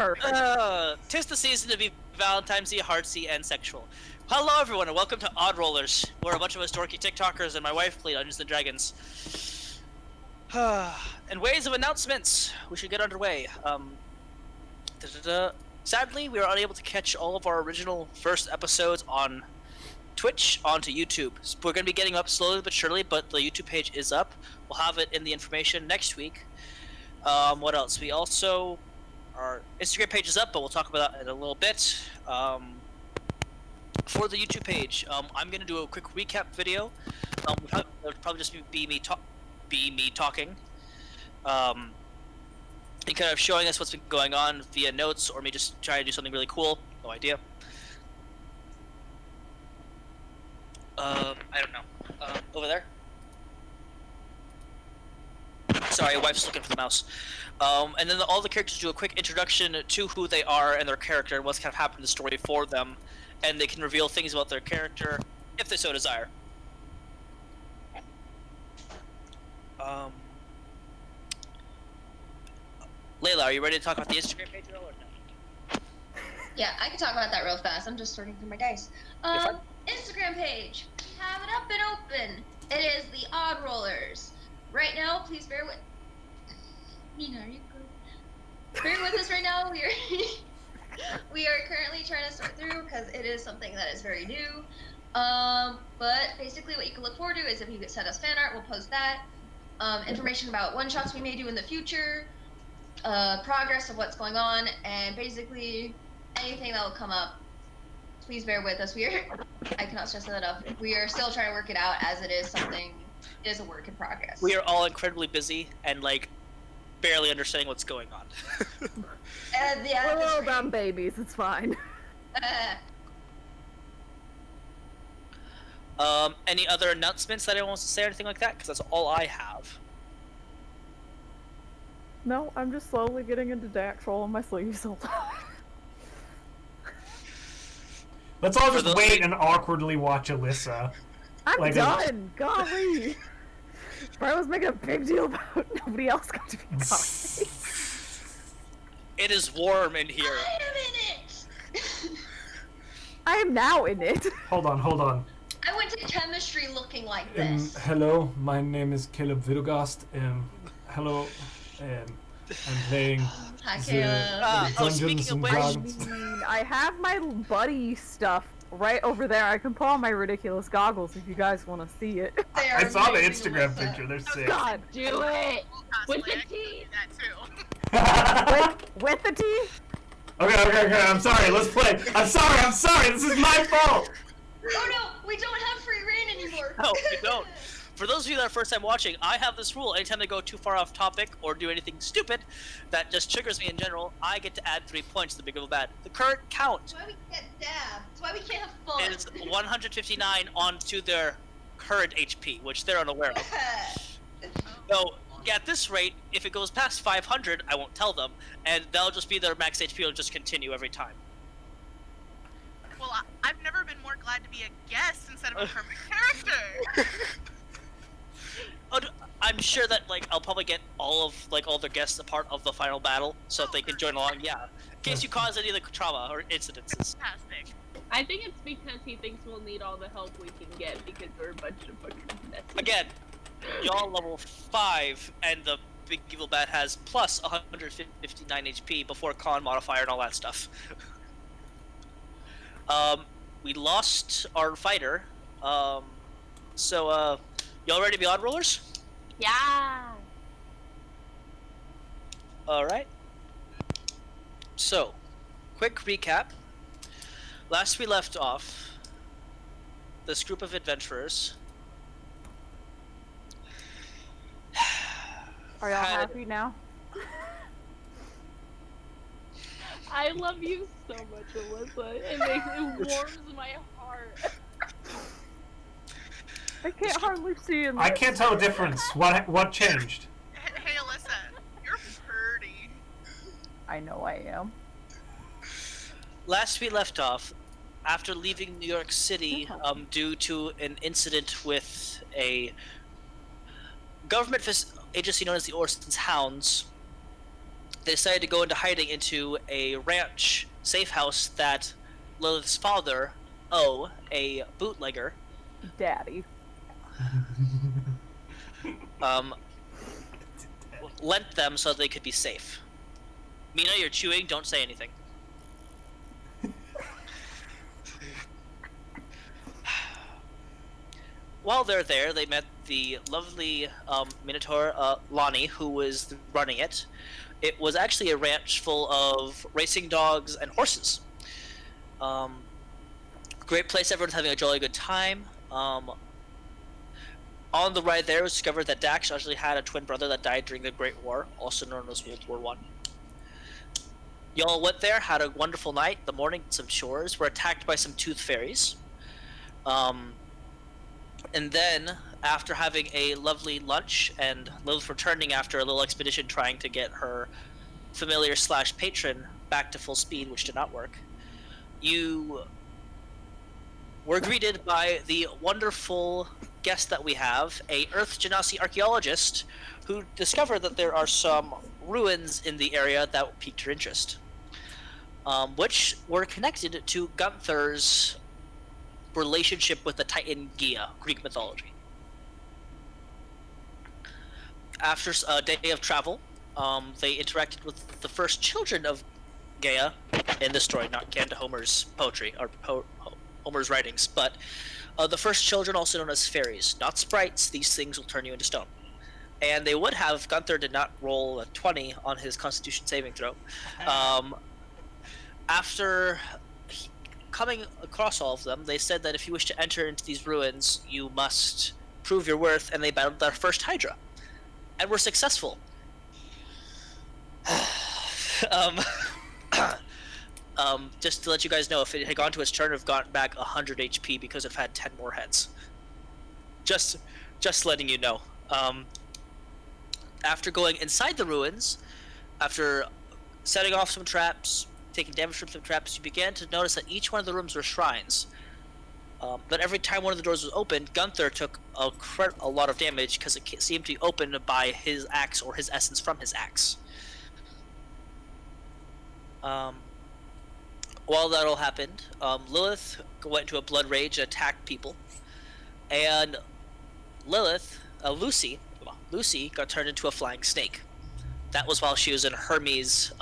Perfect. 'Tis the season to be Valentine's-y, heartsy, and sexual. Hello, everyone, and welcome to Odd Rollers. We're a bunch of us dorky TikTokers, and my wife played Dungeons and Dragons. In ways of announcements, we should get underway. Sadly, we were unable to catch all of our original first episodes on Twitch onto YouTube. So we're going to be getting up slowly but surely, but the YouTube page is up. We'll have it in the information next week. What else? We also... Our Instagram page is up, but we'll talk about that in a little bit. For the YouTube page, I'm going to do a quick recap video. It'll probably just be me talking. And kind of showing us what's been going on via notes, or me just trying to do something really cool. No idea. I don't know. Over there? Sorry, wife's looking for the mouse. And then all the characters do a quick introduction to who they are and their character, and what's kind of happened in the story for them, and they can reveal things about their character if they so desire. Layla, are you ready to talk about the Instagram page or no? Yeah, I can talk about that real fast. I'm just sorting through my dice. Instagram page. We have it up and open. It is the Odd Rollers. Right now, please bear with... Nina, are you good? Bear with us right now. We are currently trying to sort through because it is something that is very new. But basically what you can look forward to is if you could send us fan art, we'll post that. Information about one-shots we may do in the future. Progress of what's going on, and basically anything that will come up. Please bear with us. I cannot stress that enough. We are still trying to work it out, as it is a work in progress. We are all incredibly busy and like barely understanding what's going on. We're little dumb babies. It's fine. Any other announcements that anyone wants to say or anything like that? Because that's all I have. No, I'm just slowly getting into Dax, rolling my sleeves. Let's all just wait and awkwardly watch Alyssa. I'm done! Golly! Brian was making a big deal about nobody else got to be talking. It is warm in here. I am in it! I am now in it. Hold on. I went to chemistry looking like this. Hello, my name is Caleb Vidogast. Hello, I'm playing Hi, the Dungeons and Dragons. I have my buddy stuff right over there. I can pull on my ridiculous goggles if you guys want to see it. I saw the Instagram picture. They're sick. God, do it with the tea. That too. with the tea. Okay. I'm sorry. Let's play. I'm sorry. This is my fault. Oh no, we don't have free reign anymore. No, we don't. For those of you that are first time watching, I have this rule. Anytime I go too far off topic or do anything stupid that just triggers me in general, I get to add 3 points to the big of a bad. The current count That's why we get dabbed. That's why we can't have fun. is 159 onto their current HP, which they're unaware of. So, at this rate, if it goes past 500, I won't tell them, and they'll just be their max HP will just continue every time. Well, I've never been more glad to be a guest instead of a permanent character. I'm sure that I'll probably get all their guests a part of the final battle, so that they can join along. Yeah, in case you cause any of the trauma or incidences. Fantastic. I think it's because he thinks we'll need all the help we can get because we're a bunch of fucking messy. Again, y'all level 5, and the big evil bat has plus 159 HP before con modifier and all that stuff. We lost our fighter, so y'all ready to be odd rollers? Yeah. Alright. So, quick recap. Last we left off, this group of adventurers Are y'all happy now? I love you so much, Alyssa. It warms my heart. I can't hardly see him. I can't tell a difference. What changed? Hey, Alyssa, you're pretty. I know I am. Last we left off, after leaving New York City, due to an incident with a government agency known as the Orson's Hounds, they decided to go into hiding into a ranch safe house that Lilith's father, a bootlegger, Daddy. lent them so they could be safe. Mina, you're chewing. Don't say anything. While they're there, they met the lovely Minotaur Lonnie, who was running it. It was actually a ranch full of racing dogs and horses. Great place, everyone's having a jolly good time. On the ride there, it was discovered that Dax actually had a twin brother that died during the Great War, also known as World War One. Y'all went there, had a wonderful night. The morning, some chores, were attacked by some tooth fairies. And then, after having a lovely lunch and Lilith returning after a little expedition trying to get her familiar / patron back to full speed, which did not work, you were greeted by the wonderful guest that we have, a Earth Genasi archaeologist, who discovered that there are some ruins in the area that piqued her interest, which were connected to Gunther's relationship with the Titan Gaia, Greek mythology. After a day of travel, they interacted with the first children of Gaia in the story, not canon to Homer's poetry or Homer's writings, but the first children, also known as fairies, not sprites. These things will turn you into stone. And they would have. Gunther did not roll a 20 on his Constitution saving throw. After coming across all of them, they said that if you wish to enter into these ruins, you must prove your worth, and they battled their first Hydra, and were successful. Just to let you guys know, if it had gone to its turn, it would have gotten back 100 HP because it had 10 more heads. Just letting you know. After going inside the ruins, after setting off some traps, taking damage from some traps, you began to notice that each one of the rooms were shrines. But every time one of the doors was opened, Gunther took a lot of damage because it seemed to be opened by his axe or his essence from his axe. While that all happened, Lilith went into a blood rage and attacked people. And Luci got turned into a flying snake. That was while she was in Hermes'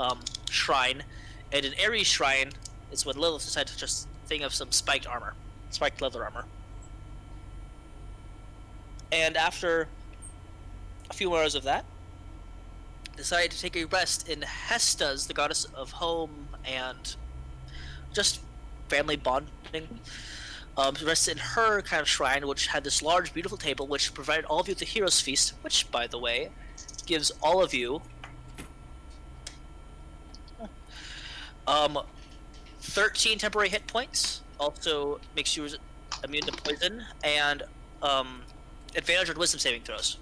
shrine. And in Ares' shrine is when Lilith decided to just think of some spiked leather armor. And after a few hours of that, decided to take a rest in Hestas, the goddess of home and just family bonding. Rested in her kind of shrine, which had this large, beautiful table, which provided all of you with the hero's feast, which, by the way, gives all of you 13 temporary hit points. Also makes you immune to poison, and advantage on wisdom saving throws.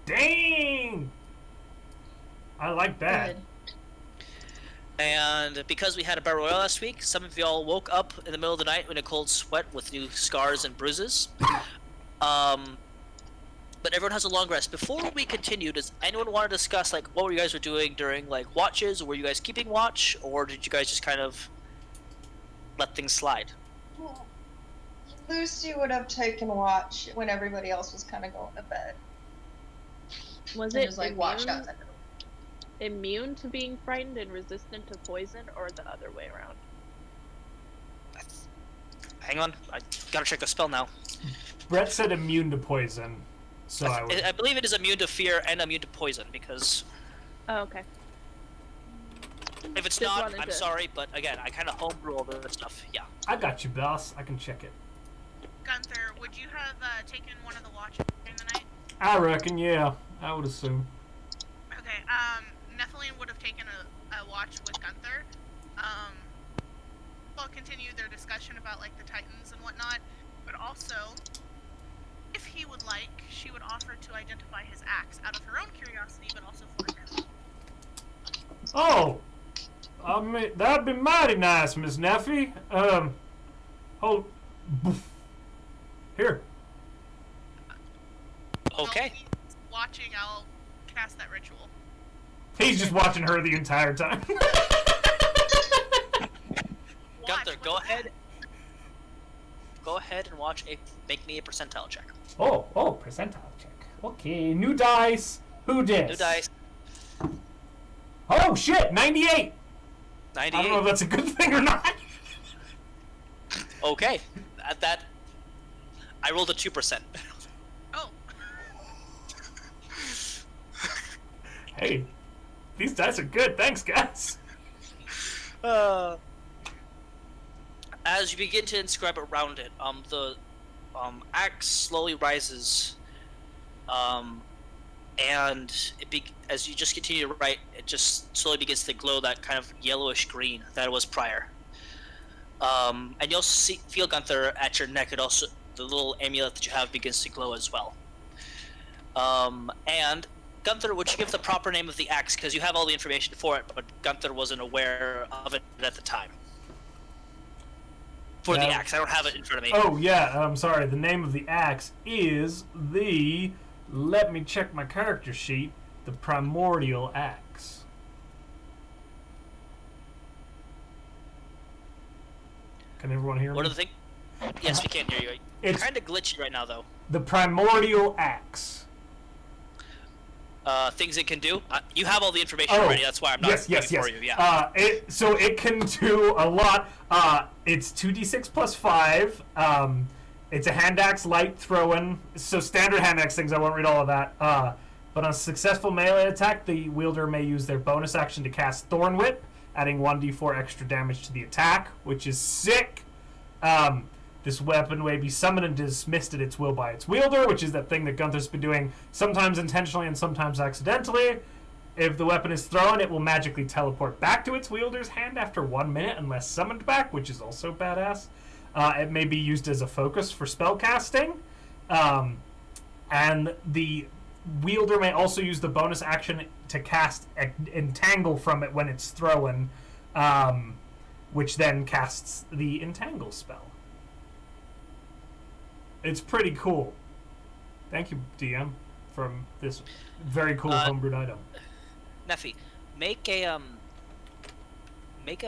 Dang! I like that. Good. And because we had a battle royale last week, some of y'all woke up in the middle of the night in a cold sweat with new scars and bruises. But everyone has a long rest. Before we continue, does anyone want to discuss like what you guys were doing during like watches? Were you guys keeping watch, or did you guys just kind of let things slide? Lucy would have taken watch when everybody else was kind of going to bed. Was And it just like watched immune, outside. immune to being frightened and resistant to poison, or the other way around? Hang on, I gotta check the spell now. Brett said immune to poison, so I would. I believe it is immune to fear and immune to poison, because Oh, okay. if it's Just not, wanted I'm to- sorry, but again, I kind of homebrew all this stuff. Yeah. I got you, boss. I can check it. Gunther, would you have taken one of the watches during the night? I reckon, yeah. I would assume. Okay, Nephilim would have taken a watch with Gunther. They'll continue their discussion about like the Titans and whatnot, but also, if he would like, she would offer to identify his axe out of her own curiosity, but also for him. Oh! I mean, that'd be mighty nice, Miss Nephe. Hold. Here. Okay. While he's watching, I'll cast that ritual. He's just watching her the entire time. Gunther, Watch, go what's ahead. that? Go ahead and make me a percentile check. Oh, percentile check. Okay, new dice. Who dis? New dice. Oh shit, 98. 98. I don't know if that's a good thing or not. Okay. At that, I rolled a 2%. Oh, Hey, these dice are good. Thanks, guys. As you begin to inscribe around it, the axe slowly rises, and as you just continue to write, it just slowly begins to glow that kind of yellowish green that it was prior. And you'll feel, Gunther, at your neck, it also the little amulet that you have begins to glow as well. And Gunther, would you give the proper name of the axe? Because you have all the information for it, but Gunther wasn't aware of it at the time. For the axe, I don't have it in front of me. Oh yeah, I'm sorry. The name of the axe is the. Let me check my character sheet. The Primordial Axe. Can everyone hear me? What are the things? Yes, we can hear you. It's It's kind of glitchy right now, though. the Primordial Axe. Things it can do. You have all the information already. That's why I'm not yes. for you. Yeah. So it can do a lot. It's 2d6 plus 5. It's a hand axe, light throwing. So standard hand axe things. I won't read all of that. But on a successful melee attack, the wielder may use their bonus action to cast Thorn Whip, adding 1d4 extra damage to the attack, which is sick. This weapon may be summoned and dismissed at its will by its wielder, which is that thing that Gunther's been doing sometimes intentionally and sometimes accidentally. If the weapon is thrown, it will magically teleport back to its wielder's hand after 1 minute unless summoned back, which is also badass. It may be used as a focus for spell casting. And the wielder may also use the bonus action to cast Entangle from it when it's thrown, which then casts the Entangle spell. It's pretty cool. Thank you, DM, from this very cool homebrewed item. Nephe, make a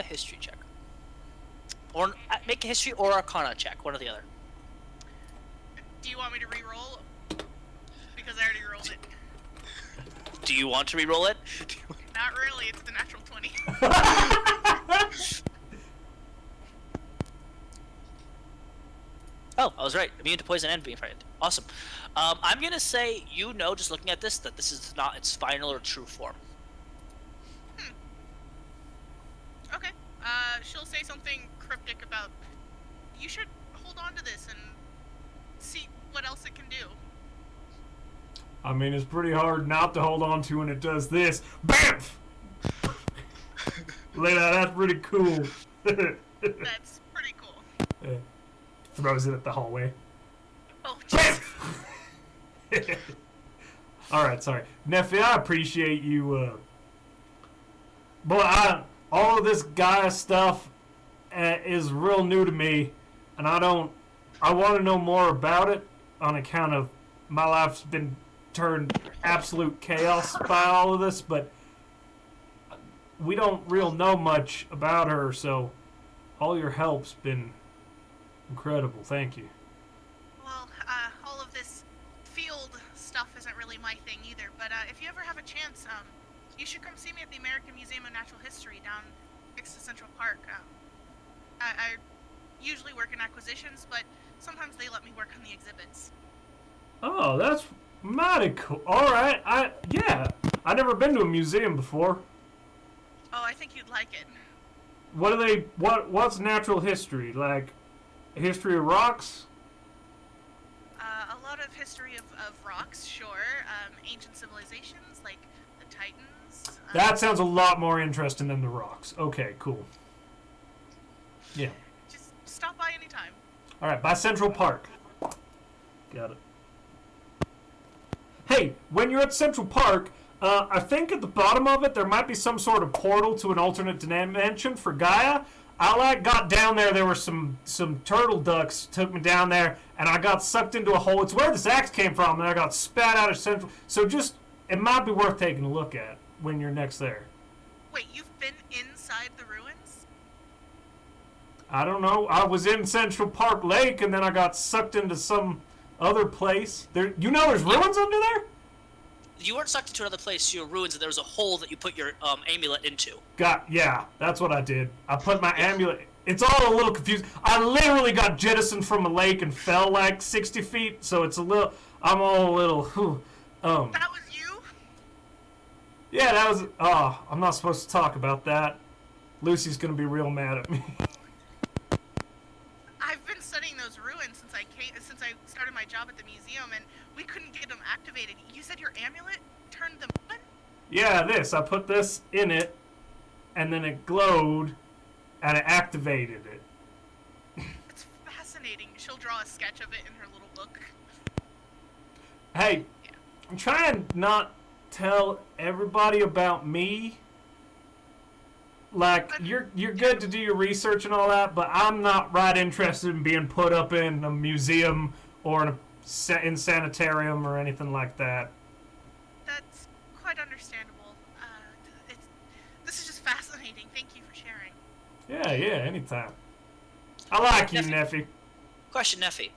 history check, or make a history or Arcana check, one or the other. do you want me to re-roll? Because I already rolled it. Do you want to re-roll it? Not really. It's the natural 20. Oh, I was right. Immune to poison and being frightened. Awesome. I'm gonna say, just looking at this, that this is not its final or true form. Okay. She'll say something cryptic about, you should hold on to this and see what else it can do. I mean, it's pretty hard not to hold on to when it does this. BAMF! That's pretty cool. That's pretty cool. Throws it at the hallway. Oh, jeez. Alright, sorry. Nephe, I appreciate you, but all of this Gaia stuff is real new to me, and I want to know more about it on account of my life's been turned absolute chaos by all of this, but we don't real know much about her, so all your help's been incredible. Thank you. Well, all of this field stuff isn't really my thing either, but if you ever have a chance, you should come see me at the American Museum of Natural History down next to Central Park. I usually work in acquisitions, but sometimes they let me work on the exhibits. Oh, that's mighty cool. Alright, yeah. I've never been to a museum before. Oh, I think you'd like it. What's natural history? Like, history of rocks? A lot of history of rocks, sure. Ancient civilizations, like the Titans. That sounds a lot more interesting than the rocks. Okay, cool. Yeah. Just stop by anytime. Alright, by Central Park. Got it. Hey, when you're at Central Park, I think at the bottom of it there might be some sort of portal to an alternate dimension for Gaia. I got down there were some turtle ducks took me down there, and I got sucked into a hole. It's where this axe came from, and I got spat out of Central. So just it might be worth taking a look at when you're next there. Wait, you've been inside the ruins? I don't know. I was in Central Park Lake, and then I got sucked into some other place. You know there's ruins under there? You weren't sucked into another place, you were ruins, and there was a hole that you put your amulet into. Yeah, that's what I did. I put my amulet... It's all a little confused. I literally got jettisoned from a lake and fell like 60 feet, so it's a little... I'm all a little... That was you? Yeah, that was... Oh, I'm not supposed to talk about that. Lucy's gonna be real mad at me. I've been studying those ruins since I started my job at the museum, and we couldn't get them activated. You said your amulet turned them on? Yeah, this. I put this in it, and then it glowed, and it activated it. It's fascinating. She'll draw a sketch of it in her little book. Hey, I'm trying not tell everybody about me. Like, you're good to do your research and all that, but I'm not right interested in being put up in a museum or in sanitarium or anything like that. That's quite understandable. This is just fascinating. Thank you for sharing. Yeah, anytime. I like you, Nephe. Nephe. Question, Nephe.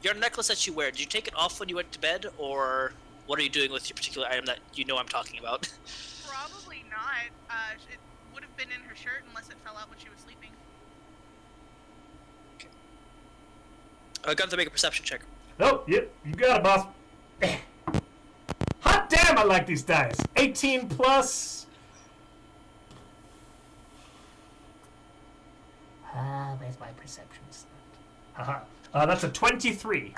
Your necklace that you wear, did you take it off when you went to bed, or what are you doing with your particular item that you know I'm talking about? Probably not. It would have been in her shirt unless it fell out when she was sleeping. Gunther, make a perception check. Oh, yep, you got it, boss. Hot damn, I like these dice. 18 plus. Where's my perception stat? That's a 23.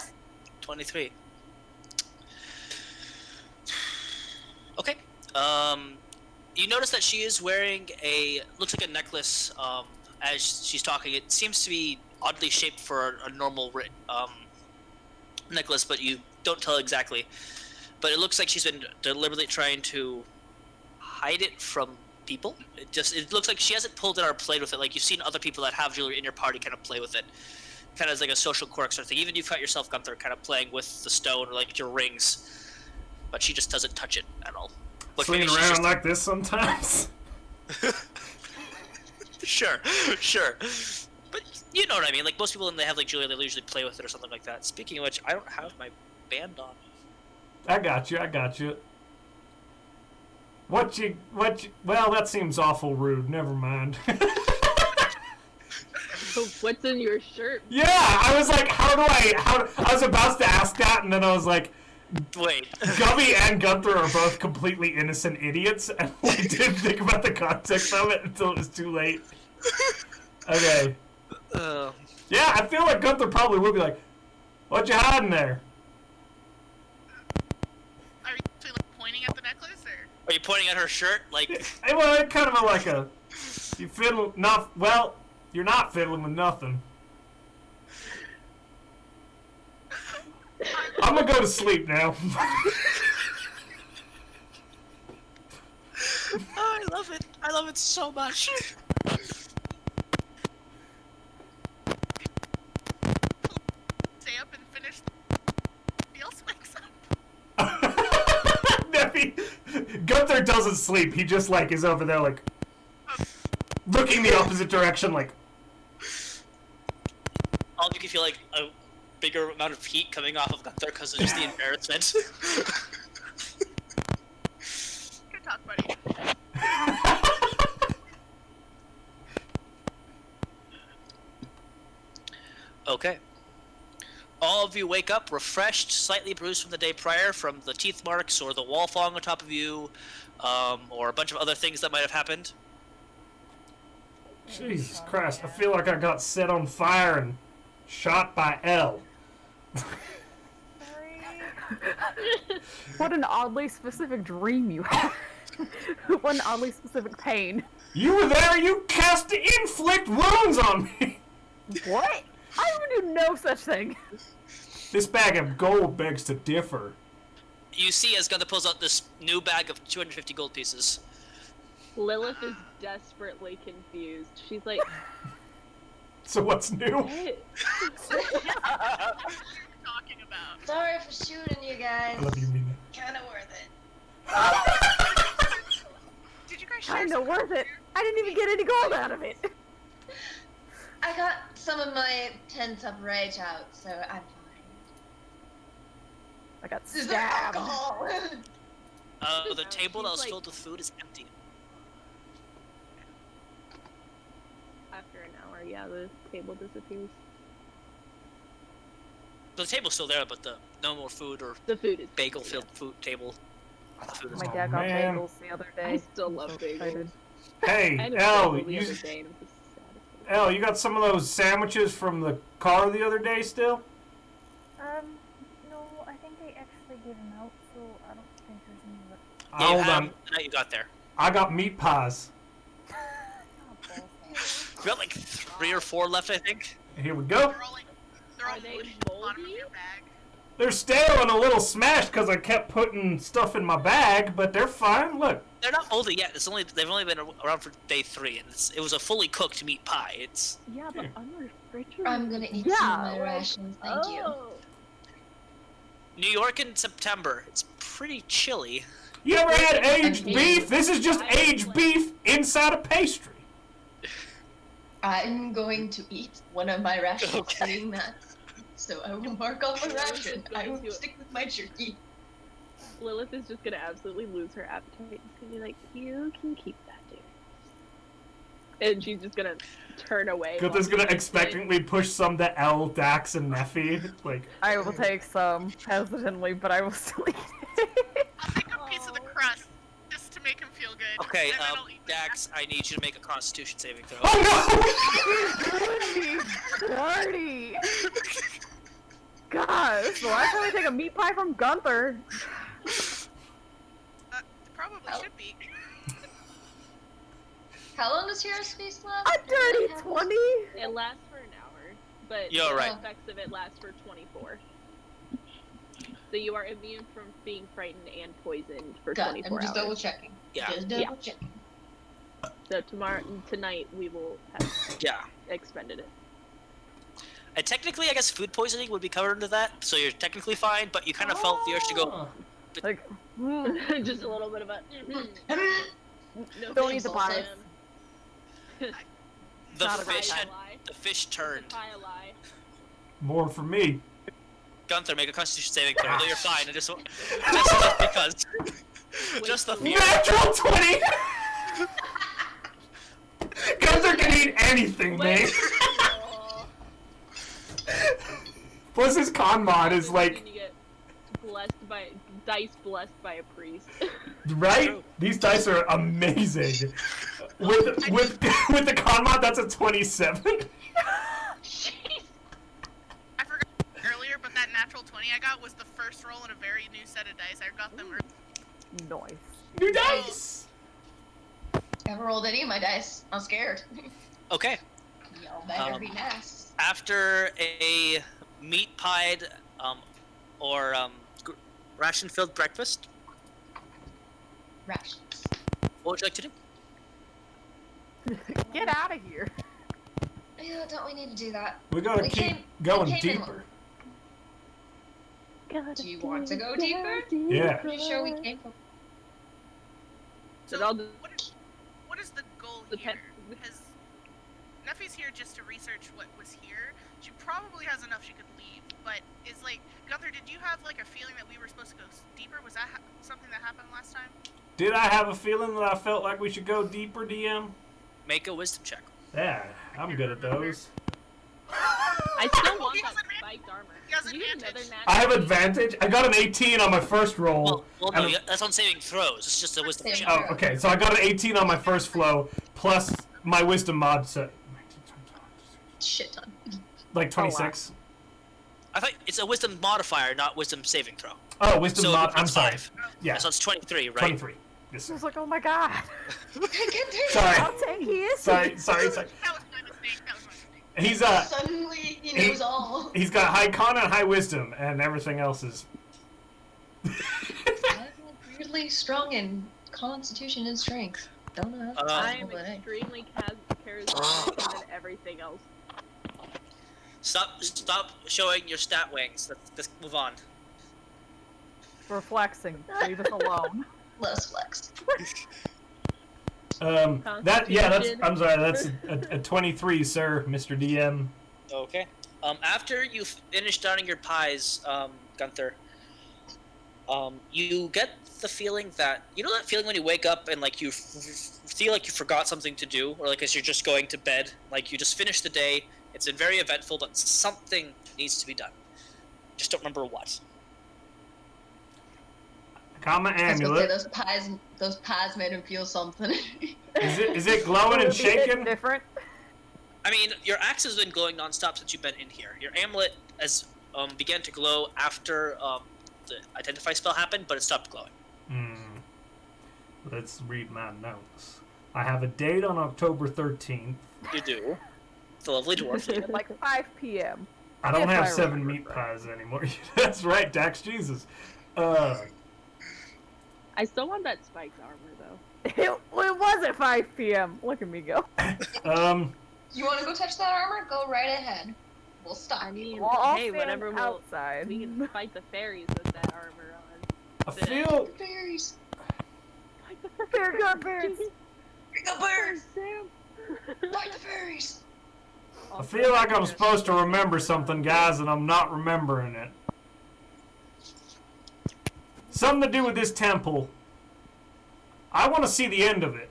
23. Okay. You notice that she is wearing looks like a necklace, as she's talking. It seems to be oddly shaped for a normal necklace, but you don't tell exactly. But it looks like she's been deliberately trying to hide it from people. It looks like she hasn't pulled it or played with it. Like you've seen other people that have jewelry in your party kind of play with it. Kind of as like a social quirk sort of thing. Even you've got yourself, Gunther, kind of playing with the stone or like your rings. But she just doesn't touch it at all. But Swinging around like this sometimes. Sure. But you know what I mean. Like most people, when they have like jewelry, they usually play with it or something like that. Speaking of which, I don't have my band on. I got you. Well, that seems awful rude. Never mind. What's in your shirt? Yeah, I was like, I was about to ask that, and then I was like, Wait. Gubby and Gunther are both completely innocent idiots, and we didn't think about the context of it until it was too late. Okay. Yeah, I feel like Gunther probably would be like, what you hiding there? Are you actually like pointing at the necklace, or? Are you pointing at her shirt? Like, Well, it's kind of like a, you fiddle, you're not fiddling with nothing. I'm gonna go to sleep now. oh, I love it. I love it so much. Stay up and finish the else wakes up. Nephe, Gunther doesn't sleep. He just like is over there like looking the opposite direction like. All of you can feel like a bigger amount of heat coming off of Gunther because of just the embarrassment. Good talk, buddy. Okay. All of you wake up refreshed, slightly bruised from the day prior from the teeth marks or the wall falling on top of you, or a bunch of other things that might have happened. Jesus Christ, I feel like I got set on fire and shot by L. What an oddly specific dream you had. What an oddly specific pain. You were there, you cast inflict wounds on me! What? I would do no such thing. This bag of gold begs to differ. You see as Gunther pulls out this new bag of 250 gold pieces. Lilith is desperately confused. She's like, So what's new? what? What are you talking about? Sorry for shooting you guys. I love you, Mina. Kinda worth it. Did you guys share Kinda some worth it. I didn't even get any gold out of it. I got some of my pent-up rage out, so I'm fine. I got Is there stabbed. alcohol? The table that was She's like- filled with food is empty. After an hour, yeah, the table disappears. The table's still there, but the no more food or The food is bagel-filled food table. The food is My Oh, dad got man. bagels the other day. I still love So bagels. excited. Hey, I had a Elle, bagel the you other day and it was the saddest thing. Elle, you got some of those sandwiches from the car the other day still? No, I think they actually gave them out, so I don't think there's any left. Yeah, you Hold have on. the night you got there. I got meat pies. Oh, balls. We got like 3 or 4 left, I think. Here we go. They're all Are they mushed at the bottom of moldy? your bag. They're stale and a little smashed because I kept putting stuff in my bag, but they're fine. Look. They're not moldy yet. They've only been around for day 3, and it was a fully cooked meat pie. It's Yeah, but unrefrigerated. I'm gonna eat Yeah, some of my like- rations, thank you. Oh. New York in September. It's pretty chilly. You ever had aged Okay. beef? This is just aged beef inside a pastry. I'm going to eat one of my rations Okay. saying that. So I will mark off a ration. I will Going to- stick with my jerky. Lilith is just gonna absolutely lose her appetite. It's gonna be like, you can keep that, dude. And she's just gonna turn away. Gunther's while gonna she's expectantly push some to Elle, Dax, and Nephe. Like, I will take some hesitantly, but I will still eat it. I'll take a piece of the crust just to make him feel good. Okay, and then I'll eat the Dax, I need you to make a Constitution saving throw. oh Dirty. Gosh, the last time I take a meat pie from Gunther. Probably should be. How long does Hero's Feast last? A dirty 20. It lasts for an hour, but You're the right. effects of it last for 24. So you are immune from being frightened and poisoned for God, 24 I'm just hours. double checking. Yeah. Just double checking. So tonight we will have Yeah. expended it. And technically, I guess food poisoning would be covered under that, so you're technically fine, but you kind of felt the urge to go. Like, Just a little bit of a. No, Don't eat the thanks, pies. Sam. The Not a great fish Pie had lie. the fish The turned. pie a lie. More for me. Gunther, make a Constitution saving throw. No, you're fine. Just because. Just the fear. Natural 20! Gunther can eat anything, man. Wait. Oh. Plus his con mod is like, You get blessed by a priest. right? True. These dice are amazing. With the con mod, that's a 27. Jeez. I forgot earlier, but that natural 20 I got was the first roll in a very new set of dice. I got them early. Nice. New dice. I haven't rolled any of my dice. I'm scared. Okay. Y'all better Um, be nice. After a meat pied or ration filled breakfast, Rations. what would you like to do? Get out of here. Yeah, don't we need to do that? We gotta We keep came- going we came in deeper. Do you want to go deeper? Yeah. Pretty sure we came from. So I'll do What is the goal The here? pet- Because Nephe's here just to research what was here. She probably has enough she could leave, but it's like, Gunther, did you have like a feeling that we were supposed to go deeper? Was that something that happened last time? Did I have a feeling that I felt like we should go deeper, DM? Make a wisdom check. Yeah, I'm good at those. I still want He that has advantage. spiked armor. He has Did you get advantage. another I have natural? advantage. I got an 18 on my first roll. Well, no, And- that's on saving throws. It's just a wisdom Saving check. Oh, okay. So I got an 18 on my first flow, plus my wisdom mod, so Shit ton. like 26. I thought it's a wisdom modifier, not wisdom saving throw. Oh, wisdom So mod. I'm it's sorry. 5. Yeah, So it's 23, right? 23. Yes, I sir. was like, oh my god. Sorry. I'll take his. Sorry. That was my mistake. That was my mistake. He's Suddenly, he knows all. he's got high con and high wisdom, and everything else is. I'm weirdly strong in constitution and strength. Don't know. how to I tell, am but hey. extremely charismatic and then everything else. Stop showing your stat wings. Let's move on. We're flexing. Leave us alone. Less flex. That's. I'm sorry. That's a 23, sir, Mr. DM. Okay. After you finish downing your pies, Gunther, you get the feeling that that feeling when you wake up and like you feel like you forgot something to do, or like as you're just going to bed, like you just finished the day. It's been very eventful, but something needs to be done. Just don't remember what. Got my I was gonna say, amulet. those pies made him feel something. Is it glowing and shaking? Different. I mean, your axe has been glowing nonstop since you've been in here. Your amulet has began to glow after the identify spell happened, but it stopped glowing. Let's read my notes. I have a date on October 13th. You do. The lovely dwarf. At like 5 p.m. I don't If have I 7 remember meat correctly. pies anymore. That's right, Dax. Jesus. I still want that spiked armor though. It was at 5 p.m. Look at me go. You want to go touch that armor? Go right ahead. We'll stop. I mean, Well, I'll hey, stand whatever. outside. We can fight the fairies with that armor on. I feel. Berries. Fight the Bear gun bears. The bears. Sam. Fight the fairies. I feel like I'm supposed to remember something, guys, and I'm not remembering it. Something to do with this temple. I want to see the end of it.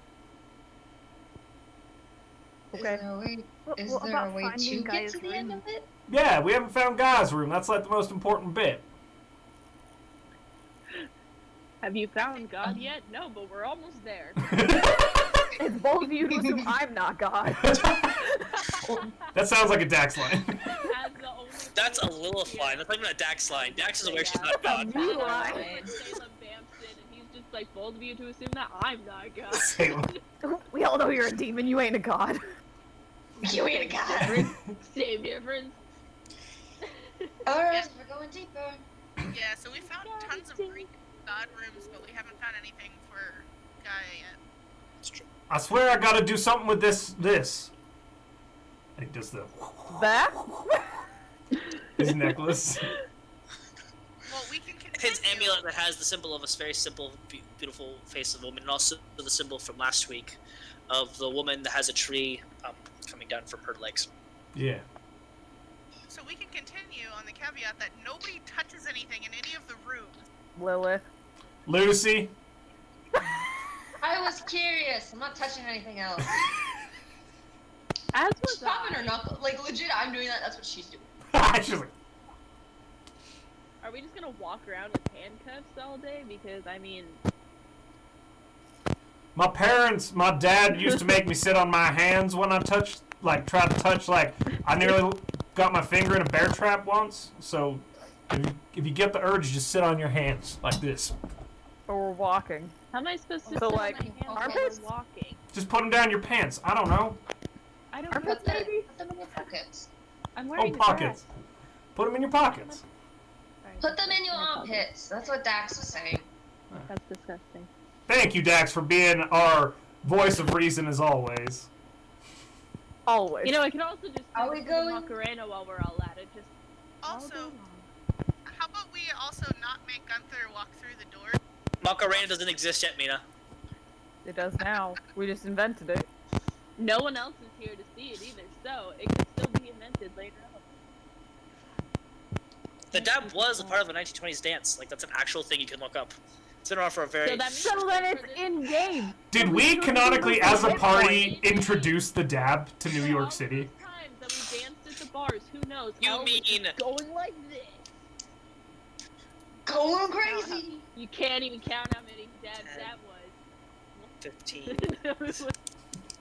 Okay. Is What there about a way finding to get Gaia's to the end room? of it? Yeah, we haven't found Guy's room. That's like the most important bit. Have you found God yet? No, but we're almost there. It's both of you to assume I'm not God. That sounds like a Dax line. As the only That's a Lilith line. That's not even a Dax line. Dax is aware she's not God. Me line. Salem bamps in, and he's just like, both of you to assume that I'm not God. Salem. We all know you're a demon. You ain't a god. You ain't a god. Difference. Same difference. Alright, we're going deeper. Yeah, so we found tons of Greek god rooms, but we haven't found anything for Gaia yet. It's true. I swear I gotta do something with this. He does the That? his necklace. Well, we can continue. His amulet that has the symbol of a very simple, beautiful face of a woman, and also the symbol from last week of the woman that has a tree coming down from her legs. Yeah. So we can continue on the caveat that nobody touches anything in any of the rooms. Lilith. Lucy. I was curious. I'm not touching anything else. As She's was popping I. her knuckle. Like, legit, I'm doing that. That's what she's doing. She's like, Are we just gonna walk around with handcuffs all day? Because, I mean... my dad used to make me sit on my hands when I tried to touch, I nearly got my finger in a bear trap once. So, if you get the urge, just sit on your hands, like this. Or we're walking. How am I supposed to So, sit on like, my hands while armpits? we're walking? Just put them down your pants. I don't know. I don't know. Armpits, maybe? Put them in your pockets. I'm Oh, wearing a pockets. dress. Put them in your pockets. Sorry. Put them in your My apologies. armpits. That's what Dax was saying. That's disgusting. Thank you, Dax, for being our voice of reason as always. Always. You know, I could also just Are do we the going- Macarena while we're all at it. Just all Also, day long. how about we also not make Gunther walk through the door? Macarena doesn't exist yet, Mina. It does now. We just invented it. No one else is here to see it either, so it could still be invented later on. The dab was a part of the 1920s dance. Like, that's an actual thing you can look up. It's been around for a very... So that means So then it's in game. Did we canonically, as a party, introduce the dab to New York City? Times that we danced at the bars, who knows? You Hell, mean- we're just going like this. Going crazy. You can't even count how many dabs that 15. was.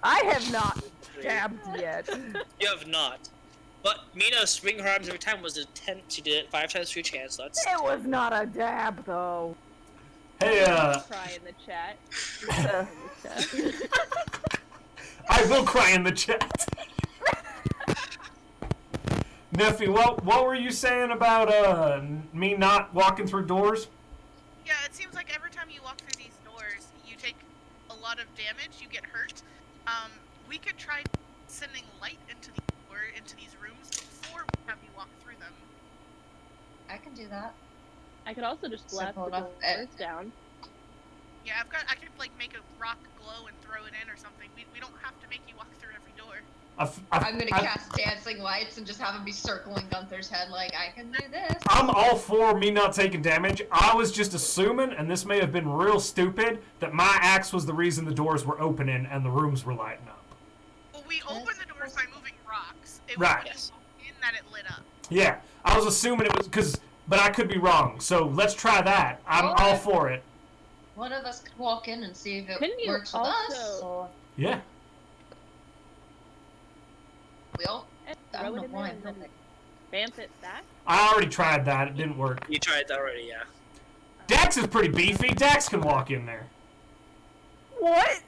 I have not dabbed yet. You have not. But Mina swinging her arms every time was a 10. She did it 5 times for each hand, so that's... It was not a dab, though. Hey, Cry in the chat. I will cry in the chat. Nephe, what were you saying about me not walking through doors? Yeah, it seems like every time you walk through these doors, you take a lot of damage, you get hurt. We could try sending light into these rooms before we have you walk through them. I can do that. I could also just blast the Simple enough. doors down. Yeah, I could like make a rock glow and throw it in or something. We don't have to make you walk through every door. I'm gonna cast dancing lights and just have him be circling Gunther's head like, I can do this. I'm all for me not taking damage. I was just assuming, and this may have been real stupid, that my axe was the reason the doors were opening and the rooms were lighting up. Well, we opened the doors by moving rocks. It Right. was in that it lit up. Yeah, I was assuming it was but I could be wrong. So let's try that. I'm all for it. One of us could walk in and see if it Couldn't you works with us. also- Or Yeah. we all. I Throw don't it know in why. there and then vamp it back? I already tried that. It didn't work. You tried that already, yeah. Dax is pretty beefy. Dax can walk in there. What?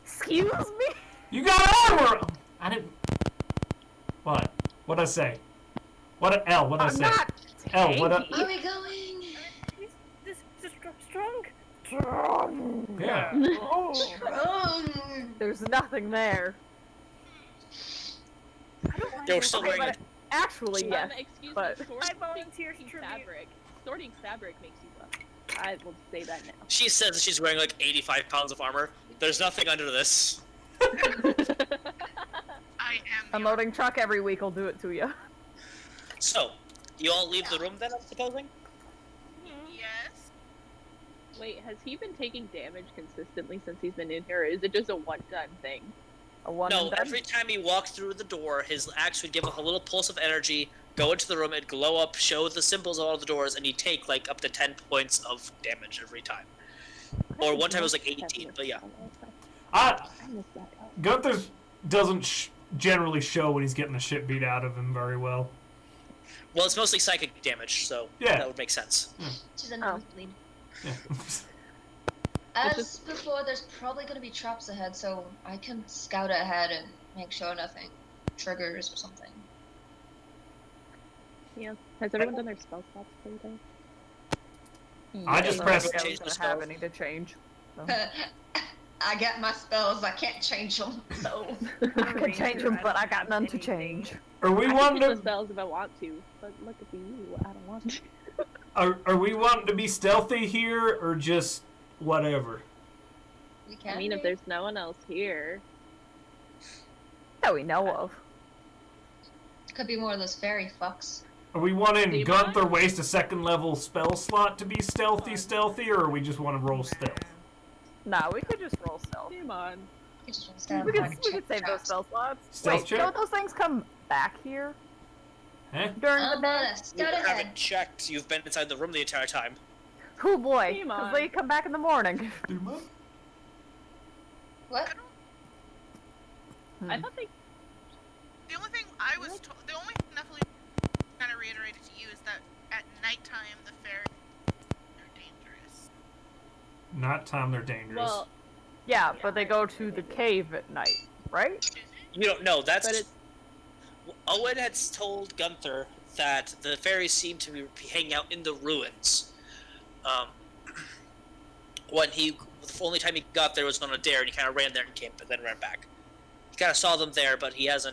Excuse me? You got armor! I didn't... What? What'd I say? What'd I I'm say? not L, what Are we going? This strong. Strong. Yeah. There's nothing there. They were still wearing But it. actually, yes. Excuse but- me, I volunteer to tribute. Sorting fabric makes you buff. I will say that now. She says that she's wearing like 85 pounds of armor. There's nothing under this. I am. A loading truck every week will do it to you. So, you all leave the room then, I'm supposing? Yes. Wait, has he been taking damage consistently since he's been in here, or is it just a one-time thing? A one No, and done? every time he walked through the door, his axe would give off a little pulse of energy, go into the room, it'd glow up, show the symbols on all the doors, and he'd take like up to 10 points of damage every time. Or one time it was like 18, but yeah. I missed that. Gunther doesn't generally show when he's getting the shit beat out of him very well. Well, it's mostly psychic damage, so Yeah. that would make sense. She's a nosebleed. Yeah. As before, there's probably going to be traps ahead, so I can scout ahead and make sure nothing triggers or something. Yeah. Has everyone done their spell slots for the day? I just Yeah, pressed- I Change was the gonna have spell. any to change. So. I got my spells, I can't change them, so. I can change them, but I got none to change. Are we I can wanting use the to? spells if I want to, but look at you, I don't want to. Are we wanting to be stealthy here, or just whatever? We can I mean, if be. there's no one else here. That we know of. Could be more of those fairy fucks. Are we Do wanting you Gunther mind? waste a second level spell slot to be stealthy, or are we just want to roll stealth? Nah, we could just roll stealth. Come on. We just want to stand We behind could and check save those traps. spell slots. Stealth Wait, check? don't those things come back here Huh? during I'm the day? gonna You scout ahead. haven't checked. You've been inside the room the entire time. Oh boy, Come because on. they come back in the morning. What? I thought they. The only thing I was told, the only thing Nephilim kind of reiterated to you is that at nighttime the fairies are dangerous. Nighttime, they're dangerous. Well, Yeah, but they go to the cave at night, right? You don't know. That's. But it's- Owen had told Gunther that the fairies seem to be hanging out in the ruins. When the only time he got there was on a dare, and he kind of ran there and came, but then ran back. He kind of saw them there, but he has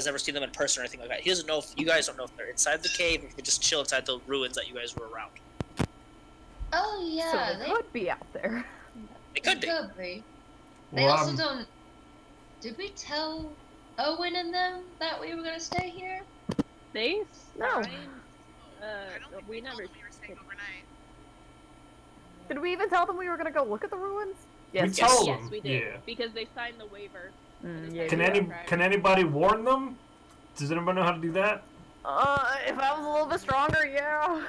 never seen them in person or anything like that. He doesn't know if you guys don't know if they're inside the cave or if they just chill inside the ruins that you guys were around. Oh yeah, so they could be out there. It could be. Could be. They Well, also don't. Did we tell Owen and them that we were gonna stay here? they No. signed. I don't think we told never. them we were staying overnight. Did we even tell them we were gonna go look at the ruins? We Yes. told Yes, them, we did. yeah. Because they signed the waiver. Yeah, Can yeah. can anybody warn them? Does anybody know how to do that? If I was a little bit stronger, yeah.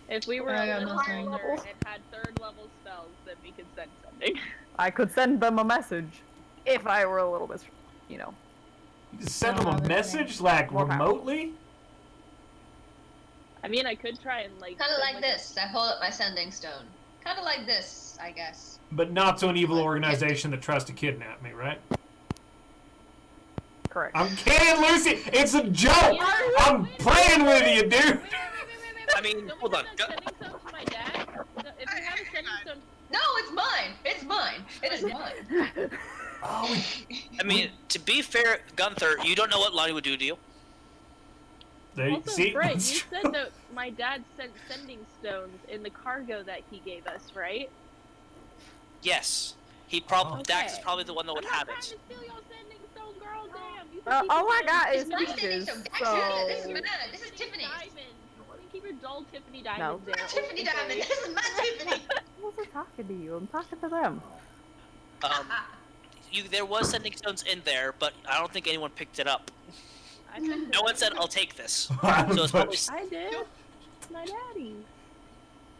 If we were I a got little nothing. older and had third level spells, then we could send something. I could send them a message. If I were a little bit, you know. You just send them a Another message, like, More powerful. remotely? I mean, I could try and like. Kind of send, like this. I hold up my sending stone. Kind of like this, I guess. But not to an evil organization that tries to kidnap me, right? Correct. I'm kidding, Lucy! It's a joke! I'm playing with you, dude! I mean, Don't hold we on. send a sending stone to my dad? If we have a sending stone, No, it's mine. It's mine. It is mine. Oh, I mean, to be fair, Gunther, you don't know what Lonnie would do to you. There you Also, see. Brett, you said that my dad sent sending stones in the cargo that he gave us, right? Yes. He probably Oh. Dax is Okay. probably the one that would I'm have not it. trying to steal your sending stone, girl. Damn. You All can keep I your got damn is My Tiffany standing peaches, stone. Dax, so... this is mine. This is Tiffany's. diamonds. You can keep your dull Tiffany No. diamonds there. Tiffany okay? diamond. This is my Tiffany. I wasn't talking to you. I'm talking to them. There was sending stones in there, but I don't think anyone picked it up. I picked it No one up. said, "I'll take this." But- So it's probably I did. My daddy.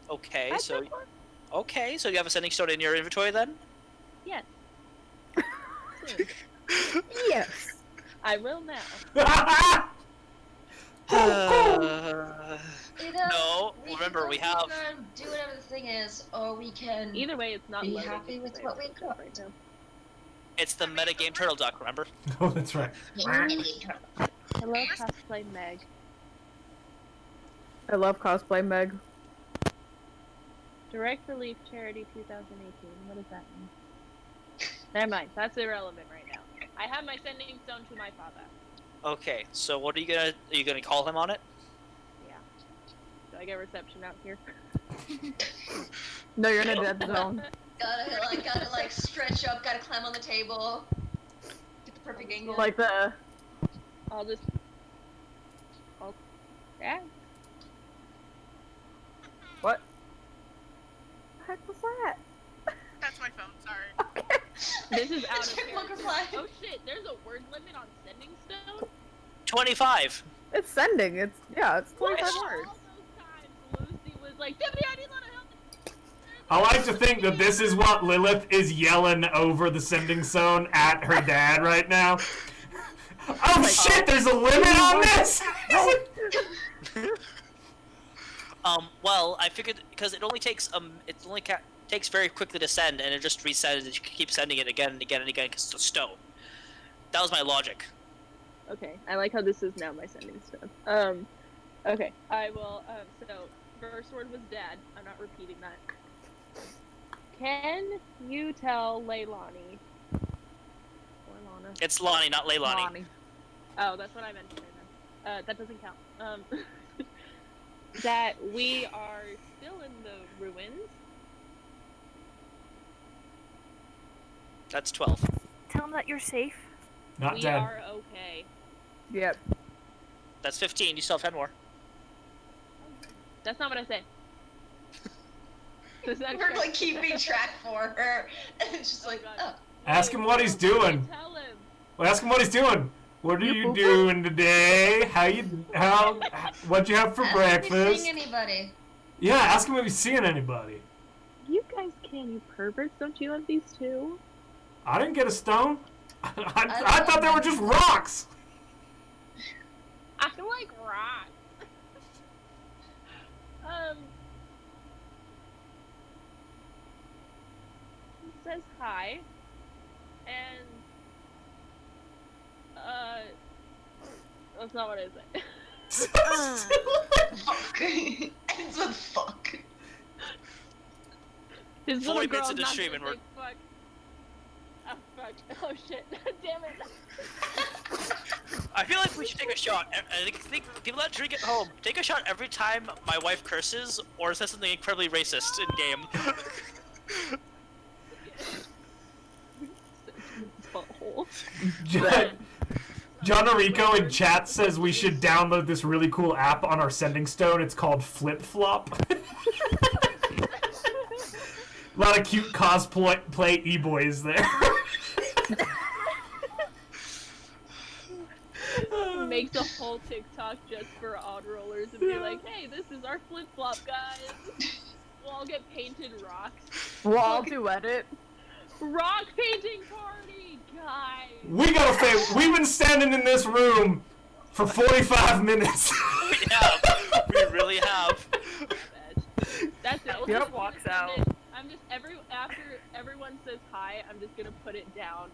okay. I So took one. okay, so you have a sending stone in your inventory then? Yes. Soon. Yes. I will now. You know, No, we remember, can we go have- keep on, do whatever the thing is, or we can Either way, it's not be loading. happy with what we got. right now. It's the metagame turtle duck. Remember? Oh, that's right. Hello, cosplay Meg. I love cosplay, Meg. Direct Relief Charity 2018. What does that mean? Never mind. That's irrelevant right now. I have my sending stone to my father. Okay. So what are you gonna call him on it? Yeah. Do I get reception out here? No, you're in a dead zone. Gotta like stretch up. Gotta climb on the table. Get the perfect angle. Like the... I'll just. Yeah. What? The heck was that? That's my phone. Sorry. Okay. This is out of Chipmunk character. reply. Oh shit! There's a word limit on sending stone. 25. It's sending. It's 25 What? words. All those times Lucy was like, "Tiffany, I need a lot of help." I like to think that this is what Lilith is yelling over the sending stone at her dad right now. Oh shit! There's a limit on this. Well, I figured because it only takes takes very quickly to send, and it just resends. And you can keep sending it again and again and again because it's a stone. That was my logic. Okay, I like how this is now my sending stone. Okay, I will. So first word was dad. I'm not repeating that. Can you tell Leilani? Or Lana? It's Lonnie, not Leilani. Lonnie. Oh, that's what I meant to say then. That doesn't count. That we are still in the ruins. That's 12. Tell them that you're safe. Not We dead. are okay. Yep. That's 15. You still have 10 more. That's not what I said. Does that We're count? like keeping track for her. And it's just like, God. oh. Ask him what he's doing. Tell him. Well, ask him what he's doing. What are You you pooping? doing today? What'd you have for Ask if he's breakfast? seeing anybody. Yeah, ask him if he's seeing anybody. You guys can, you perverts. Don't you have these too? I didn't get a stone. I I thought they were just rocks. I like rock. He says hi, and that's not what I said. Fuck. Ends with fuck. His 40 little minutes girl's into not stream gonna and say fuck. Oh fuck! Oh shit! Damn it! I feel like we should take a shot. I think people that drink at home take a shot every time my wife curses or says something incredibly racist in game. Butthole. John Orico in chat says we should download this really cool app on our sending stone. It's called Flip Flop. A lot of cute cosplay e-boys there. Makes a whole TikTok just for odd rollers and be like, "Hey, this is our flip flop, guys. We'll all get painted rocks. We'll all duet it. Rock painting party, guys." We gotta say, we've been standing in this room for 45 minutes. We have. We really have. That's it. Yep. Just Walks send out. it. I'm just after everyone says hi, I'm just gonna put it down.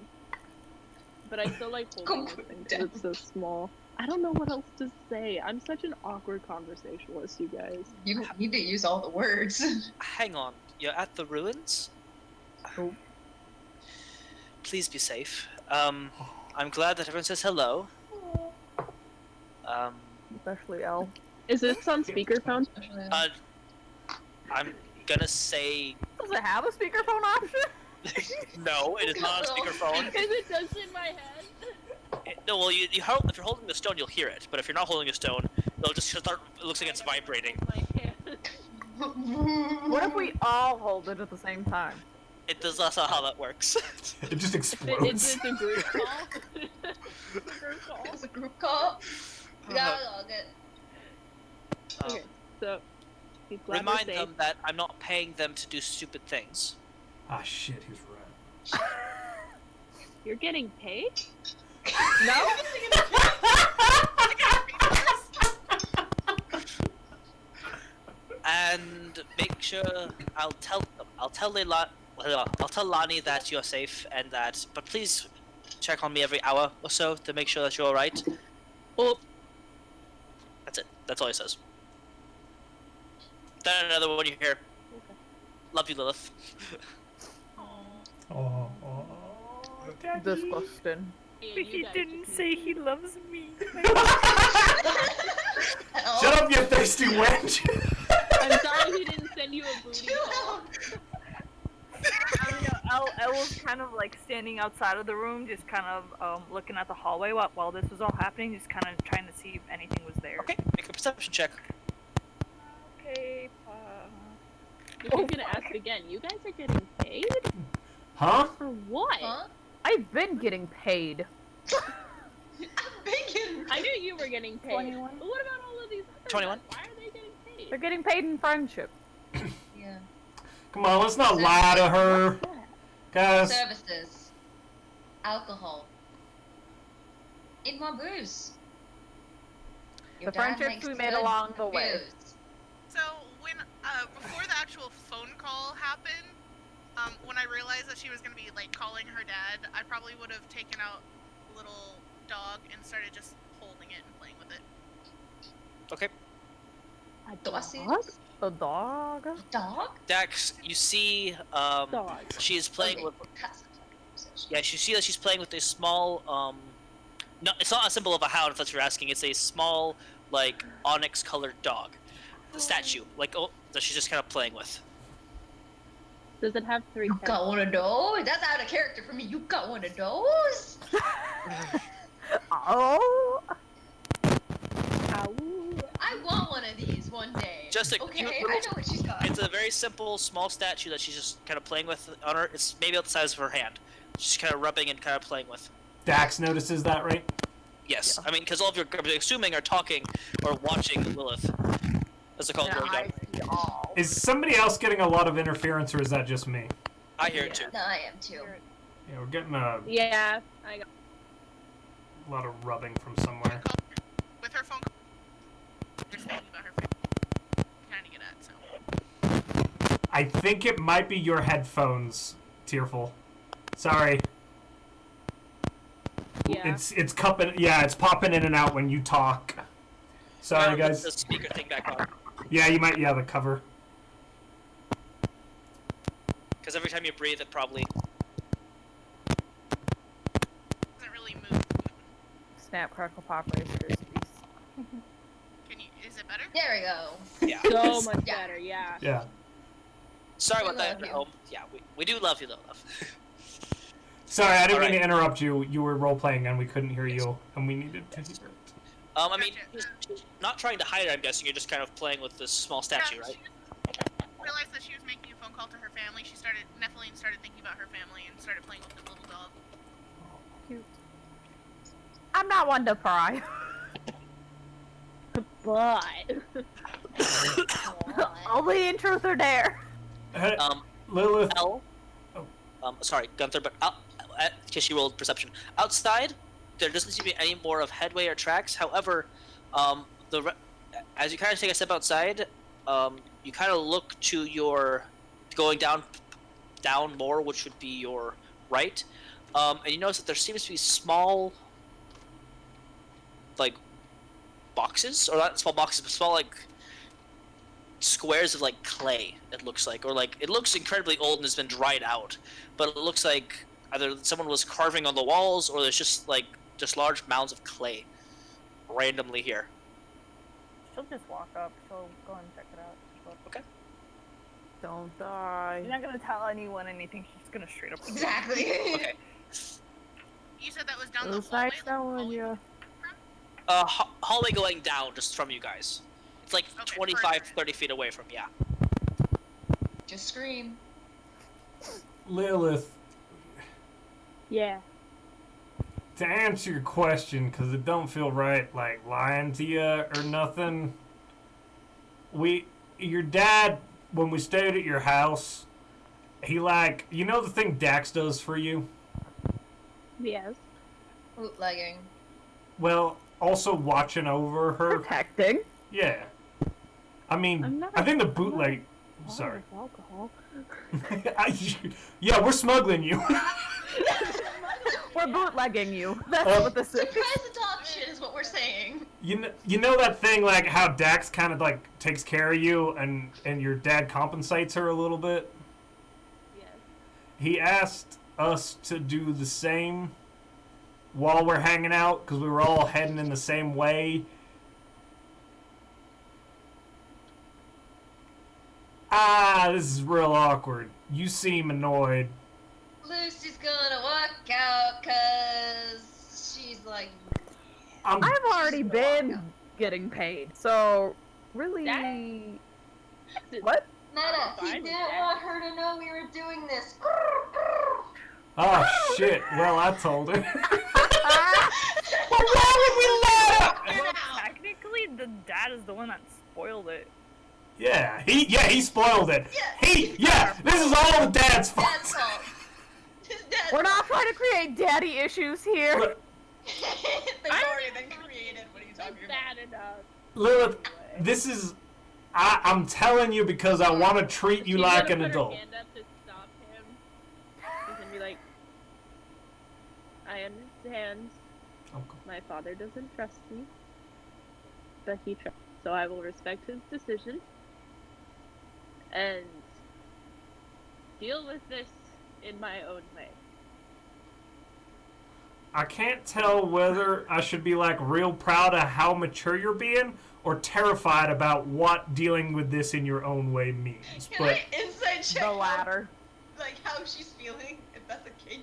But I still like holding Go this thing put it 'cause it's so small. I don't know what else to say. I'm such an awkward conversationalist, you guys. You need to use all the words. Hang on. You're at the ruins? Oh. Please be safe. I'm glad that everyone says hello. Especially L. Is this on speakerphone? I'm gonna say Does it have a speakerphone option? no. It is not on speakerphone. Because it does in my head. No, well, if you're holding the stone, you'll hear it. But if you're not holding a stone, it'll just start. It looks like it's vibrating. My hand. What if we all hold it at the same time? It does. That's not how that works. It just It's explodes. a group call. Group call. It's a group call. We gotta log it. Okay, so he's glad Remind we're safe. them that I'm not paying them to do stupid things. Ah, shit, he's right. You're getting paid? No? And make sure I'll tell Lani that you're safe and that. But please check on me every hour or so to make sure that you're all right. Oh, That's it. That's all he says. Then another one you hear. okay. Love you, Lilith. Oh, Daddy. Disgusting. But he didn't say he loves me. Shut up, you thirsty wench! I'm sorry he didn't send you a booty call. I don't know. Elle was kind of like standing outside of the room, just kind of looking at the hallway while this was all happening, just kind of trying to see if anything was there. Okay, make a perception check. Okay. If you're gonna ask again, you guys are getting paid? Huh? For what? Huh? I've been getting paid. Bacon. I knew you were getting paid. 21. But what about all of these other 21. ones? Why are they getting paid? They're getting paid in friendship. Yeah. Come on, let's not lie to her. Guys, Services. Alcohol. Need more booze. Your The dad friendships makes we made good along the way. booze. So when before the actual phone call happened, when I realized that she was gonna be like calling her dad, I probably would have taken out a little dog and started just holding it and playing with it. Okay. A Dog? A dog? Dog? Dax, you see, Dog. she is playing Okay, with. that's a fucking conversation. Yeah, you see that she's playing with a small, no, it's not a symbol of a hound if that's what you're asking. It's a small, like, onyx-colored dog. The statue, like, oh, that she's just kind of playing with. Does it have 3 You heads? got one of those? That's out of character for me. You got one of those? Oh! Ow. I want one of these one day. Just a okay, cute I little- know what she's got. It's a very simple, small statue that she's just kind of playing with on her. It's maybe about the size of her hand. She's kind of rubbing and kind of playing with. Dax notices that, right? Yes, I mean, because all of you, I'm assuming, are talking or watching Lilith. As a call Yeah, going I down. see all. Is somebody else getting a lot of interference, or is that just me? I hear it too. No, I am too. Yeah, we're getting a Yeah, I got. lot of rubbing from somewhere. With her phone call, just thinking about her family. Trying to get at, so. I think it might be your headphones, Tearful. Sorry. Yeah. It's cupping. Yeah, it's popping in and out when you talk. Sorry, Put guys. the speaker thing back on. Yeah, you might. Yeah, the cover. Because every time you breathe, it probably. Doesn't really move. Snap, crackle, pop, Rice Krispies. Can you? Is it better? There we go. Yeah. So much Yeah. better, yeah. Yeah. Sorry We about that love at you. home. Yeah, we do love you though, love. Sorry, I didn't mean Alright. to interrupt you. You were role playing and we couldn't hear you, and we needed to hear it. I mean, Gotcha. she's not trying to hide it, I'm guessing. You're just kind of playing with this small statue, Yeah, right? She realized that she was making a phone call to her family. Nephilim started thinking about her family and started playing with the little dog. Cute. I'm not one to pry. But. Only in truth or dare. Lilith. L. Oh. Sorry, Gunther, but because she rolled perception. Outside, there doesn't seem to be any more of headway or tracks. However, as you kind of take a step outside, you kind of look to your going down more, which would be your right, and you notice that there seems to be small, like, boxes, or not small boxes, but small, like, squares of, like, clay, it looks like, or, like, it looks incredibly old and has been dried out, but it looks like either someone was carving on the walls, or there's just, like, just large mounds of clay randomly here. She'll just walk up. She'll go and check it out. Okay. Don't die. She's not gonna tell anyone anything. She's just gonna straight up. Exactly. Okay. You said that was down It the was hallway. nice knowing you. Hallway going down just from you guys. It's like Okay, 25, further. 30 feet away from, yeah. Just scream. Lilith, Yeah. to answer your question, because it don't feel right, like, lying to you or nothing, your dad, when we stayed at your house, he, like, you know the thing Dax does for you? Yes. Bootlegging. Well, also watching over her. Protecting. Yeah. I mean, I'm not I think the I'm not bootleg... Oh, Sorry. alcohol. Yeah, we're smuggling you. We're bootlegging you. That's what this is. Surprise adoption is what we're saying. You know that thing, like, how Dax kind of, like, takes care of you and your dad compensates her a little bit? Yes. He asked us to do the same while we're hanging out, because we were all heading in the same way. This is real awkward. You seem annoyed. Lucy's gonna walk out because she's like, I'm I've already She's been gonna walk getting paid, so really. What? Netta, he fine with didn't that. want her to know we were doing this. Oh shit! Well, I told her. Well, technically, the dad is the one that spoiled it. Yeah, he spoiled it. Yeah. This is all the dad's fault. Dad's fault. His dad's We're not trying to create daddy issues here. Look, They've already been created. What are you talking It's about? bad enough. Lilith, this is. I'm telling you because I want to treat you She's like gonna an put her adult. hand up to stop him. She's gonna be like, I understand. Okay. My father doesn't trust me, but he trusts. So I will respect his decision and deal with this in my own way. I can't tell whether I should be like real proud of how mature you're being or terrified about what dealing with this in your own way means. Can But I inside check The latter. like how she's feeling, if that's the case?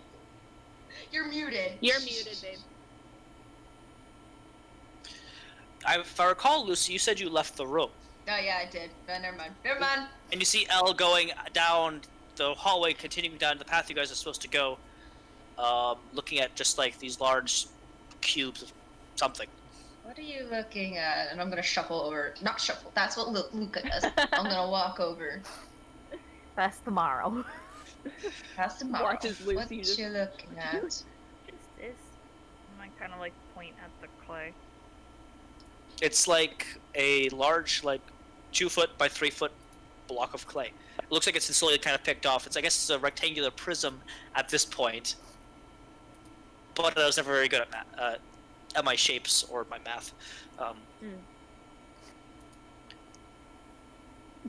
You're muted. You're muted, babe. If I recall, Lucy, you said you left the room. Oh yeah, I did. But never mind. Never mind. And you see Elle going down the hallway, continuing down the path you guys are supposed to go, looking at just like these large cubes of something. What are you looking at? And I'm gonna shuffle over. Not shuffle. That's what Luca does. I'm gonna walk over. That's tomorrow. Past tomorrow. Watches Lucy What just- you looking at? Just this. And I kind of like point at the clay. It's like a large, like 2 foot by 3 foot block of clay. It looks like it's slowly kind of picked off. I guess it's a rectangular prism at this point. But I was never very good at my shapes or my math.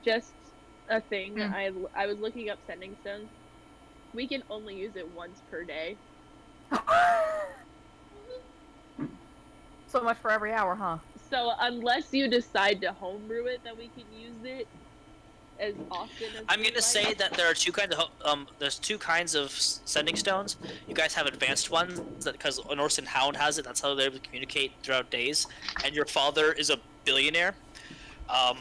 Just a thing. Hmm. I was looking up sending stones. We can only use it once per day. So much for every hour, huh? So unless you decide to homebrew it, then we can use it as often as I'm we gonna like. say that there are two kinds of there's two kinds of sending stones. You guys have advanced ones because an Orson Hound has it. That's how they're able to communicate throughout days. And your father is a billionaire. Oh,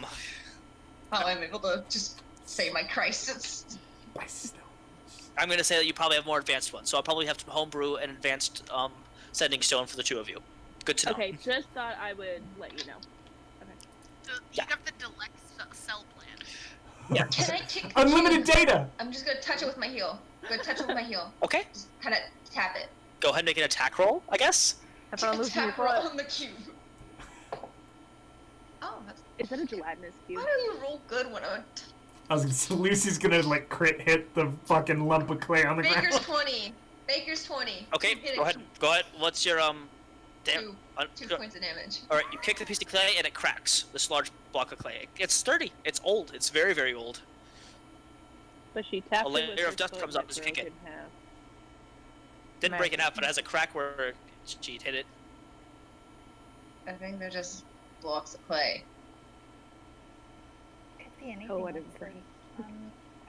I'm able to just say my crisis. I'm gonna say that you probably have more advanced ones. So I'll probably have to homebrew an advanced sending stone for the two of you. Good to know. Okay, just thought I would let you know. So you Yeah. got the deluxe cell plan. Yeah. Can I kick? unlimited data. I'm just gonna touch it with my heel. Gonna touch it with my heel. Okay. Just kind of tap it. Go ahead and make an attack roll, I guess. Have fun losing your Tap roll foot. on the cube. Oh, that's. Is that a gelatinous cube? Why do you roll good when I'm I was gonna say, Lucy's gonna like crit hit the fucking lump of clay on the Baker's ground. 20? Baker's 20. Okay, Hit it. go ahead. Go ahead. What's your Two points of damage. All right, you kick the piece of clay and it cracks. This large block of clay. It's sturdy. It's old. It's very, very old. But she tapped A it layer with of her dust foot comes and up as you kick broke it. in half. Didn't break it out, but it has a crack where she'd hit it. I think they're just blocks of clay. see anything. Oh, what else. impress.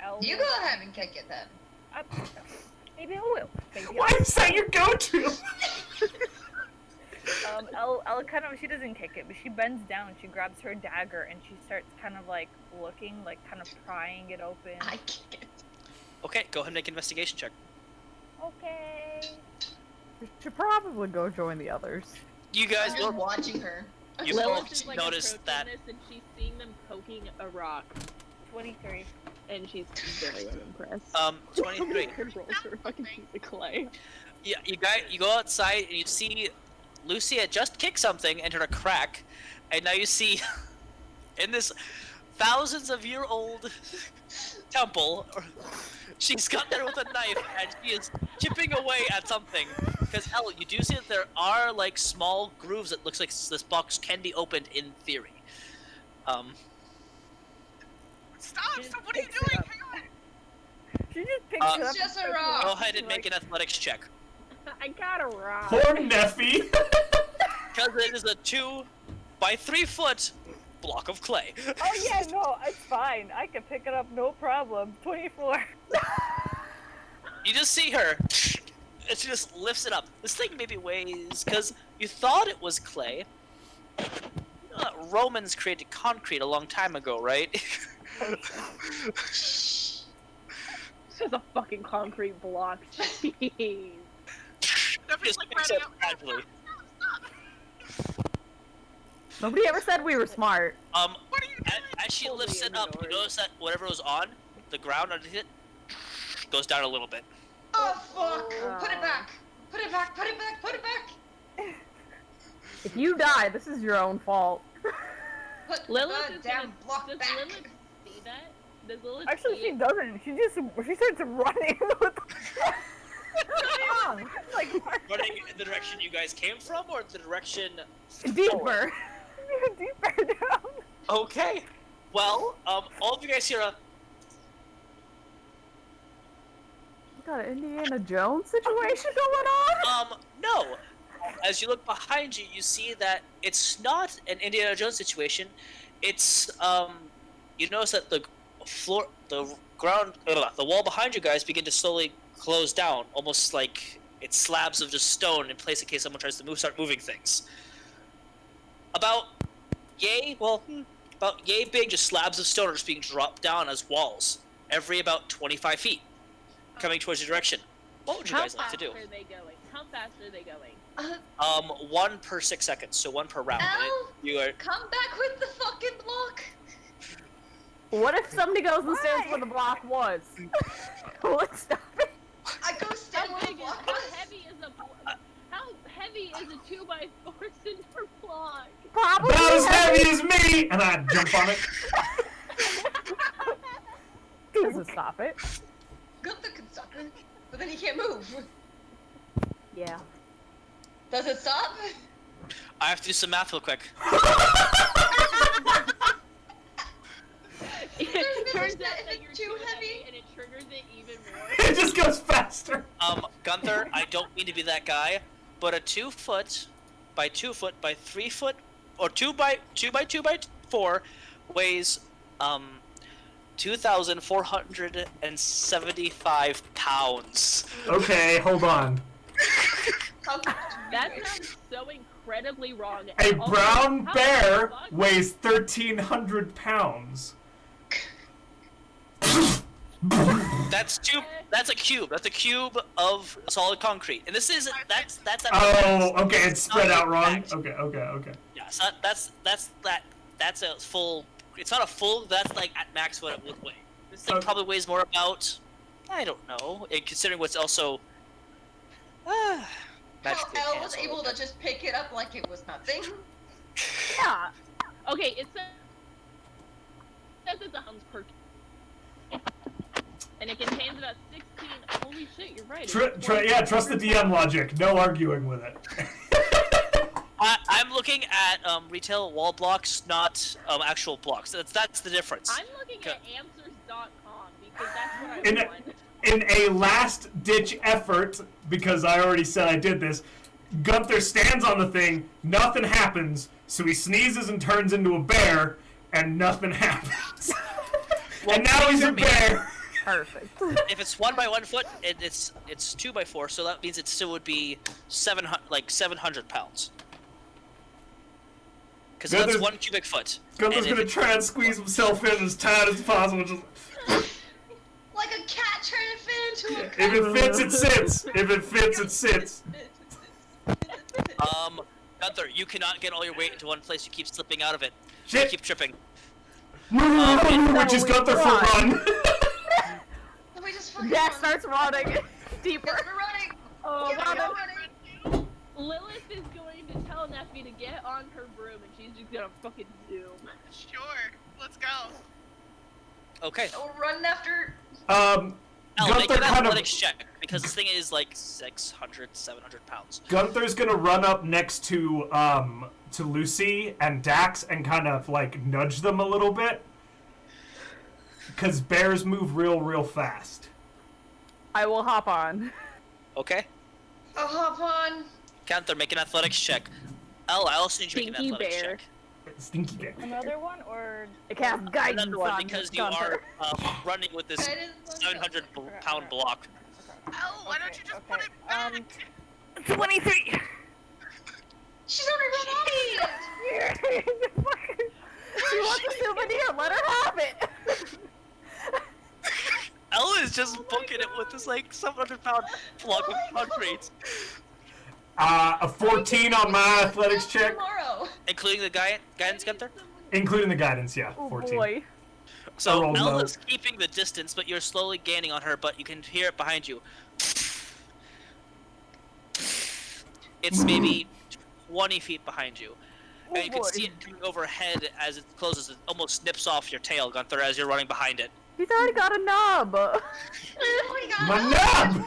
Elle You go ahead and kick it then. Maybe I will. Maybe Why is that your go-to? Elle kind of, she doesn't kick it, but she bends down, she grabs her dagger, and she starts kind of like looking, like kind of prying it open. I kick it. Okay, go ahead and make an investigation check. Okay. We should probably go join the others. You guys I'm just will watching her. you Lilith both is like notice approaching that this and she's seeing them poking a rock, 23. and she's very unimpressed. 23. Controls her fucking piece of clay. Yeah, you go outside and you see Lucy had just kicked something, entered a crack, and now you see in this thousands of year old temple, she's got there with a knife and she is chipping away at something. Because Elle, you do see that there are like small grooves that looks like this box can be opened in theory. Stop! She Stop! What are you picks it doing? up. Hang on. She just picks it up. It's just and a starts rock. Go walking, ahead and make an like, athletics check. I got a rock. Poor Nephe. Because it is a 2 by 3 foot block of clay. Oh yeah, no, it's fine. I can pick it up, no problem. 24. You just see her, and she just lifts it up. This thing maybe weighs, because you thought it was clay. You know that Romans created concrete a long time ago, right? This is a fucking concrete block. Jeez. Nephie's Just like picks running up up. casually. Nobody ever said we were smart. What are you doing? As she Totally lifts it up, you ignored. notice that whatever was on the ground underneath it goes down a little bit. Oh fuck! Put it back! Put it back! Put it back! Put it back! If you die, this is your own fault. Put Lilith the is damn gonna, block does back! Lilith see that? Does Lilith Actually, see she it? doesn't. She starts running with the... like Running in the direction you guys came from, or the direction Deeper. deeper down. Okay. Well, all of you guys hear a We got an Indiana Jones situation going on? no. As you look behind you, you see that it's not an Indiana Jones situation. It's you notice that the floor, the ground, the wall behind you guys begin to slowly close down, almost like it's slabs of just stone in place in case someone tries to start moving things. About yay big, just slabs of stone are just being dropped down as walls every about 25 feet, coming towards your direction. What would you How guys like to do? fast are they going? How fast are they going? 1 per 6 seconds, so 1 per round. Elle? You are Come back with the fucking block! What if somebody goes and stands where the block was? Let's stop it. I go stand How where the big is, block how was! heavy is a how heavy is a 2x4 cinder block? Probably Not as heavy as me! And I jump on it. Doesn't stop it. Gunther can stop it, but then he can't move. Yeah. Does it stop? I have to do some math real quick. It turns If out that it's you're too too heavy. heavy and it triggers it even more. It just goes faster. Gunther, I don't mean to be that guy, but a 2 foot by 2 foot by 3 foot, or 2 by 2 by 2 by 4 weighs 2,475 pounds. Okay, hold on. That sounds so incredibly wrong. A And also, brown how bear the fuck- weighs 1,300 pounds. That's a cube. That's a cube of solid concrete, and this is that's Oh, okay, it's spread not out wrong. exact. Okay. Yeah, so that's a full. It's not a full. That's like at max what it would weigh. This thing Okay. probably weighs more about. I don't know. And considering what's also. How magically Elle was cancelled. able to just pick it up like it was nothing. Yeah. Okay, it says it's a pounds per and it contains about 16. Holy shit, you're right. Yeah, trust the DM logic. No arguing with it. I'm looking at retail wall blocks, not actual blocks. That's the difference. I'm looking at answers.com because that's what I In a- want. In a last-ditch effort, because I already said I did this, Gunther stands on the thing, nothing happens, so he sneezes and turns into a bear, and nothing happens. And now he's a bear. Perfect. If it's 1 by 1 foot, it's 2 by 4, so that means it still would be 700 pounds. Because that's 1 cubic foot. Gunther's gonna try and squeeze himself in as tight as possible. Just... Like a cat trying to fit into a cup. If it fits, it sits. If it fits, it sits. Gunther, you cannot get all your weight into one place. You keep slipping out of it. Shit. You keep tripping. Which is Gunther for run. We just fucking Dash run. starts running deeper. We're running. Oh, Yeah, God. we're running. Lilith is going to tell Nephe to get on her broom, and she's just gonna fucking zoom. Sure, let's go. Okay. We're running after. Elle, make Gunther an kind of. athletics check, because this thing is like 600, 700 pounds. Gunther's gonna run up next to Luci and Dax and kind of like nudge them a little bit. Because bears move real fast. I will hop on. Okay? I'll hop on. Gunther, make an athletics check. Elle, I also need you to make an Stinky athletics bear. check. Stinky bear. Another one, or I cast guidance Another one, on because you Gunther. are running with this Guidance on 700 pound block. Oh, why don't you just put it back? 23. She's already run off. She wants a souvenir. Let her have it. Elle is just booking it with this like 700 pound block of concrete. A 14 on my athletics check. Tomorrow. Including the guidance, Gunther? Including the guidance, yeah. Oh 14. boy. So rolled Elle low. is keeping the distance, but you're slowly gaining on her, but you can hear it behind you. It's maybe 20 feet behind you. And you can see it coming overhead as it closes. It almost snips off your tail, Gunther, as you're running behind it. He's already got a nub. My nub!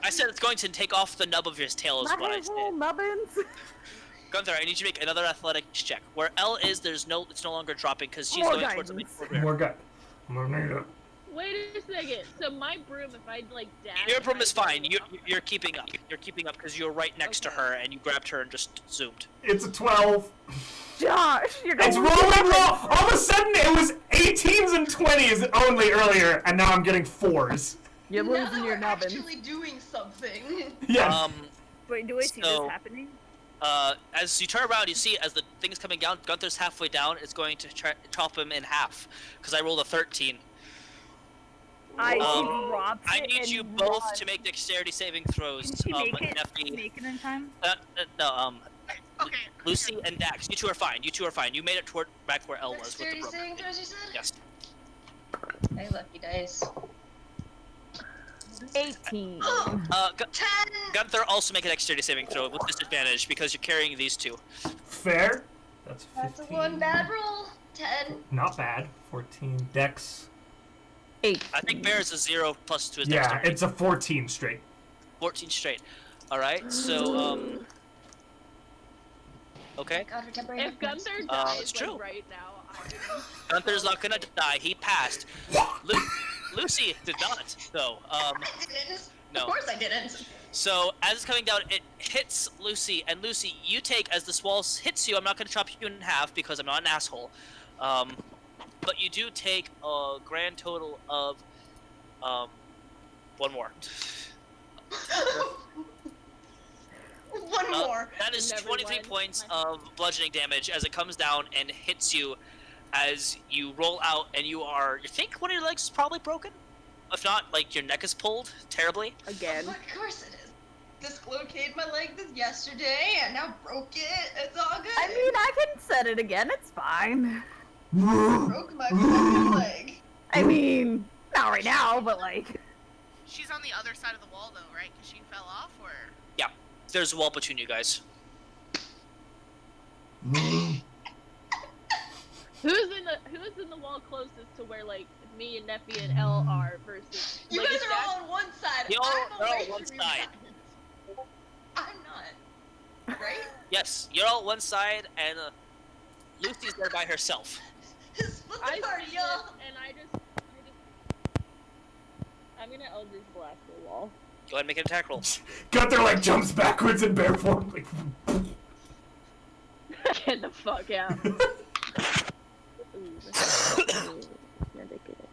I said it's going to take off the nub of your tail is Not what I his little said. nubbins. Gunther, I need you to make another athletics check. Where Elle is, it's no longer dropping because she's More going towards the guidance. big bear. More gut. More nigga. Wait a second. So my broom, if I like dash. Your broom I is go fine. up. You're keeping up. You're keeping up because you're right next to Okay. her and you grabbed her and just zoomed. It's a 12. Josh, you're going It's to rolling low! All of a sudden, it was 18s and 20s only earlier, and now I'm getting 4s. You're Now losing that your we're nubbins. actually doing something. Yeah. Wait, do I see So- this happening? As you turn around, you see as the thing's coming down, Gunther's halfway down. It's going to chop him in half because I rolled a 13. I Um, I need you both to make dexterity saving throws. Can she make But it? Nephe, Make it in time? no, Okay. Lucy and Dax, you two are fine. You two are fine. You made it toward back where Elle was with the Dexterity broom. saving throws, you said? Yes. Hey, lucky dice. 18. Uh, Gu- 10! Gunther, also make a dexterity saving throw with disadvantage because you're carrying these two. Fair. That's 15. That's a one bad roll. 10. Not bad. 14. Dex. 8. I think Bear is a 0 plus to his Yeah, dexterity. it's a 14 straight. 14 straight. Alright, so, okay. God, for temporary If Gunther difference. dies it's true. like right now, Gunther's not gonna die. He passed. Lucy did not, though. I didn't. no. Of course I didn't. So as it's coming down, it hits Lucy, and Lucy, you take as this wall hits you. I'm not going to chop you in half because I'm not an asshole, but you do take a grand total of one more. One more. That is Never 23 mind. points of bludgeoning damage as it comes down and hits you as you roll out, and you think one of your legs is probably broken. If not, like your neck is pulled terribly. Again. Of course it is. Dislocated my leg this yesterday and now broke it. It's all good. I mean, I can set it again. It's fine. broke my fucking leg. I mean, not right now, but like. She's on the other side of the wall though, right? Because she fell off, or? There's a wall between you guys. who's in the wall closest to where like me and Nephe and Elle are versus? You like, guys is are that- all on one side. You're I'm all away on one from you side. guys. I'm not. Right? Yes, you're all one side, and Lucy's there by herself. Split I the party, see y'all. this, and I'm gonna Eldritch Blast the wall. Go ahead and make an attack roll. Gunther like jumps backwards in bear form. Like, Get the fuck out. Ooh, ridiculous.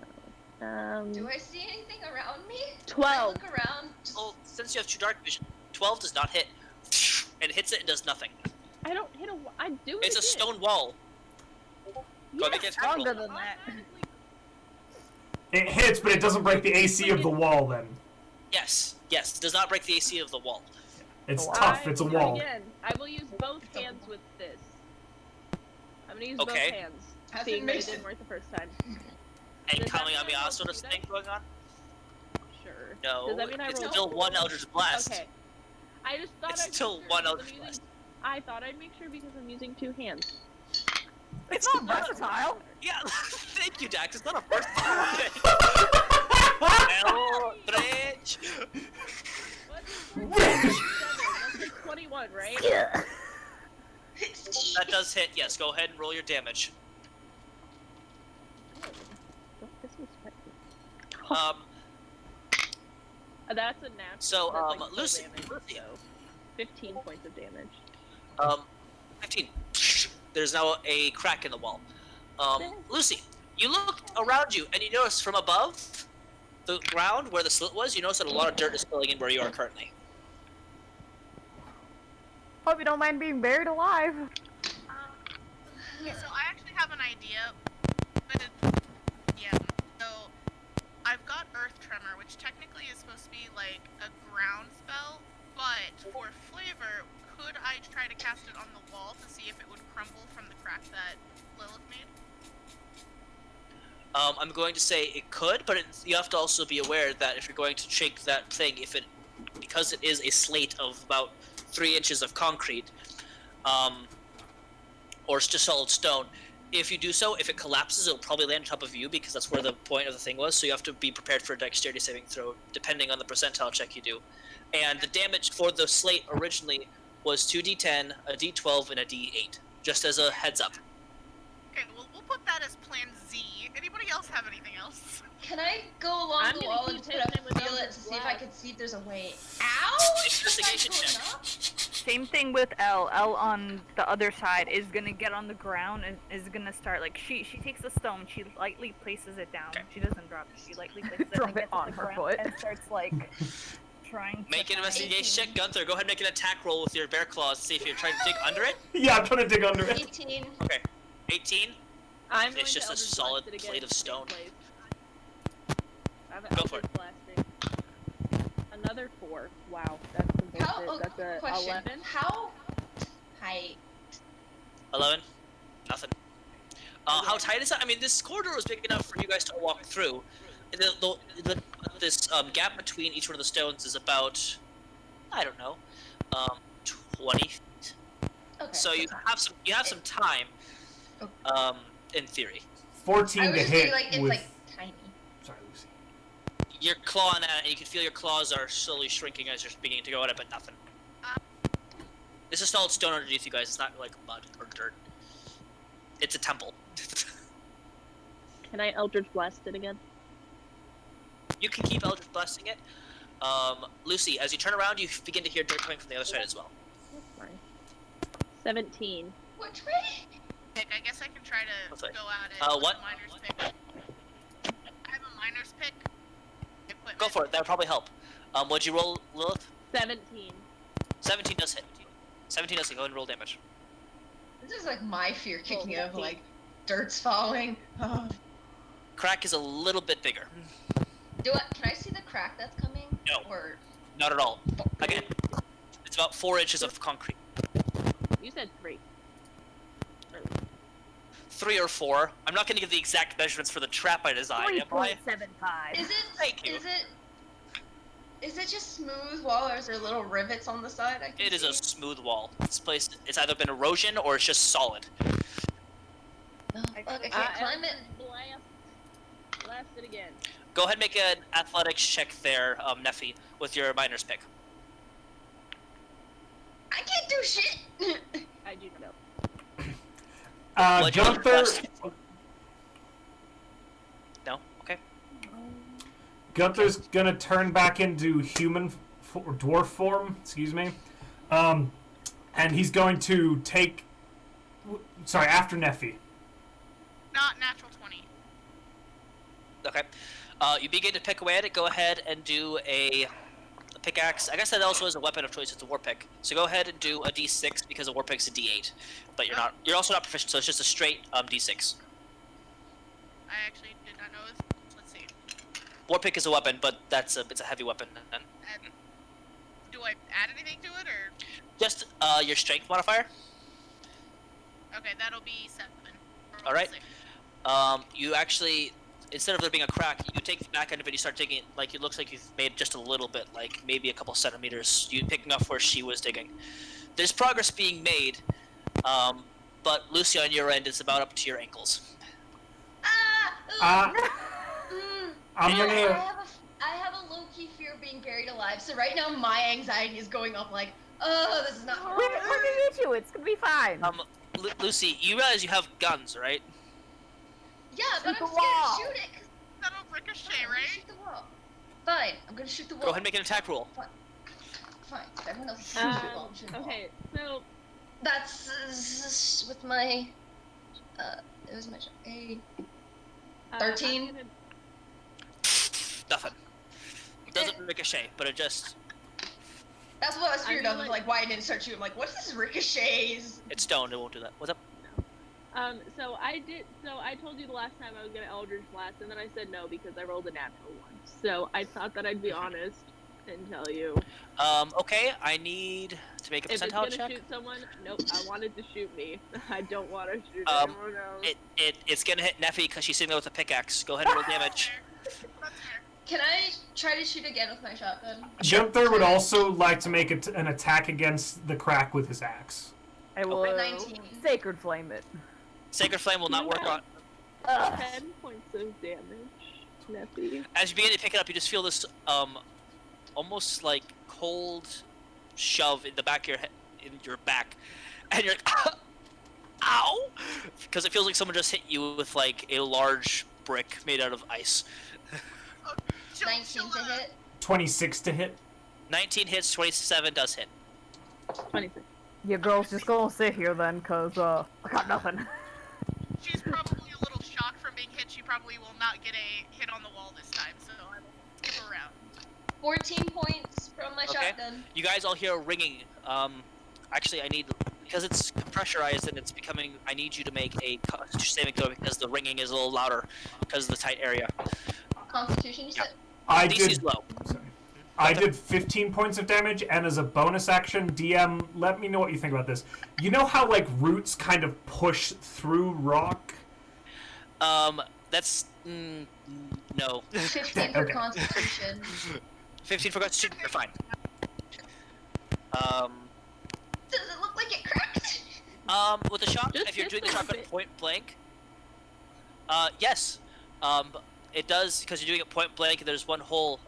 Do I see anything around me? 12. When I look around. Just... Well, since you have 2 dark vision, 12 does not hit. And it hits it and does nothing. I don't hit a. I do. It's a stone wall. Go make an attack roll. Stronger than that. It hits, but it doesn't break the AC of the wall. Then Yes, it does not break the AC of the wall. it's tough. It's a wall. Again, I will use both hands with this. I'm gonna use both Okay. hands. Has Seeing it that it mixed didn't work the first time. And Does that mean I Kamehameha roll sort of two thing dice? going on? Sure. No, Does that mean I it's roll still two? one Eldritch Blast. Okay. I just thought It's I'd still make sure one because Eldritch I'm Blast. using- I thought I'd make sure because I'm using 2 hands. It's not versatile. Yeah, thank you, Dax. It's not a first Eldritch! That's like 21, right? Yeah. That does hit, yes. Go ahead and roll your damage. That's a natural. So, that's like full Lucy. damage, Lucy. so 15 points of damage. 15. There's now a crack in the wall. Lucy, you look around you and you notice from above the ground where the slit was, you notice that a lot of dirt is filling in where you are currently. Hope you don't mind being buried alive. Okay, so I actually have an idea. Yeah, so I've got Earth Tremor, which technically is supposed to be like a ground spell, but for flavor, could I try to cast it on the wall to see if it would crumble from the crack that Lilith made? I'm going to say it could, but you have to also be aware that if you're going to shake that thing, because it is a slate of about 3 inches of concrete, or just solid stone, if you do so, if it collapses, it'll probably land on top of you because that's where the point of the thing was. So you have to be prepared for a dexterity saving throw, depending on the percentile check you do. And the damage for the slate originally was 2d10, a d12, and a d8, just as a heads up. Okay, well, we'll put that as Plan Z. Anybody else have anything else? Can I go along I'm the gonna wall keep and put hitting a him with feel it Eldritch to see if I Blast. can see if there's a way out? Investigation Am I check. going up? Same thing with L. L on the other side is gonna get on the ground and is gonna start like she takes the stone, she lightly places it down. Okay. She doesn't drop it. She lightly places it Drop and it gets on the her ground foot. and starts like trying to Make an find- investigation check, Gunther. Go ahead and make an attack roll with your bear claws to see if you're trying to dig under it. Yeah, I'm trying to dig under it. 18. Okay. 18. I'm It's going just to a Eldritch solid Blast it again, plate of same stone. place. I'm Go for Eldritch Blasting. Another 4. Wow, that's some bullshit. How? Oh, That's a question. 11. How high? 11. Nothing. How tight is that? I mean, this corridor was big enough for you guys to walk through. This gap between each one of the stones is about, I don't know, 20 feet. Okay. So you have some time, in theory. 14 I was to just hit thinking like it's with. like tiny. Sorry, Lucy. You're clawing at it, and you can feel your claws are slowly shrinking as you're beginning to go at it, but nothing. This is solid stone underneath you guys. It's not like mud or dirt. It's a temple. Can I Eldritch Blast it again? You can keep Eldritch Blasting it. Lucy, as you turn around, you begin to hear dirt coming from the other side as well. That's fine. 17. Which way? Pick. I guess I can try to What's that? go at it with What? a miner's pick. I have a miner's pick. Equipment. Go for it. That would probably help. What'd you roll, Lilith? 17. 17 does hit. 17 does hit. Go ahead and roll damage. This is like my fear kicking Oh, of like dirt's falling. Oh. Crack is a little bit bigger. Can I see the crack that's coming? No. Or Not at all. Again, it's about 4 inches of concrete. You said 3. 3 or 4. I'm not going to give the exact measurements for the trap I designed, am I? 3.75. is it? Thank you. Is it just smooth wall, or is there little rivets on the side? I can It is see? a smooth wall. This place, it's either been erosion or it's just solid. Oh, fuck, I can't climb it. Blast it again. Go ahead and make an athletics check there, Nephe, with your miner's pick. I can't do shit. I do know. What'd you roll Gunther. first? No? Okay. Gunther's gonna turn back into human or dwarf form. Excuse me. And he's going to take. Sorry, after Nephi. Not natural 20. Okay. You begin to pick away at it. Go ahead and do a pickaxe. I guess that also is a weapon of choice. It's a war pick. So go ahead and do a d6 because a war pick's a d8. But you're not. You're also not proficient, so it's just a straight d6. I actually did not know this. Let's see. War pick is a weapon, but it's a heavy weapon. And do I add anything to it, or? Just your strength modifier. Okay, that'll be 7. All right. You actually, instead of there being a crack, you take the back end of it. You start digging. Like it looks like you've made just a little bit, like maybe a couple centimeters. You picking up where she was digging. There's progress being made, but Lucy, on your end, is about up to your ankles. I'm gonna. I have a low-key fear of being buried alive, so right now my anxiety is going up like, oh, this is not We're gonna get you. It's gonna be fine. Lucy, you realize you have guns, right? Yeah, but Shoot I'm the scared wall. to shoot it. 'Cause That'll ricochet, I'm gonna right? shoot the wall. Fine, I'm gonna shoot the wall. Go ahead and make an attack roll. Fine, everyone else is shooting the wall. I'm shooting the wall. Okay, so That's with my, it was my, 8, I'm 13. gonna- Nothing. It doesn't ricochet, but it just. That's what I was scared I of, mean, like, why I didn't start shooting. I'm like, what is this ricochets? It's stone. It won't do that. What's up? So I told you the last time I was gonna Eldritch Blast, and then I said no because I rolled a natural one. So I thought that I'd be honest and tell you. Okay. I need to make a If it's percentile gonna check. shoot someone, nope, I want it to shoot me. I don't want to shoot anyone else. It's gonna hit Nephe because she's sitting there with a pickaxe. Go ahead and roll damage. That's fair. Can I try to shoot again with my shotgun? Gunther would also like to make an attack against the crack with his axe. I will 19. Sacred Flame it. Sacred Flame will not work on. 10 points of damage, Nephe. As you begin to pick it up, you just feel this almost like cold shove in the back of your head, in your back, and you're like, ow, because it feels like someone just hit you with like a large brick made out of ice. 19 to hit. 26 to hit. 19 hits, 27 does hit. 26. Your girl's just gonna sit here then, cause I got nothing. She's probably a little shocked from being hit. She probably will not get a hit on the wall this time, so I will skip around. 14 points from my Okay. shotgun. You guys all hear a ringing. Actually, I need, because it's pressurized and it's becoming. I need you to make a Constitution saving throw because the ringing is a little louder because of the tight area. Constitution, you said? I DC did. is low. Sorry. I did 15 points of damage, and as a bonus action, DM, let me know what you think about this. You know how like roots kind of push through rock? That's no. 15 for Okay. Constitution. 15 for Constitution. You're fine. Does it look like it cracked? With the shot, Just if you're hit doing the them a shotgun bit. point blank, yes. It does, because you're doing it point blank and there's one hole.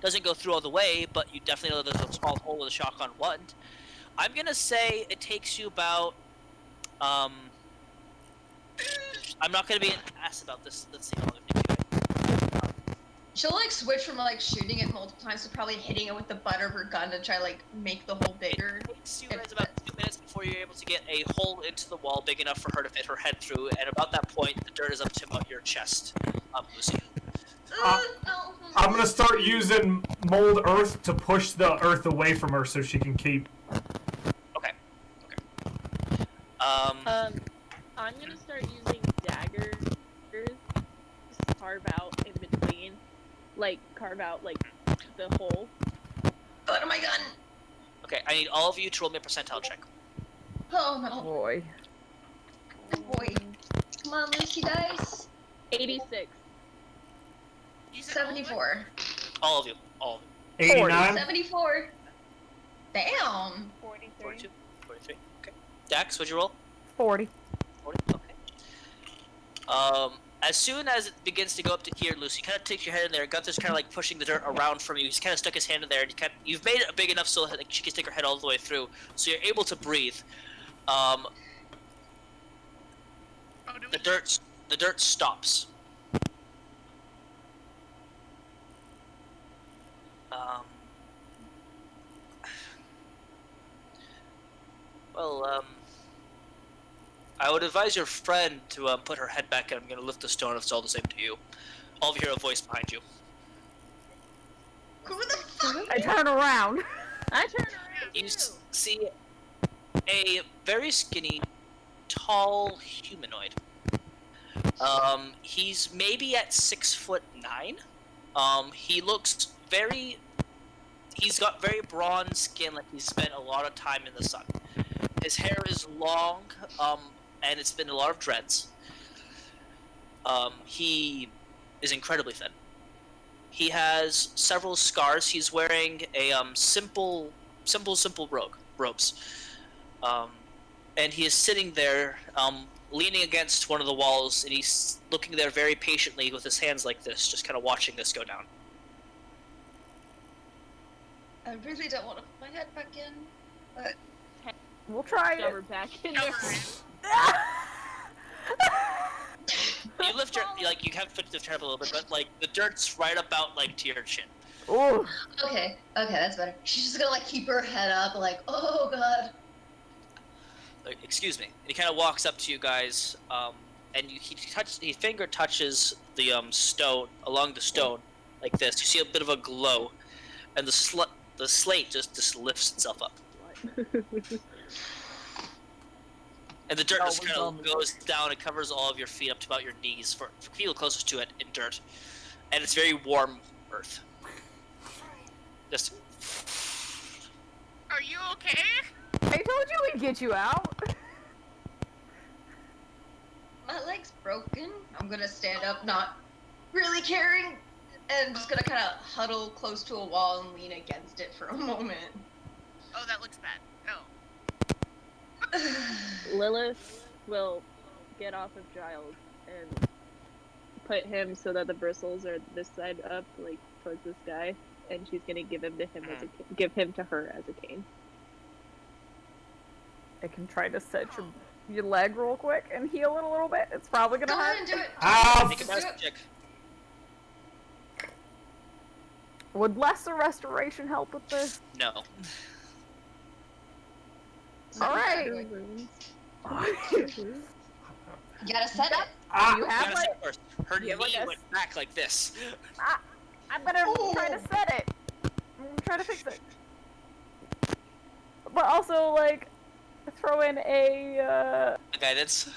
Doesn't go through all the way, but you definitely know there's a small hole where the shotgun went. I'm gonna say it takes you about, I'm not gonna be an ass about this. Let's see how long it takes you guys. She'll like switch from like shooting it multiple times to probably hitting it with the butt of her gun to try like make the hole bigger. It takes you guys about 2 minutes before you're able to get a hole into the wall big enough for her to fit her head through, and about that point, the dirt is up to about your chest, Lucy. No. I'm gonna start using mold earth to push the earth away from her so she can keep. Okay. I'm gonna start using daggers to carve out in between, like carve out like the hole. Go to my gun. Okay, I need all of you to roll me a percentile check. Oh no. Boy. Boy. Come on, Lucy dice. 86. You said all of it? 74. All of you. All of you. 89. 74. Damn. 43. 42, 43. Okay. Dax, what'd you roll? 40. 40. Okay. As soon as it begins to go up to here, Lucy, you kind of take your head in there. Gunther's kind of like pushing the dirt around from you. He's kind of stuck his hand in there, and you've made it big enough so that she can stick her head all the way through, so you're able to breathe. Oh, do we The dirt stops. I would advise your friend to put her head back in. I'm going to lift the stone if it's all the same to you. All of you hear a voice behind you. Who the fuck? I turn around. I turn around You too. see a very skinny, tall humanoid. He's maybe at 6'9". He looks very. He's got very bronze skin, like he's spent a lot of time in the sun. His hair is long, and it's been a lot of dreads. He is incredibly thin. He has several scars. He's wearing a simple robes. And he is sitting there, leaning against one of the walls, and he's looking there very patiently with his hands like this, just kind of watching this go down. I really don't want to put my head back in, but We'll try Shove her it. back in Cover there. it. You lift your, like, you have to lift your head up a little bit, but, like, the dirt's right about, like, to your chin. Ooh. okay, that's better. She's just gonna like keep her head up, like, oh god. Like, excuse me. And he kind of walks up to you guys, and his finger touches the stone, along the stone, like this. You see a bit of a glow, and the slate just lifts itself up. And the dirt Oh, just we're kind of done. goes down and covers all of your feet up to about your knees for people closest to it in dirt. And it's very warm earth. Just Are you okay? I told you we'd get you out. My leg's broken. I'm gonna stand up, not really caring, and just gonna kind of huddle close to a wall and lean against it for a moment. Oh, that looks bad. Oh. Lilith will get off of Giles and put him so that the bristles are this side up, like towards this guy, and she's gonna give him to him as a give him to her as a cane. I can try to set your leg real quick and heal it a little bit. It's probably gonna Go ahead hurt. and do it. Ah, make a medicine check. Would lesser restoration help with this? No. All right. You gotta set it. ah, You You have gotta like, say first. Her Yeah, knee like went back like this. I'm gonna try to set it. I'm gonna try to fix it. But also, like, throw in a, Guidance.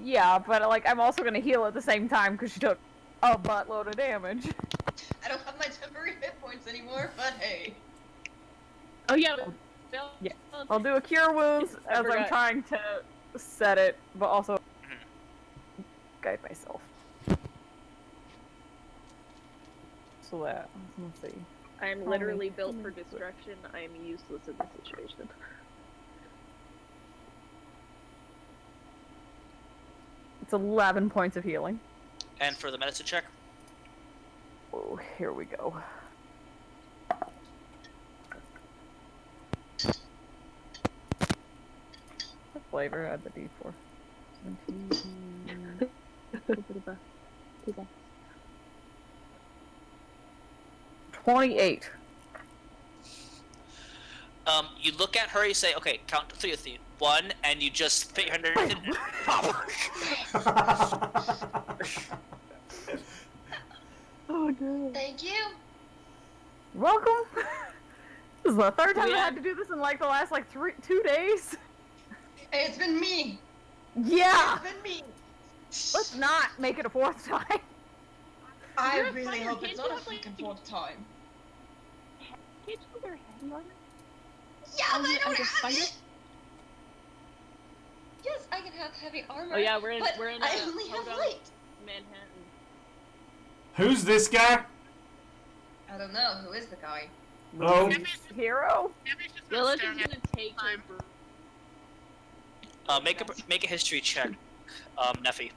yeah, but, like, I'm also gonna heal at the same time because she took a buttload of damage. I don't have my temporary hit points anymore, but hey. Oh yeah. Yeah. I'll do a cure wounds I as I'm forgot. trying to set it, but also guide myself. So that, let's see. I'm literally built for destruction. I am useless in this situation. It's 11 points of healing. And for the medicine check. Oh, here we go. What flavor had the D4? 17. 28. You look at her, you say, okay, count to 3 with you. 1, and you just fit your hand underneath it. Oh no. Thank you. Welcome. This is the third time I Yeah. had to do this in like the last like 2 days. Hey, it's been me. Yeah. It's been me. Let's not make it a fourth time. I You're a really fighter, hope can't it's you not a have, like, freaking fourth time. Can't you wear heavy armor? Yeah, but I don't as a have fighter? it. Yes, I can have heavy armor. Oh yeah, we're in but I uh, only have Hodor, light. Manhattan. who's this guy? I don't know who is the guy. Oh, Hero. Nephe's just not Lilith is staring gonna at take her. time. Make a history check, Nephe.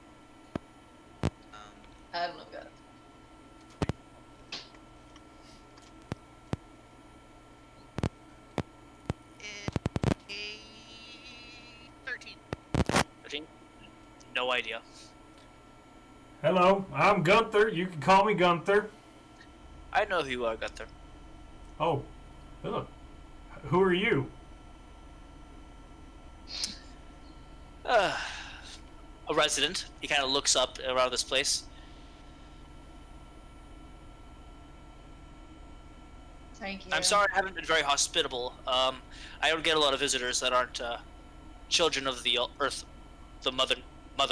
I don't know, guys. A 13. 13? No idea. hello. I'm Gunther. You can call me Gunther. I know who you are, Gunther. Oh, hello. Who are you? A resident. He kind of looks up around this place. Thank you. I'm sorry I haven't been very hospitable. I don't get a lot of visitors that aren't children of the Earth, the Mother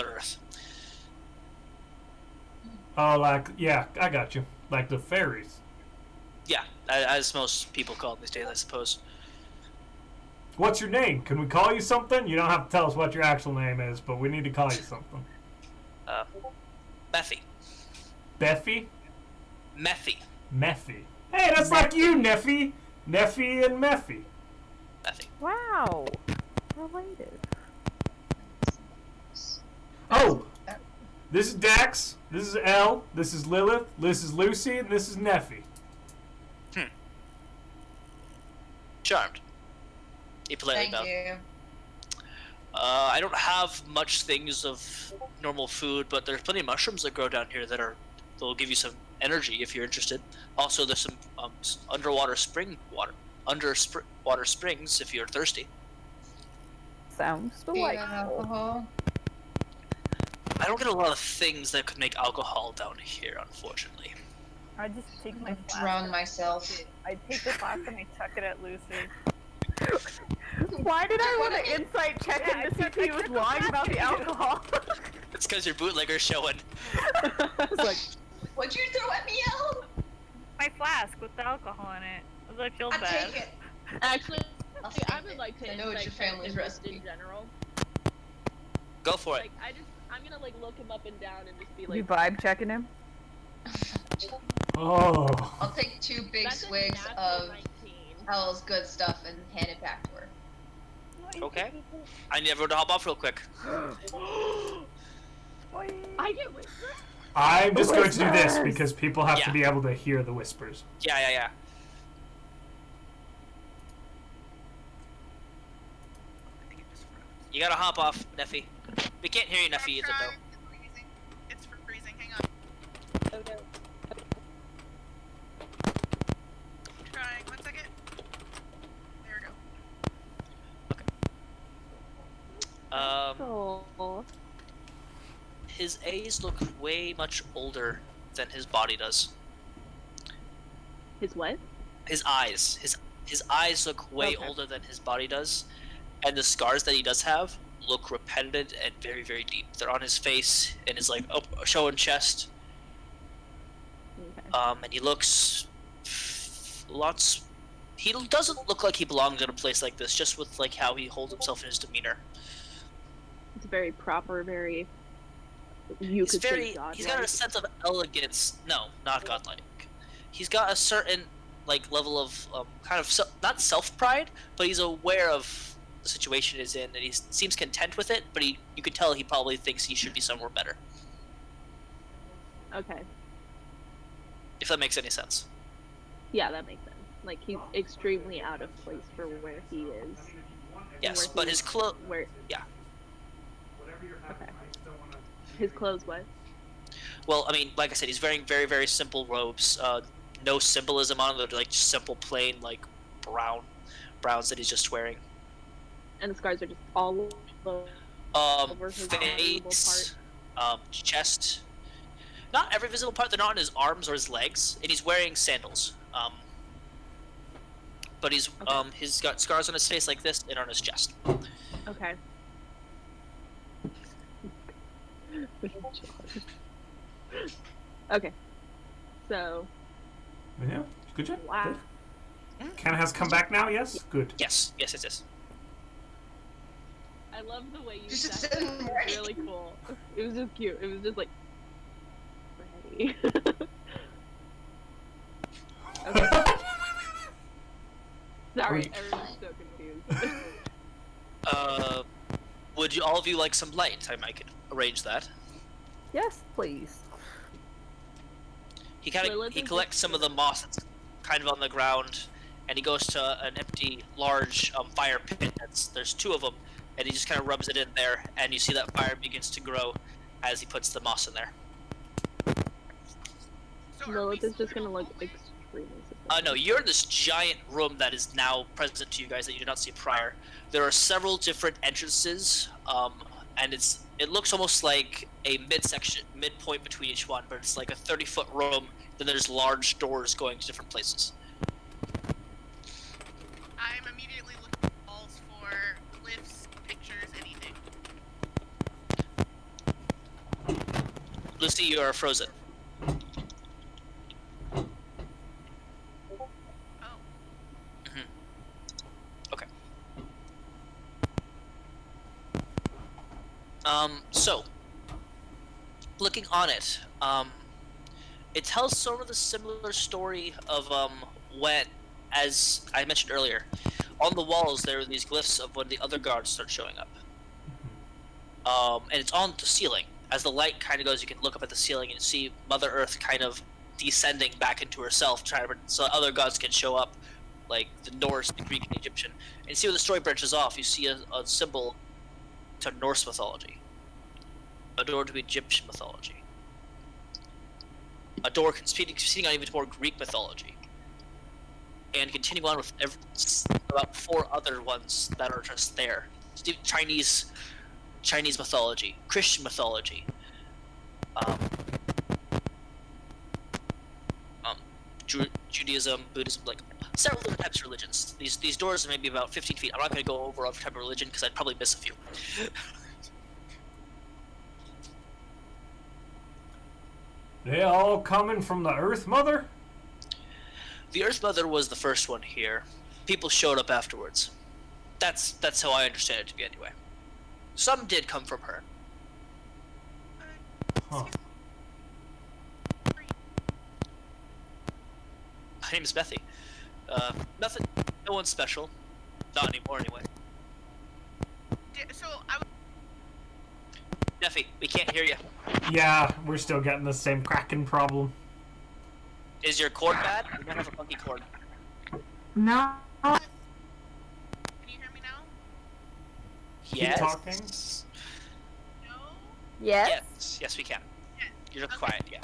Earth. Oh, like, yeah, I got you. Like the fairies. Yeah, as most people call it these days, I suppose. What's your name? Can we call you something? You don't have to tell us what your actual name is, but we need to call you something. Nephe. Beffy? Nephe. Mephi. Hey, that's like you, Nephe. Nephe and Mephi. Nephe. Wow. Related. Oh! This is Dax. This is Elle. This is Lilith. This is Luci. And this is Nephi. Charmed. He politely Thank bowed. you. I don't have much things of normal food, but there's plenty of mushrooms that grow down here that'll give you some energy if you're interested. Also, there's some underwater water springs if you're thirsty. Sounds Do you have delightful. alcohol? I don't get a lot of things that could make alcohol down here, unfortunately. I just take my I've flask. drowned myself. I take the flask and I chuck it at Lucy. Why did I want to insight check Yeah, him to I see if took- I he was took a lying flask about the from you. alcohol? It's because your bootlegger's showing. I was like, What'd you throw at me, Elle? My flask with the alcohol in it. I feel I'll bad. take it. Actually, I'll I take would it. like to I know it's your insight check family's him recipe. in general. Go for it. Like, I'm gonna like look him up and down and just be you like, vibe checking him? Oh. I'll take 2 big that's a swigs natural of 19. Elle's good stuff and hand it back to her. Okay. I need everyone to hop off real quick. I get whisper. I'm just going to do this Whispers. because people have Yeah. to be able to hear the whispers. Yeah. You gotta hop off, Nephi. We can't hear you, Nephi, is it though? It's freezing. It's freezing. Hang on. Oh no. Trying. 1 second. There we go. Oh. His A's look way much older than his body does. His what? His eyes. His eyes look way Okay. older than his body does. And the scars that he does have look repetitive and very, very deep. They're on his face and his showing chest. Okay. And he looks he doesn't look like he belongs in a place like this, just with like how he holds himself in his demeanor. It's very proper, very. He's got a sense of elegance. No, not godlike. He's got a certain like level of kind of not self-pride, but he's aware of the situation he's in, and he seems content with it. But you can tell he probably thinks he should be somewhere better. Okay. If that makes any sense. Yeah, that makes sense. Like he's extremely out of place for where he is. Yes, Where but he- his clothes. Where? Yeah. Okay. His clothes what? Well, I mean, like I said, he's wearing very, very simple robes. No symbolism on them. They're like just simple, plain, like browns that he's just wearing. And the scars are just all over his visible Face, chest. Not every visible part. They're not on his arms or his legs, and he's wearing sandals. But he's got scars on his face like this and on his chest. Okay. Okay. So, Yeah, good job. wow. Good. Kenna has come back now, yes? Good. Yes. I love the way you Just said sitting it. It was ready. really cool. It was just cute. It was just like ready. Okay. Sorry, everyone's so confused. Would you all of you like some light? I could arrange that. Yes, please. He Lilith is collects just- some of the moss that's kind of on the ground, and he goes to an empty, large fire pit. There's 2 of them, and he just kind of rubs it in there, and you see that fire begins to grow as he puts the moss in there. So are Lilith we is just still gonna in a look hallway? extremely suspicious. No, you're in this giant room that is now present to you guys that you did not see prior. There are several different entrances, and it looks almost like a midpoint between each one, but it's like a 30-foot room. Then there's large doors going to different places. I'm immediately looking at walls for glyphs, pictures, anything. Lucy, you are frozen. Oh. Okay. So, looking on it, it tells sort of the similar story of, when, as I mentioned earlier, on the walls there are these glyphs of when the other guards start showing up. And it's on the ceiling. As the light kind of goes, you can look up at the ceiling and see Mother Earth kind of descending back into herself, trying to, so other gods can show up, like the Norse, the Greek, and Egyptian. And see where the story branches off. You see a symbol to Norse mythology, a door to Egyptian mythology, a door speaking on even more Greek mythology, and continuing on with about 4 other ones that are just there. Chinese mythology, Christian mythology, Judaism, Buddhism, like several different types of religions. These doors are maybe about 15 feet. I'm not going to go over every type of religion because I'd probably miss a few. They all coming from the Earth Mother? The Earth Mother was the first one here. People showed up afterwards. That's how I understand it to be anyway. Some did come from her. Huh. My name is Bethy. Nothing, no one's special. Not anymore, anyway. So I was Nephe, we can't hear you. Yeah, we're still getting the same cracking problem. Is your cord bad? You might have a funky cord. No. Can you hear me now? Yes. talking. No? Yes. Yes, we can. Yes. You're Okay. quiet, yeah.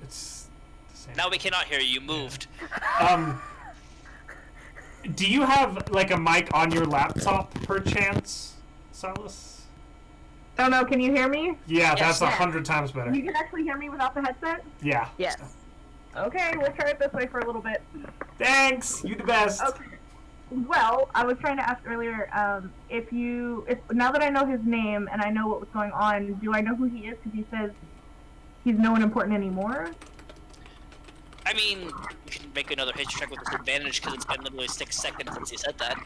It's the same. Now we cannot hear you. You moved. Do you have like a mic on your laptop, perchance, Silas? Oh no, can you hear me? Yeah, Yes. that's 100 times better. You can actually hear me without the headset? Yeah. Yes. Okay, we'll try it this way for a little bit. Thanks. You the best. Okay. Well, I was trying to ask earlier, if now that I know his name and I know what was going on, do I know who he is? Because he says he's no one important anymore. I mean, you can make another history check with disadvantage because it's been literally 6 seconds since you said that.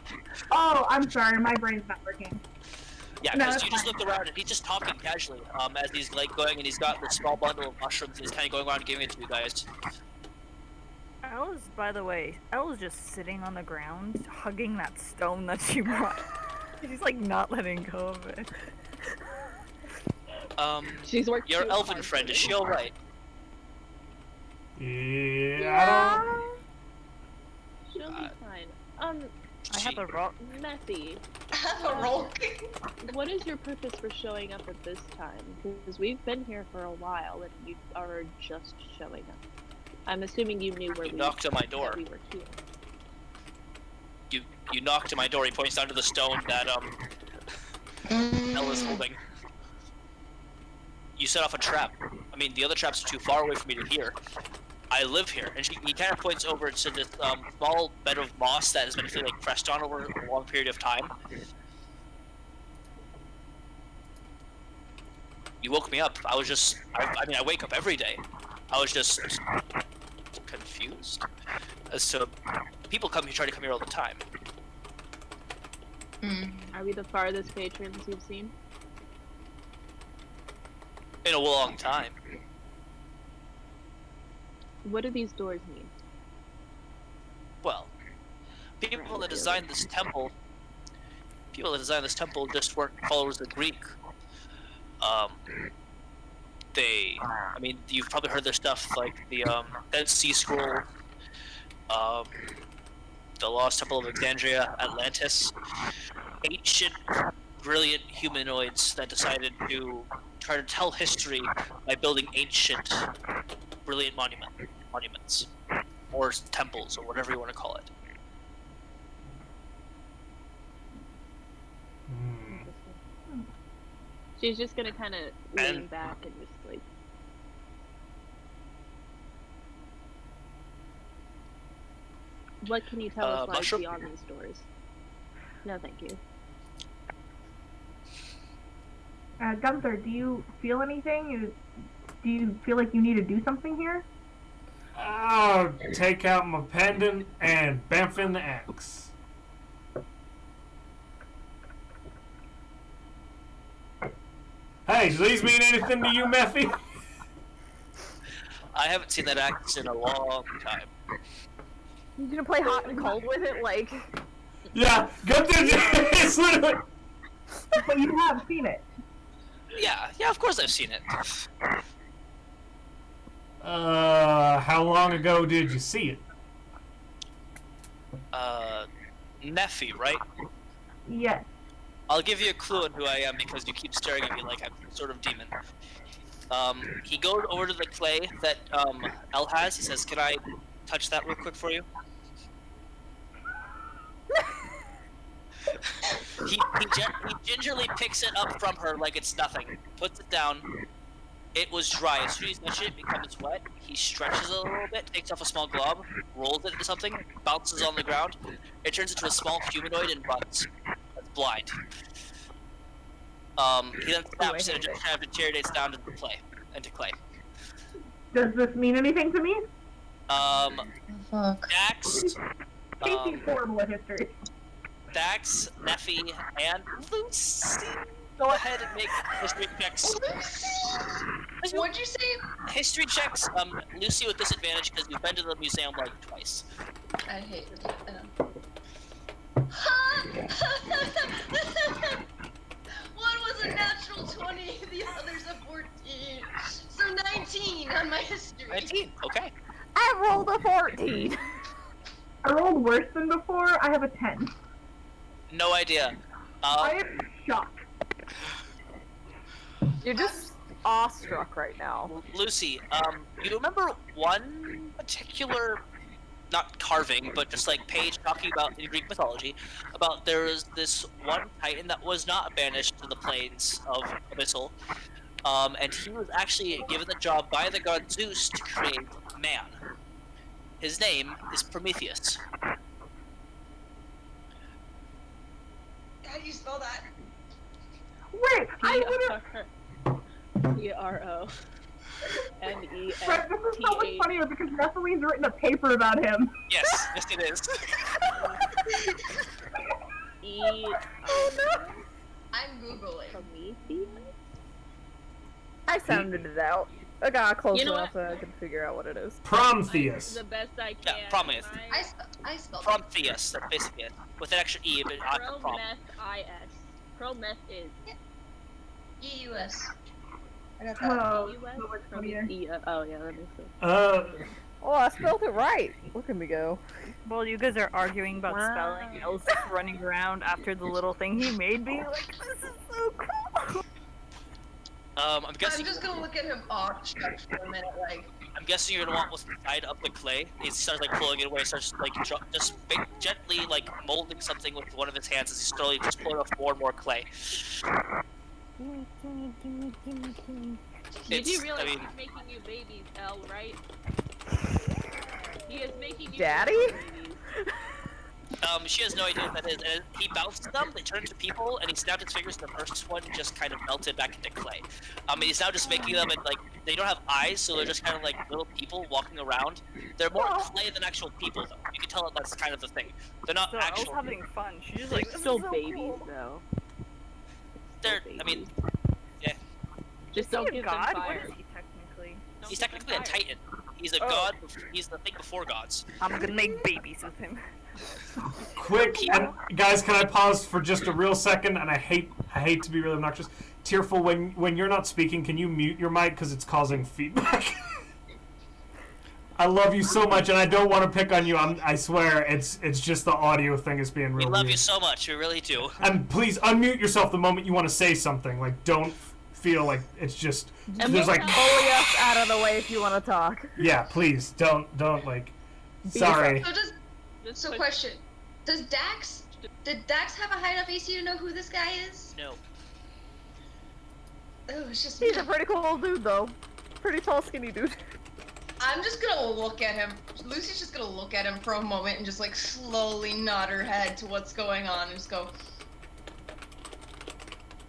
Oh, I'm sorry, my brain's not working. Yeah, No, because that's you just fine. looked around and he's just talking casually, as he's like going and he's got this small bundle of mushrooms and he's kind of going around giving it to you guys. By the way, Elle's just sitting on the ground, hugging that stone that she brought. She's like not letting go of it. She's worked Your too elven hard friend, for is it. she alright? Yeah. She'll be fine. I have a rock. Nephe, Have a roll. what is your purpose for showing up at this time? Because we've been here for a while and you are just showing up. I'm assuming you knew where You knocked on my door. that we were here. You knocked on my door. He points down to the stone that Ella's holding. You set off a trap. I mean, the other traps are too far away for me to hear. I live here, and he kind of points over to this small bed of moss that has been feeling pressed on over a long period of time. You woke me up. I was just, I mean, I wake up every day. I was just confused as to people try to come here all the time. Are we the farthest patrons you've seen? In a long time. What do these doors mean? Well, people that designed this temple just weren't followers of Greek. I mean, you've probably heard their stuff like the Dead Sea Scroll, the Lost Temple of Alexandria, Atlantis. Ancient, brilliant humanoids that decided to try to tell history by building ancient, brilliant monuments, or temples, or whatever you want to call it. She's just gonna kind of lean And- back and just like. What can you tell us lies mushroom? beyond these doors? No, thank you. Gunther, do you feel anything? Do you feel like you need to do something here? I'll take out my pendant and bamf in the axe. Hey, do these mean anything to you, Nephe? I haven't seen that axe in a long time. You gonna play hot and cold with it, like? Yeah, Gunther, it's literally... But you have seen it. Yeah, of course I've seen it. How long ago did you see it? Nephe, right? Yes. I'll give you a clue on who I am because you keep staring at me like I'm some sort of demon. He goes over to the clay that Elle has. He says, "Can I touch that real quick for you?" he gingerly picks it up from her like it's nothing, puts it down. It was dry. As soon as you touch it, it becomes wet. He stretches it a little bit, takes off a small glob, rolls it into something, bounces on the ground. It turns into a small humanoid and runs. That's blind. He then snaps and it just kind of deteriorates down to clay. Does this mean anything to me? Fuck. Dax, Casey's horrible at history. Dax, Nephe, and Luci. Go ahead and make history checks. What'd you say? History checks, Luci with disadvantage because you've been to the museum like twice. I hate it. One was a natural 20, the other's a 14. So 19 on my history. 19, okay. I rolled a 14. I rolled worse than before. I have a 10. No idea. I am shocked. You're just awestruck right now. Luci, you remember one particular, not carving, but just like page talking about in Greek mythology, about there was this one titan that was not banished to the plains of Abyssal, and he was actually given the job by the god Zeus to create man. His name is Prometheus. How do you spell that? Wait, I would've... P-R-O. Fred, this is so much funnier because Nestlene's written a paper about him. Yes, it is. Oh no! I'm Googling. Prometheus? I sounded it out. I got close You know enough that I could figure out what it is. Prometheus. The best I can. Yeah, Prometheus. I spelled it. Prometheus, that's basically it. With an extra E, but not the prom. Prometh-I-S. Prometh is E-U-S. I got that. Oh, U.S. so much funnier. Oh yeah, that makes sense. Oh, I spelled it right. Look at me go. Well, you guys are arguing about spelling. Elle's just running around after the little thing he made me. Like, this is so cool. I'm guessing. I'm just gonna look at him awestruck for a minute, like. I'm guessing you're gonna want what's inside of the clay. He starts like pulling it away, starts like gently like molding something with one of his hands as he's slowly just pulling off more and more clay. You It's, do realize I mean, he's making you babies, Elle, right? He is making you Daddy? babies. she has no idea what that is, and he bounces them, they turn into people, and he snapped his fingers, and the first one just kind of melted back into clay. He's now just making them, and like, they don't have eyes, so they're just kind of like little people walking around. They're more clay than actual people, though. You can tell that that's kind of the thing. They're not So Elle's actual having fun. She's just They're like, this still is so babies, cool. though. They're, I mean, Just Is don't he a give them god? fire. What is he technically? Don't he's give them technically a fire. titan. He's a Oh. god, he's the thing before gods. I'm gonna make babies with him. Quick, and guys, can I pause for just a real second? And I hate to be really obnoxious. Tearful, when you're not speaking, can you mute your mic because it's causing feedback? I love you so much, and I don't want to pick on you. I swear, it's just the audio thing is being We real love weird. you so much, we really do. And please unmute yourself the moment you want to say something. Like, don't feel like it's just there's like Pull us out of the way if you want to talk. yeah, please don't like. Sorry. So Just put- question. Did Dax have a high enough AC to know who this guy is? No. Oh, it's just He's a pretty cool dude, though. Pretty tall, skinny dude. I'm just gonna look at him. Lucy's just gonna look at him for a moment and just like slowly nod her head to what's going on and just go,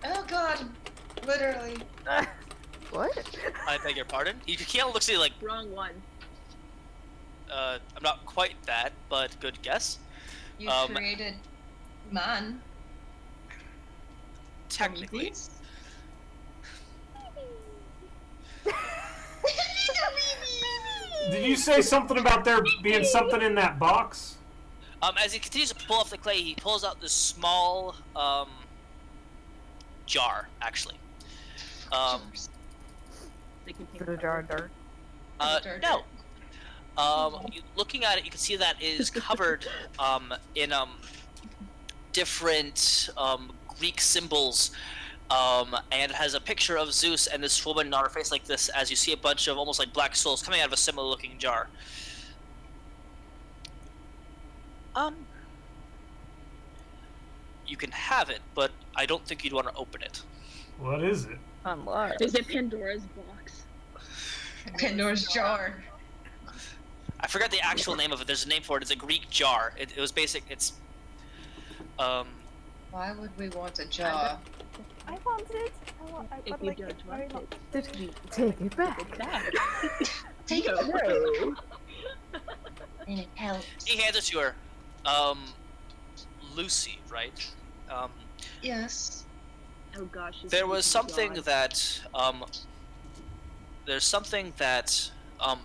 oh god, literally. What? I beg your pardon? You can't look see like, Wrong one. I'm not quite that, but good guess. You created man. Technically. Did you say something about there being something in that box? As he continues to pull off the clay, he pulls out this small, jar, actually. They can Is it a jar of dirt? No. Looking at it, you can see that it is covered, in, different, Greek symbols, and it has a picture of Zeus and this woman on her face like this, as you see a bunch of almost like black souls coming out of a similar looking jar. You can have it, but I don't think you'd want to open it. What is it? Unlocked. Is it Pandora's box? Pandora's jar. I forgot the actual name of it. There's a name for it. It's a Greek jar. It was basic. It's, Why would we want a jar? I want it. If I'd you like don't it want very it. much. Take it back. Back. Take it No. and it helps. he hands it to her. Luci, right? Yes. Oh gosh. this There is was a something god. that, there's something that,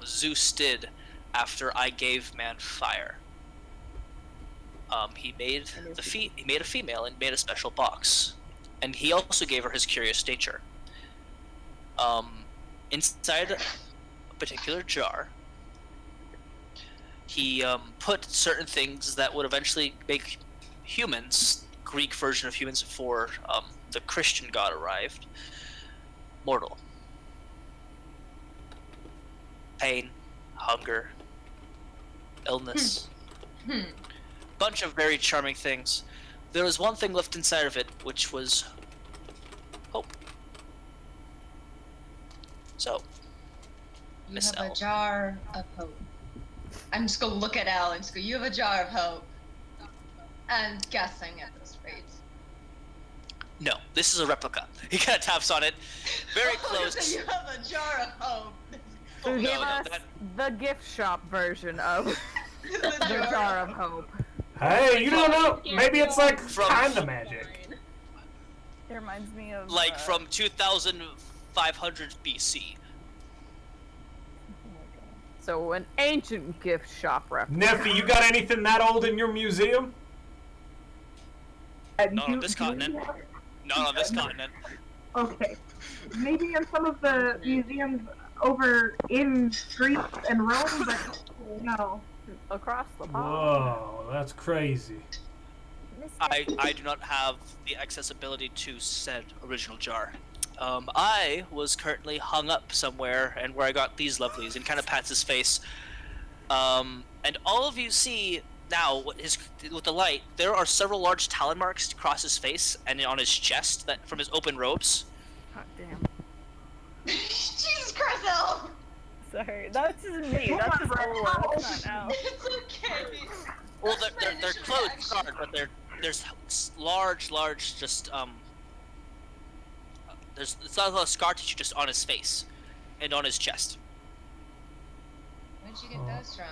Zeus did after I gave man fire. He made he made a female and made a special box, and he also gave her his curious nature. Inside a particular jar, he put certain things that would eventually make humans, Greek version of humans before the Christian God arrived, mortal. Pain, hunger, illness. Bunch of very charming things. There was one thing left inside of it, which was hope. So, You Miss have L. a jar of hope. I'm just gonna look at Al and just go, you have a jar of hope. I'm guessing at this rate. No, this is a replica. He kind of taps on it. Very close. You have a jar of hope. Who gave no, us that- the gift shop version of The the jar of hope. Hey, you don't know. Maybe it's like From- kind of magic. It reminds me of Like from 2500 BC. So an ancient gift shop replica. Nephe, you got anything that old in your museum? Not on this continent. Not on this continent. Okay. Maybe in some of the museums over in Greece and Rome, but no. Across the pond. Whoa, that's crazy. I do not have the accessibility to said original jar. I was currently hung up somewhere, and where I got these lovelies, and kind of pats his face. And all of you see now with the light, there are several large talon marks across his face and on his chest that from his open robes. God damn. Jesus Christ, Al! Sorry, that's just me. That's just Ola. That's not Al. It's okay. Well, That's my they're initial clothes reaction. scarred, but there's large, just it's not a lot of scar tissue just on his face and on his chest. Where'd you get those from?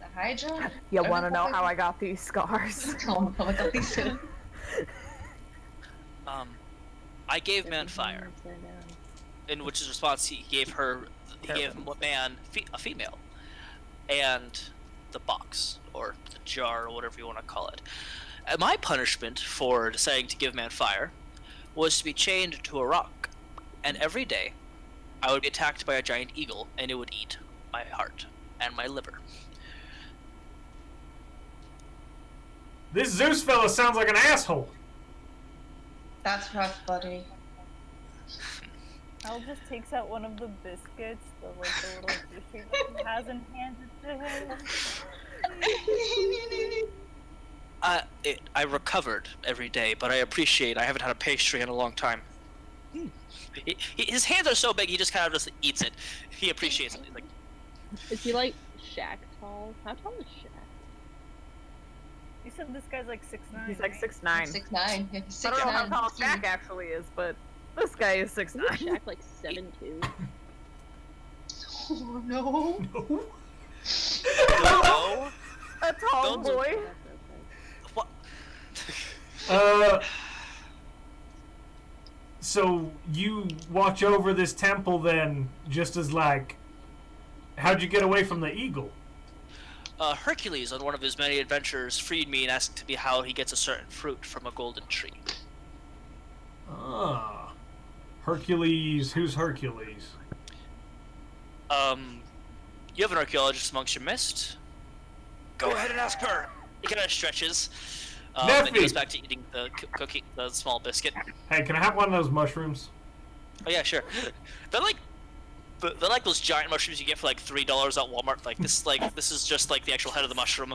The Hydra? You want to know how I got these scars? Tell me how I got these. I gave man fire, in which his response he gave man a female, and the box or the jar or whatever you want to call it. And my punishment for deciding to give man fire was to be chained to a rock, and every day I would be attacked by a giant eagle, and it would eat my heart and my liver. This Zeus fella sounds like an asshole. That's rough, buddy. Al just takes out one of the biscuits, the little biscuit that he has and hands it to him. I recovered every day, but I haven't had a pastry in a long time. His hands are so big, he just kind of just eats it. He appreciates it. He's like, Is he like Shaq tall? How tall is Shaq? You said this guy's like 6'9". He's like right? 6'9". 6'9". I don't know how tall Shaq actually is, but this guy is Isn't 6'9". Shaq like 7'2"? Oh no. No. No. A tall Those are- boy. What? So you watch over this temple then, just as like, how'd you get away from the eagle? Hercules, on one of his many adventures, freed me and asked me how he gets a certain fruit from a golden tree. Ah, Hercules. Who's Hercules? You have an archaeologist amongst your midst. Go ahead and ask her. He kind of stretches. And he goes back to eating the cookie, the small biscuit. Hey, can I have one of those mushrooms? Oh yeah, sure. They're like those giant mushrooms you get for like $3 at Walmart. This is just like the actual head of the mushroom.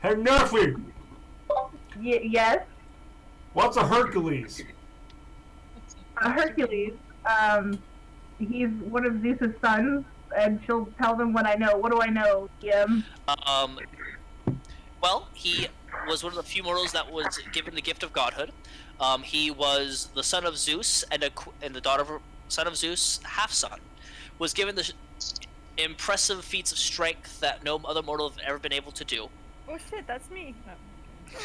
Hey, Nephe! Yes. What's a Hercules? Hercules. He's one of Zeus's sons, and she'll tell them what I know. What do I know? Well, he was one of the few mortals that was given the gift of godhood. He was the son of Zeus and the daughter of son of Zeus, half son. Was given the impressive feats of strength that no other mortal have ever been able to do. Oh shit, that's me. No.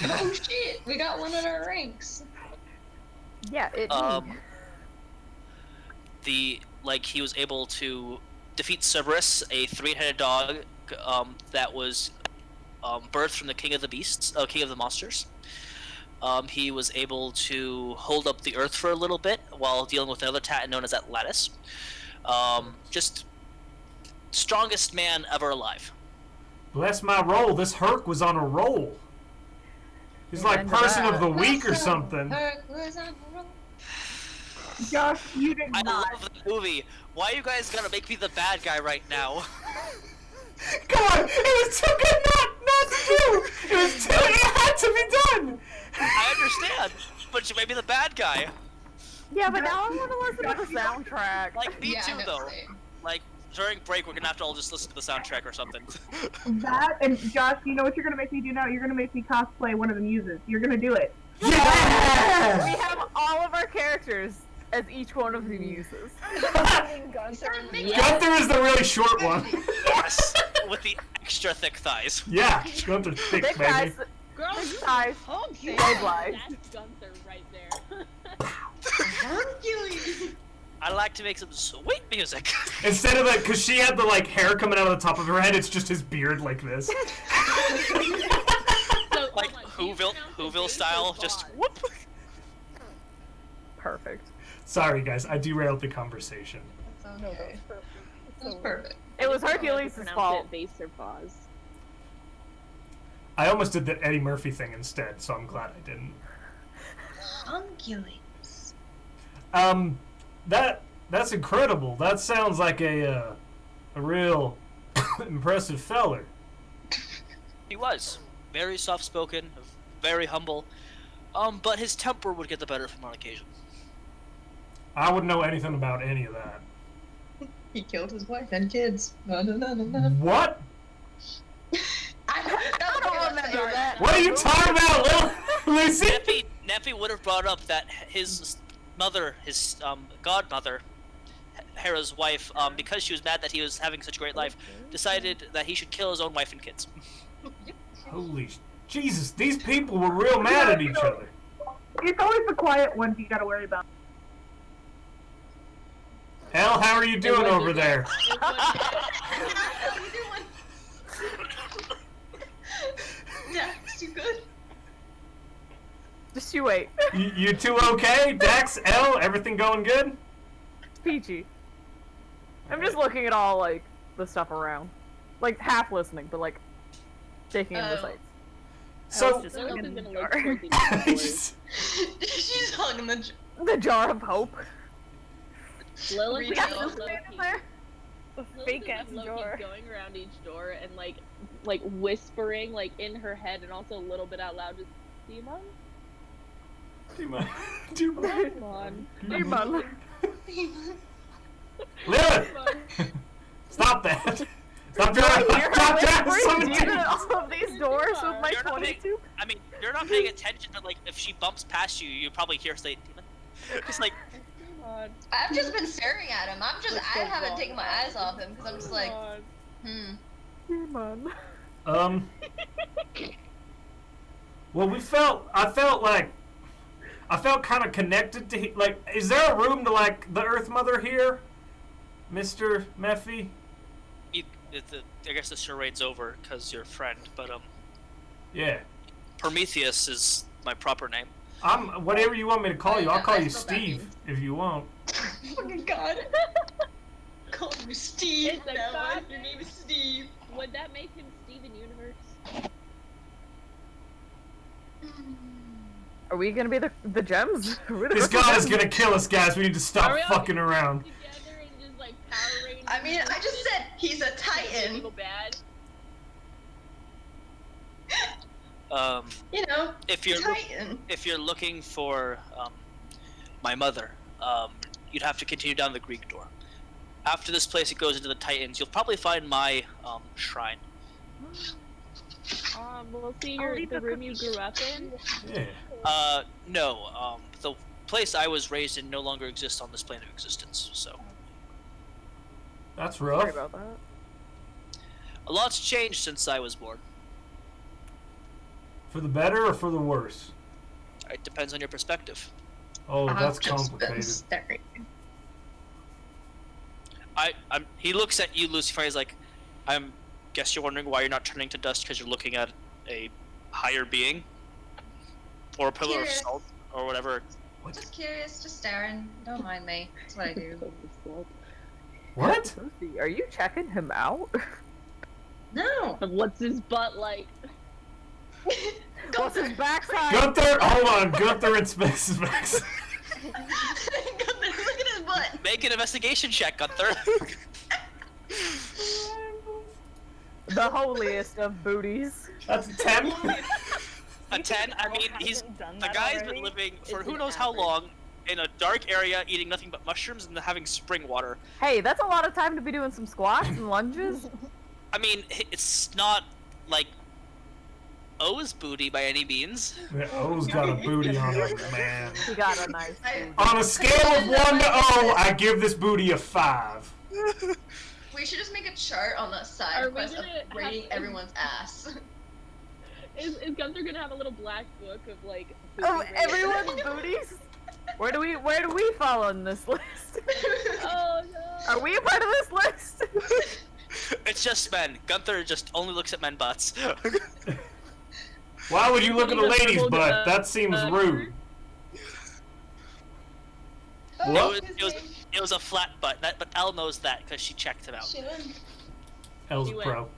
Oh shit, we got one in our ranks. Yeah, He was able to defeat Cerberus, a three-headed dog that was birthed from the king of the beasts, king of the monsters. He was able to hold up the earth for a little bit while dealing with another Titan known as Atlantis. Just strongest man ever alive. Bless my roll. This Herc was on a roll. He's like person of the week or something. Josh, you did I not. love the movie. Why you guys gotta make me the bad guy right now? Come on! It was too good not to do! It was too... It had to be done! I understand, but you made me the bad guy. Yeah, but now I want to listen to the soundtrack. Like, me Yeah, too, I know, though. same. Like, during break, we're gonna have to all just listen to the soundtrack or something. That, and Josh, you know what you're gonna make me do now? You're gonna make me cosplay one of the muses. You're gonna do it. We Yeah! have all of our characters as each one of the muses. Gunther and Gunther is the really short one. Yes, with the extra thick thighs. Yeah, Gunther's thick, Big baby. guys, Girl, big thighs, okay. big lies. That's Gunther right there. Hercules. I like to make some sweet music. Instead of because she had the like hair coming out of the top of her head, it's just his beard like this. So, Like hold on, do you pronounce it Whoville Zeus style, or just Vaughn? whoop. Perfect. Sorry, guys, I derailed the conversation. That's okay. That's perfect. It was I don't know if Hercules' you pronounce fault. it Vase or Vaz. I almost did the Eddie Murphy thing instead, so I'm glad I didn't. Hercules. That's incredible. That sounds like a real impressive feller. He was very soft-spoken, very humble, but his temper would get the better of him on occasion. I wouldn't know anything about any of that. He killed his wife and kids. No. What? I don't remember that. What are you talking about, Lucy? Nephe would have brought up that his mother, his godmother, Hera's wife, because she was mad that he was having such a great life, decided that he should kill his own wife and kids. Holy Jesus, these people were real mad at each other. It's always the quiet ones you gotta worry about. Elle, how are you doing over there? Dax, you good? Just you wait. You two okay? Dax, Elle, everything going good? Peachy. I'm just looking at all, like, the stuff around. Like, half listening, but, like, taking in the sights. So, just Lilith looking is in gonna the look jar. toward the doors. She's hugging the. The jar of hope. Lilith is Retail. gonna low-key- The Lilith fake is ass low-key jar. going around each door and like whispering like in her head and also a little bit out loud, just Demon? Demon. Demon. Demon. Lilith! Stop that. Stop Do I trying hear stop her trying to whispering summon deep in demons. all of these doors with my You're not paying- 22? I mean, you're not paying attention, but like, if she bumps past you, you probably hear say demon. Just like, Come on. I've just been staring at him. I Let's haven't go taken my eyes off him because I'm just like, Come on. Demon. Well, I felt kind of connected to, like, is there a room to, like, the Earth Mother here? Mr. Nephe? I guess the charade's over because you're a friend, but Yeah. Prometheus is my proper name. Whatever you want me to call you. I'll call you That's what that Steve means. if you want. fucking god. Call you Steve. It's a Now god your name is Steve. Would that make him Steven Universe? Are we gonna be the gems? Are we the This Crystal god is Gems? gonna kill us, guys. We need to stop Are we all fucking around. Together and just like Power Rangers. I mean, I just said he's a Go titan. bad. You know, If you're titan. if you're looking for my mother, you'd have to continue down the Greek door. After this place, it goes into the Titans. You'll probably find my shrine. We'll see I'll leave the the room you grew up in. Yeah. No. The place I was raised in no longer exists on this plane of existence. So That's Sorry rough. about that. a lot's changed since I was born. For the better or for the worse? It depends on your perspective. Oh, that's I've just been complicated. staring. He looks at you, Lucifer. He's like, guess you're wondering why you're not turning to dust because you're looking at a higher being, or a pillar Curious. of salt, or whatever. Just curious, just staring. Don't mind me. That's what I do. What? Lucy, are you checking him out? No. What's his butt like? What's his backside? Gunther, hold on. Gunther inspects his backside. Look at his butt. Make an investigation check, Gunther. The holiest of booties. That's a 10. A 10. I mean, Hasn't done the that guy's already? been living for It's who an knows how average. long in a dark area, eating nothing but mushrooms and having spring water. Hey, that's a lot of time to be doing some squats and lunges. I mean, it's not like O's booty by any means. Yeah, O's got a booty on him, man. He got a nice I- booty. On a scale of 1 to O, I give this booty a 5. We should just make a chart on the side Are we quest of gonna have- rating everyone's ass. Is Gunther gonna have a little black book of like? Oh, booty everyone's ratings? booties? Where do we fall on this list? Oh no! Are we a part of this list? It's just men. Gunther just only looks at men butts. Why would you look at a He's a lady's triple, butt? That seems rude. Oh, It it was a flat butt, but Elle knows that because she checked him out. L's She went. pro.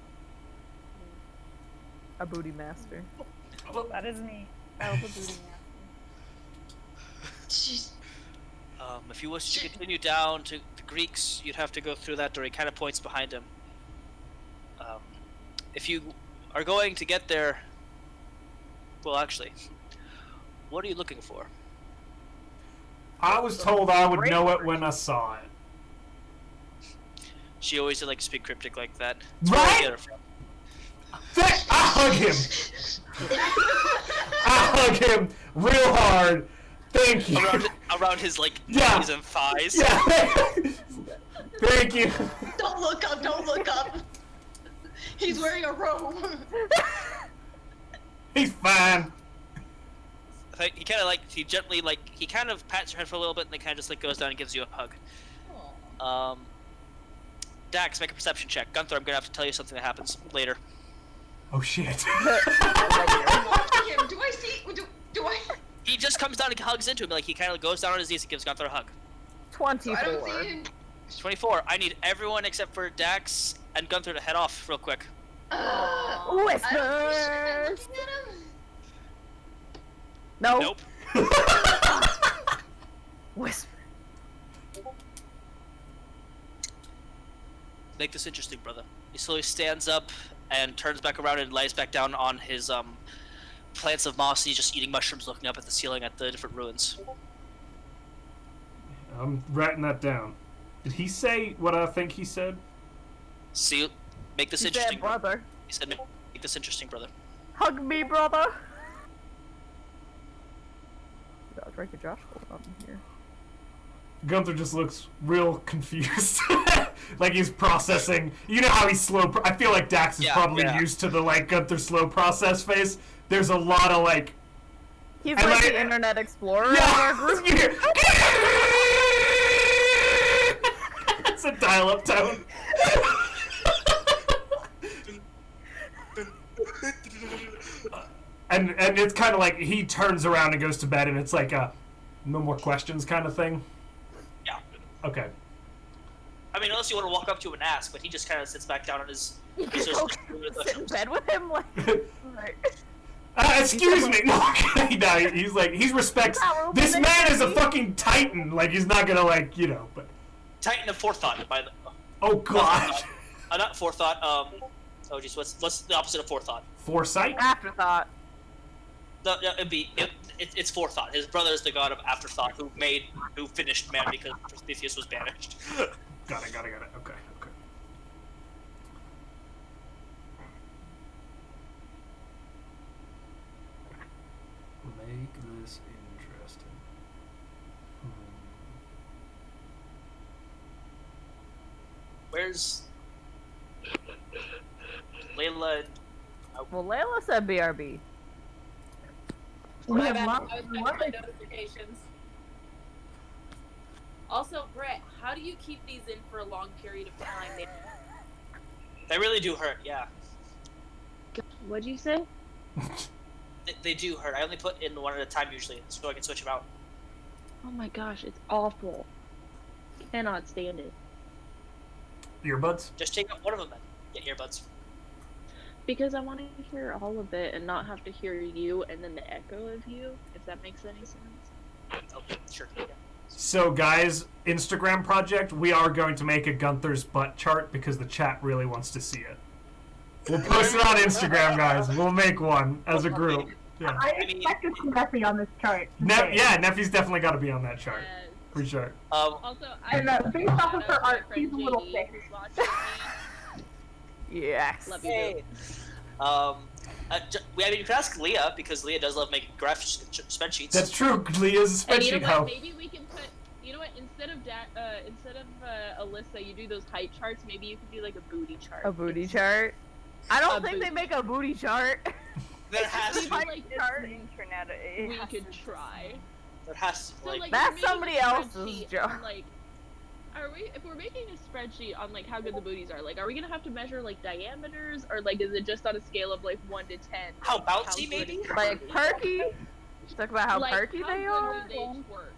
A booty master. That is me. That was a booty master. Jeez. If you wish to continue down to the Greeks, you'd have to go through that door. He kind of points behind him. If you are going to get there, well, actually, what are you looking for? I was told I would know it when I saw it. She always did like to speak cryptic like that. Right? Where I get her from. I hug him. I hug him real hard. Thank you. Around his like Yeah. knees and thighs. Yeah. Thank you. Don't look up, don't look up. He's wearing a robe. He's fine. He kind of he gently he kind of pats your head for a little bit and then kind of just like goes down and gives you a hug. Dax, make a perception check. Gunther, I'm gonna have to tell you something that happens later. Oh shit. I'm watching him. Do I see? Do I? He just comes down and hugs into him. Like he kind of goes down on his knees and gives Gunther a hug. So I don't 24. see him. 24. I need everyone except for Dax and Gunther to head off real quick. I don't Whispers! looking at him. No. Nope. Whisper. Make this interesting, brother. He slowly stands up and turns back around and lies back down on his plants of moss. And he's just eating mushrooms, looking up at the ceiling at the different ruins. I'm writing that down. Did he say what I think he said? See, make this He interesting. said brother. He said, make this interesting, brother. Hug me, brother. I'll drink a Josh hold on here. Gunther just looks real confused. Like he's processing. You know how he's slow. I feel like Dax is probably used to the like Gunther slow process phase. There's a lot of like. He's like the Internet Explorer in our group. That's a dial-up tone. And it's kind of like he turns around and goes to bed, and it's like a no more questions kind of thing. Yeah. Okay. I mean, unless you want to walk up to him and ask, but he just kind of sits back down on his. Sit in bed with him, like. Right. Excuse me. No, he respects. This man is a fucking titan. Like he's not gonna like but. Titan of forethought, by the. Oh God. Not forethought. Oh jeez, what's the opposite of forethought? Foresight. Afterthought. No, it's forethought. His brother is the god of afterthought, who finished man because Prometheus was banished. Got it. Okay. Make this interesting. Where's Layla? Well, Layla said BRB. We have I lots was of checking my weapons. notifications. Also, Brett, how do you keep these in for a long period of time? They really do hurt, yeah. What'd you say? They do hurt. I only put in one at a time usually, so I can switch them out. Oh my gosh, it's awful. Cannot stand it. Earbuds. Just take out one of them then. Get earbuds. Because I want to hear all of it and not have to hear you and then the echo of you, if that makes any sense. Okay, sure. Yeah. So guys, Instagram project, we are going to make a Gunther's butt chart because the chat really wants to see it. We'll post it on Instagram, guys. We'll make one as a group. Yeah. I expect to see Nephe on this chart. Nephe's definitely got to be on that chart. For sure. Also, And based off of her art, she's a little thick. Yes. Love you, Hey. You can ask Leah because Leah does love making graph spreadsheets. That's true. Leah's a And you spreadsheet know hoe. what? Maybe we can put. You know what? Instead of Alyssa, you do those height charts. Maybe you could do like a booty chart. A booty chart? I don't A think they booty make a booty chart. There has to be. Like Chart internet. It we has could to- try. There has to So, like. like, That's if we're making somebody a else's spreadsheet job. on, like, if we're making a spreadsheet on like how good the booties are, like, are we gonna have to measure like diameters, or like is it just on a scale of like 1 to 10? How bouncy, good maybe? is Like it? perky? Talk about how Like, perky how they good are? do they twerk?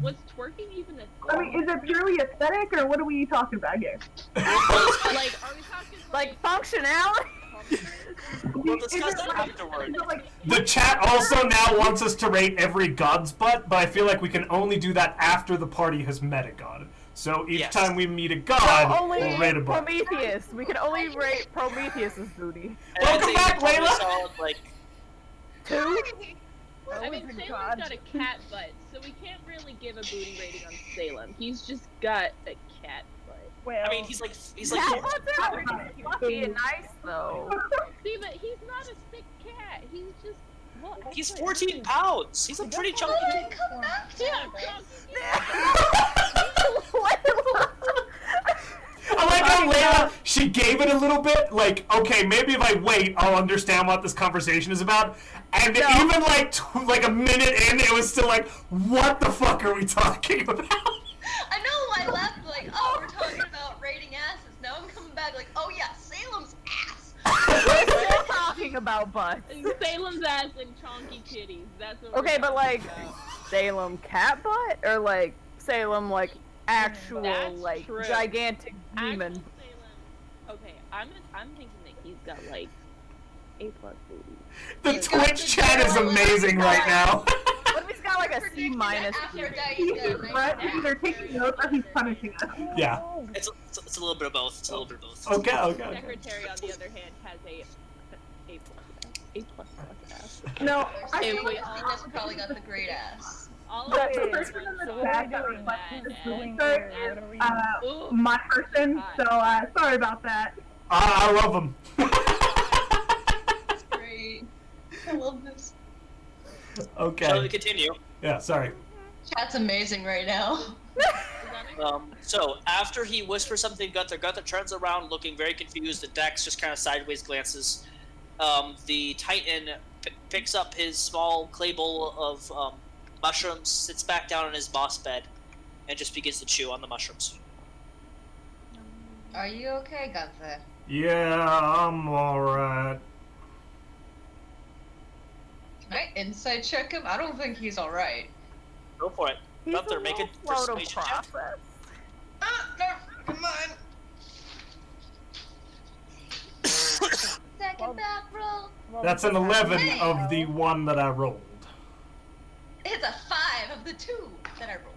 Was twerking even a thing? I mean, is it purely aesthetic, or what are we talking about here? Like, are we talking Like functionality? We'll discuss that afterward. Is it like The chat also now wants us to rate every god's butt, but I feel like we can only do that after the party has met a god. So each Yes. time we meet a god, So only we'll rate a butt. Prometheus. We can only rate Prometheus's booty. And Welcome I'd say back, probably Layla! solid, like, 2? I mean, Salem's got a cat butt, so we can't really give a booty rating on Salem. He's just got a cat butt. Well, I mean, he's like Cat butts are pretty fluffy and nice though. See, but he's not a thick cat. He's just. Well, he's actually, 14 pounds. He's a pretty chunky kid. Come back to Yeah, I like how Layla, she gave it a little bit, like, okay, maybe if I wait, I'll understand what this conversation is about. And No. even like a minute in, it was still like, what the fuck are we talking about? I know I left like, oh, we're talking about rating asses. Now I'm coming back like, oh yeah, Salem's ass. We're still talking about butts. Salem's ass and chonky kitties. That's what. Okay, we're but like talking about. Salem cat butt or like Salem like actual That's like true. gigantic demon. Actual Salem. Okay, I'm thinking that he's got like A+ booty. The Twitch chat is amazing right now. What if he's got like a C Predicting minus? that after booty? Dice Brett is either taking notes or he's punishing us? Yeah. It's a little bit of both. It's a little bit of both. Okay. Secretary, on the other hand, has A+ ass. No, I If think we This probably got the great ass. all the of the us person in are the so chat that bad requested this at booty that. chart is my person, so sorry about that. I love them. That's great. I love this. Okay. Shall we continue? Yeah, sorry. Chat's amazing right now. So after he whispers something to Gunther turns around looking very confused, and Dex just kind of sideways glances. The Titan picks up his small clay bowl of mushrooms, sits back down on his moss bed, and just begins to chew on the mushrooms. Are you okay, Gunther? Yeah, I'm alright. Can I insight check him? I don't think he's alright. Go for it. He's Gunther, a make a little slow to persuasion check. process. No, come on. Second back roll. That's an 11 of the one that I rolled. It's a 5 of the 2 that I rolled.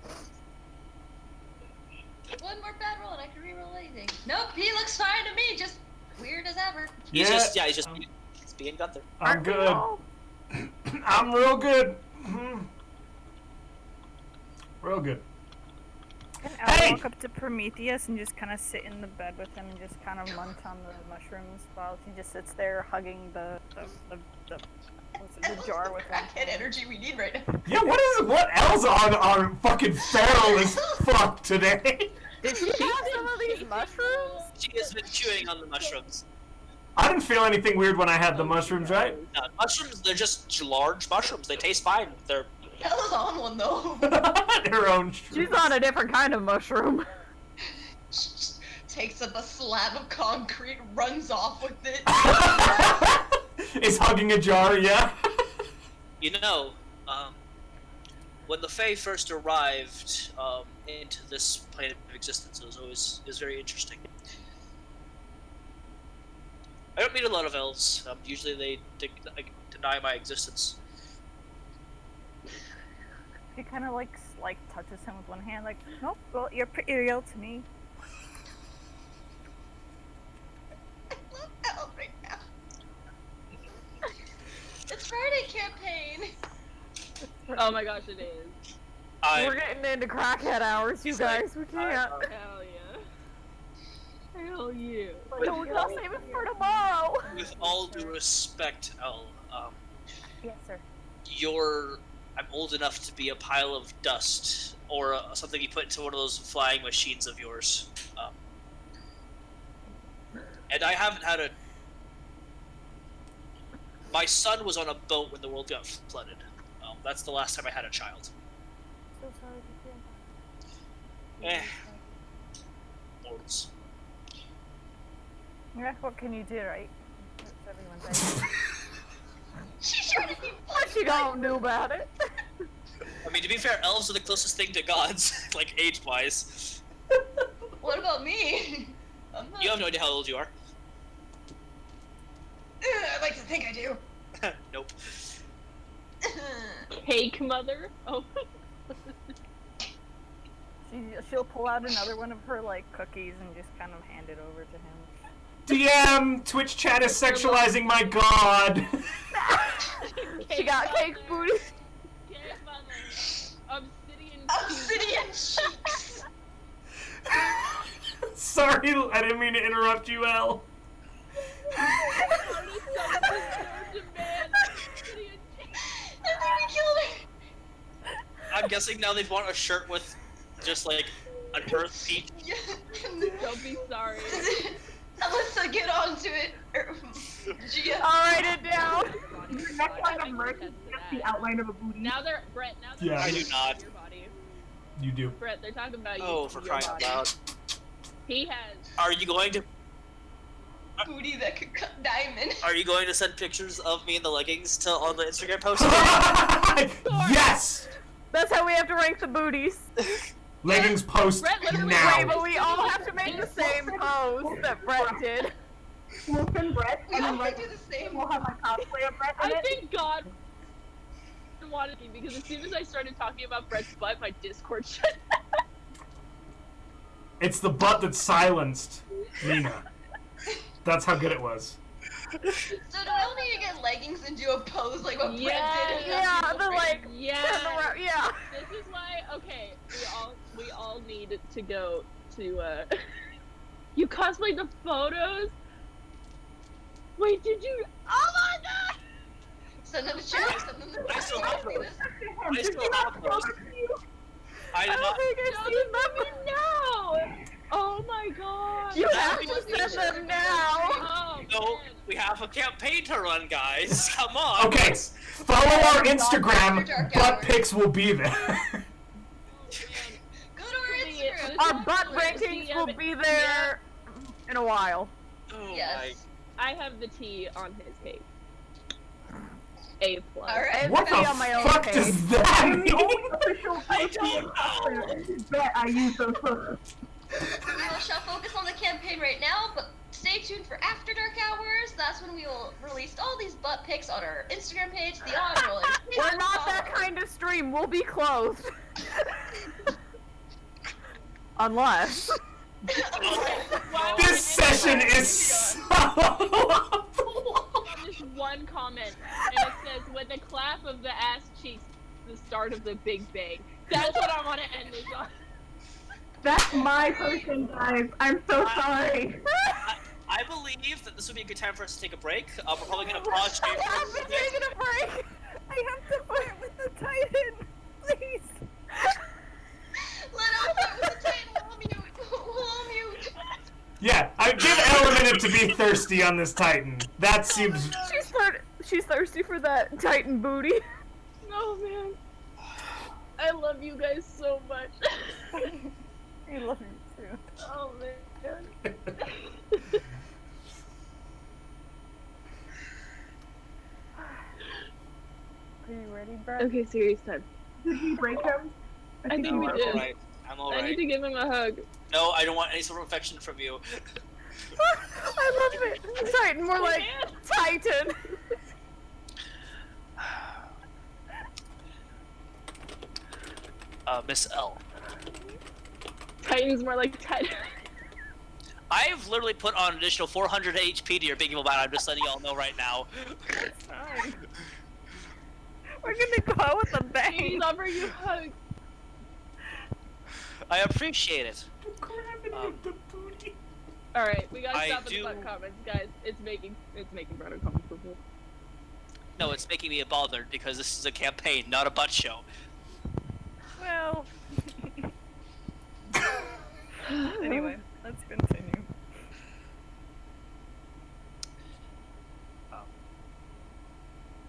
One more bad roll and I can reroll anything. Nope, he looks fine to me, just weird as ever. He's just being Gunther. I'm good. I'm real good. Real good. Can Al walk up to Prometheus and just kind of sit in the bed with him and just kind of munch on the mushrooms while he just sits there hugging the jar with him? Crackhead energy we need right now. Yeah, what else are fucking feral as fuck today? Did she have some of these mushrooms? She has been chewing on the mushrooms. I didn't feel anything weird when I had the mushrooms, right? No, mushrooms, they're just large mushrooms. They taste fine. They're Ella's on one though. Her own. She's on a different kind of mushroom. Takes up a slab of concrete, runs off with it. Is hugging a jar, yeah. You know, when the Fae first arrived into this plane of existence, it was very interesting. I don't meet a lot of elves. Usually they deny my existence. She kind of like touches him with one hand, like, nope, well, you're pretty real to me. I love Elle right now. It's Friday campaign. Oh my gosh, it is. We're getting into crackhead hours, you guys. We can't. Hell yeah. Hell yeah. No, we'll save it for tomorrow. With all due respect, Elle, Yes, sir. I'm old enough to be a pile of dust, or something you put into one of those flying machines of yours. And I haven't had a... My son was on a boat when the world got flooded. That's the last time I had a child. So sorry to hear that. Mortals. Yeah, what can you do, right? That's everyone's idea. She's trying to be What you don't do about it? I mean, to be fair, elves are the closest thing to gods, like age-wise. What about me? I'm not... You have no idea how old you are. I like to think I do. Nope. Cake mother? Oh. She'll pull out another one of her like cookies and just kind of hand it over to him. DM, Twitch chat is sexualizing my god. She got cake booty. Cake mother. Obsidian cheeks. Sorry, I didn't mean to interrupt you, Elle. I'm guessing now they want a shirt with just like an earth peak. Yeah. Don't be sorry. Alyssa, get onto it. Gia. I'll write it down. The next line of merch is just the outline of a booty. Now they're Brett. Now they're Yeah. I do not. Your body. You do. Brett, they're talking about you. Oh, for your crying out body. loud. He has. Are you going to Booty that could cut diamond. Are you going to send pictures of me in the leggings on the Instagram post? Yes! That's how we have to rank the booties. Leggings post Brett literally now. Wait, but we all have to make the same pose that Brett did. We'll send Brett, We and all then like, do the same. we'll have my cosplay of Brett in I it. think God wanted me because as soon as I started talking about Brett's butt, my Discord shut down. It's the butt that silenced Nina. That's how good it was. So do we all need to get leggings and do a pose like what Brett did? in Yeah, that the like, Yeah. turn around, yeah. This is why. Okay, we all need to go to. You cosplayed the photos. Wait, did you? Oh my god! Send them the chat. Send them the I still have those. I Did still he not have show those. it to you? I did not. think I've Show seen them them. to me now! Oh my god! You have to send them now. Oh, No, man. we have a campaign to run, guys. Come on. Okay, follow our Instagram. Dark Butt hours. pics will be there. Go to our Instagram. Our butt Rollers, rankings DM will be there in a while. Oh Yes. I have the T on his page. A+. Alright. What Be the on my own fuck page. does that I'm the mean? only official I social don't know. bet I use those photos. We shall focus on the campaign right now, but stay tuned for After Dark Hours. That's when we will release all these butt pics on our Instagram page, The Odd Rollers. Please We're not that follow. kind of stream. We'll be closed. Unless. Why would This anyone session else is do so. on this one comment, and it says, "With the clap of the ass cheeks, the start of the Big Bang." That's what I want to end this on. That's my person, guys. I'm so sorry. I believe that this would be a good time for us to take a break. We're probably going to pause here. I have been taking a break. I have to fight with the Titan. Please. Let us start with the Titan. We'll mute. We'll mute. Yeah, I give Elle a minute to be thirsty on this Titan. That seems. She's thirsty for that Titan booty. Oh man, I love you guys so much. I love you too. Oh man. Are you ready, Brett? Okay, serious time. Did we break him? I think No, we I'm did. alright. I'm I alright. need to give him a hug. No, I don't want any sort of affection from you. I love it. Titan, more like Titan. Miss L. Titan's more like Titan. I've literally put on an additional 400 HP to your Big Evil Bat. I'm just letting y'all know right now. Fine. We're gonna go out with a Please bang. offer you a hug. I appreciate it. All right, we gotta I stop with do- the butt comments, guys. It's making Brad uncomfortable. No, it's making me bothered because this is a campaign, not a butt show. Well. Anyway, let's continue.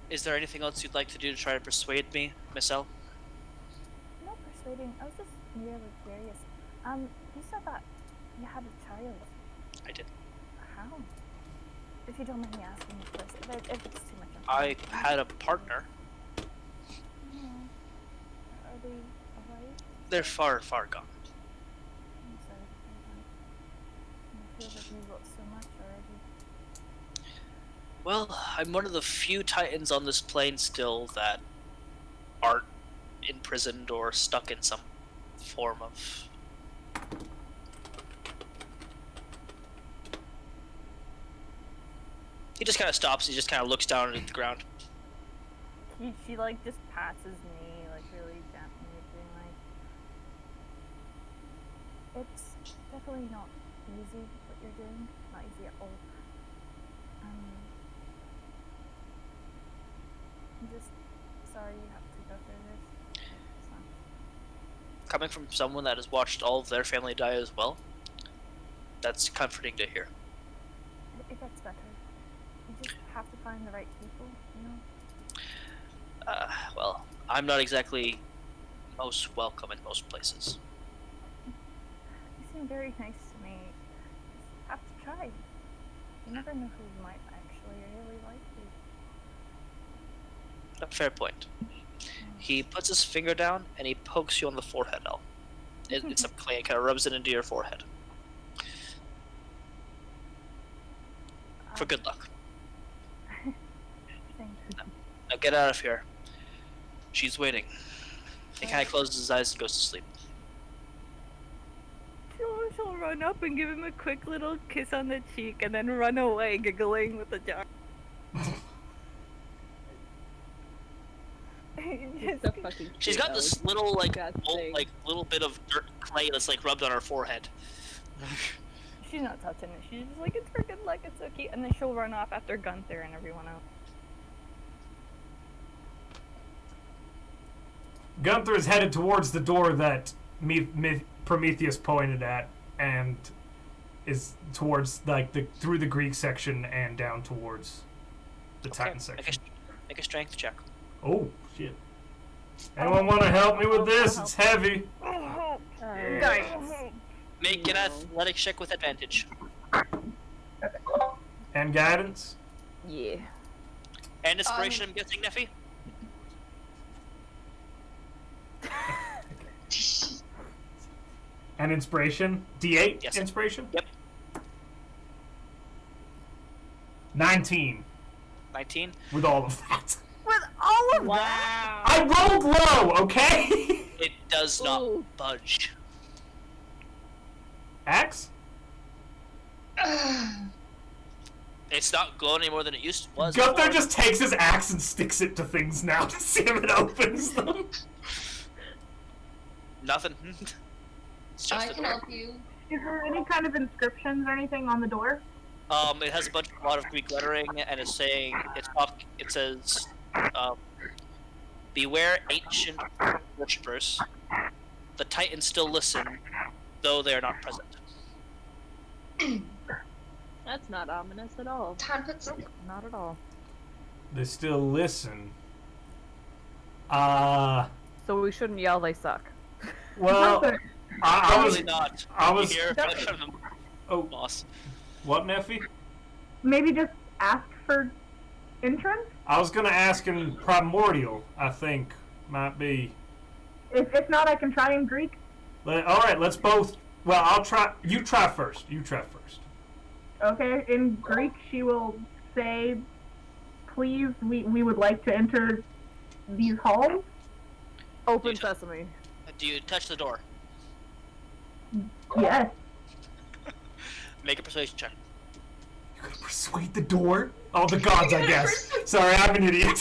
Is there anything else you'd like to do to try to persuade me, Miss L? No persuading. I was just really curious. You said that you had a child. I did. How? If you don't mind me asking, of course. If it's too much. I had a partner. Yeah. Are they alive? They're far, far gone. I'm sorry. I feel that you wrote so much already. Well, I'm one of the few Titans on this plane still that aren't imprisoned or stuck in some form of... He just kind of stops, he just kind of looks down at the ground. She like just pats his knee like really gently, being like, It's definitely not easy what you're doing. Not easy at all. I'm just sorry you have to go through this. It's not- Coming from someone that has watched all of their family die as well, that's comforting to hear. It gets better. You just have to find the right people, you know? Well, I'm not exactly most welcome in most places. You seem very nice to me. Just have to try. You never know who might actually really like you. A fair point. He puts his finger down and he pokes you on the forehead, El. It's some clay, kind of rubs it into your forehead. For good luck. Thank you. Now get out of here. She's waiting. He kind of closes his eyes and goes to sleep. she'll run up and give him a quick little kiss on the cheek and then run away, giggling with the jar. It's so fucking She's cute, got this Alex. little Disgusting. little bit of dirt clay that's like rubbed on her forehead. she's not touching it. She's just like, it's for good luck, it's so cute. And then she'll run off after Gunther and everyone else. Gunther is headed towards the door that Prometheus pointed at, and is towards through the Greek section and down towards the Titan section. Make a strength check. Oh shit! Anyone want to help me with this? It's heavy. Make an athletics check with advantage. And guidance. Yeah. And inspiration, I'm guessing, Nephe? And inspiration. D8 Yes. inspiration? Yep. 19. 19? With all of that. With all of Wow. I rolled low, okay? It does not Ooh. budge. Axe? It's not glowing any more than it was. Gunther before. just takes his axe and sticks it to things now to see if it opens them. Nothing. It's just I the can door. help you. Is there any kind of inscriptions or anything on the door? It has a lot of Greek lettering, and it's saying it says, "Beware ancient worshippers. The Titans still listen, though they are not present." That's not ominous at all. Todd puts Not at all. They still listen. Well, So we shouldn't yell they suck. Gunther, I was... Probably not. I was... You hear from the Oh, boss. what, Nephe? maybe just ask for entrance? I was gonna ask in Primordial, I think. Might be... If not, I can try in Greek. Alright, let's both... Well, I'll try... You try first. You try first. Okay, in Greek she will say, please, we would like to enter these halls. Open sesame. Do you touch the door? Yes. Make a persuasion check. You gonna persuade the door? Oh, the gods, I guess. Sorry, I'm an idiot.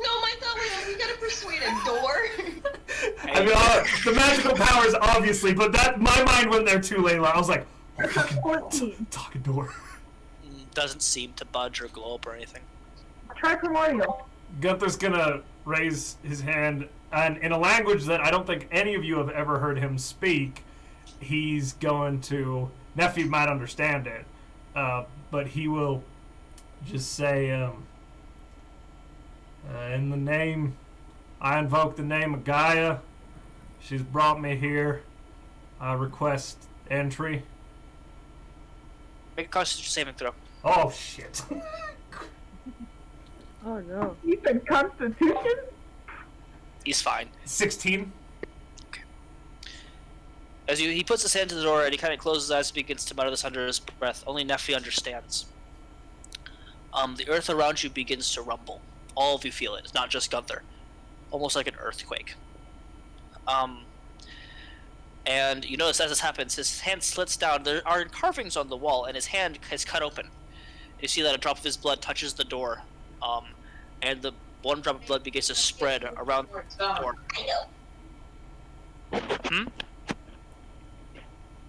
No, my thought was we gotta persuade a door. I mean, the magical powers, obviously, but my mind went there too, Layla. I was like, fucking 14. talking door. Doesn't seem to budge or glow up or anything. Try primordial. Gunther's gonna raise his hand, and in a language that I don't think any of you have ever heard him speak, he's going to... Nephe might understand it, but he will just say, in the name... I invoke the name of Gaia. She's brought me here. I request entry. Make a Constitution saving throw. Oh, shit. Oh no. You said Constitution? He's fine. 16. As he puts his hand to the door and he kind of closes his eyes and begins to mutter this under his breath, only Nephi understands. The earth around you begins to rumble. All of you feel it. It's not just Gunther. Almost like an earthquake. And you notice as this happens, his hand slits down. There are carvings on the wall, and his hand is cut open. You see that a drop of his blood touches the door, and the one drop of blood begins to spread around the door. Hmm?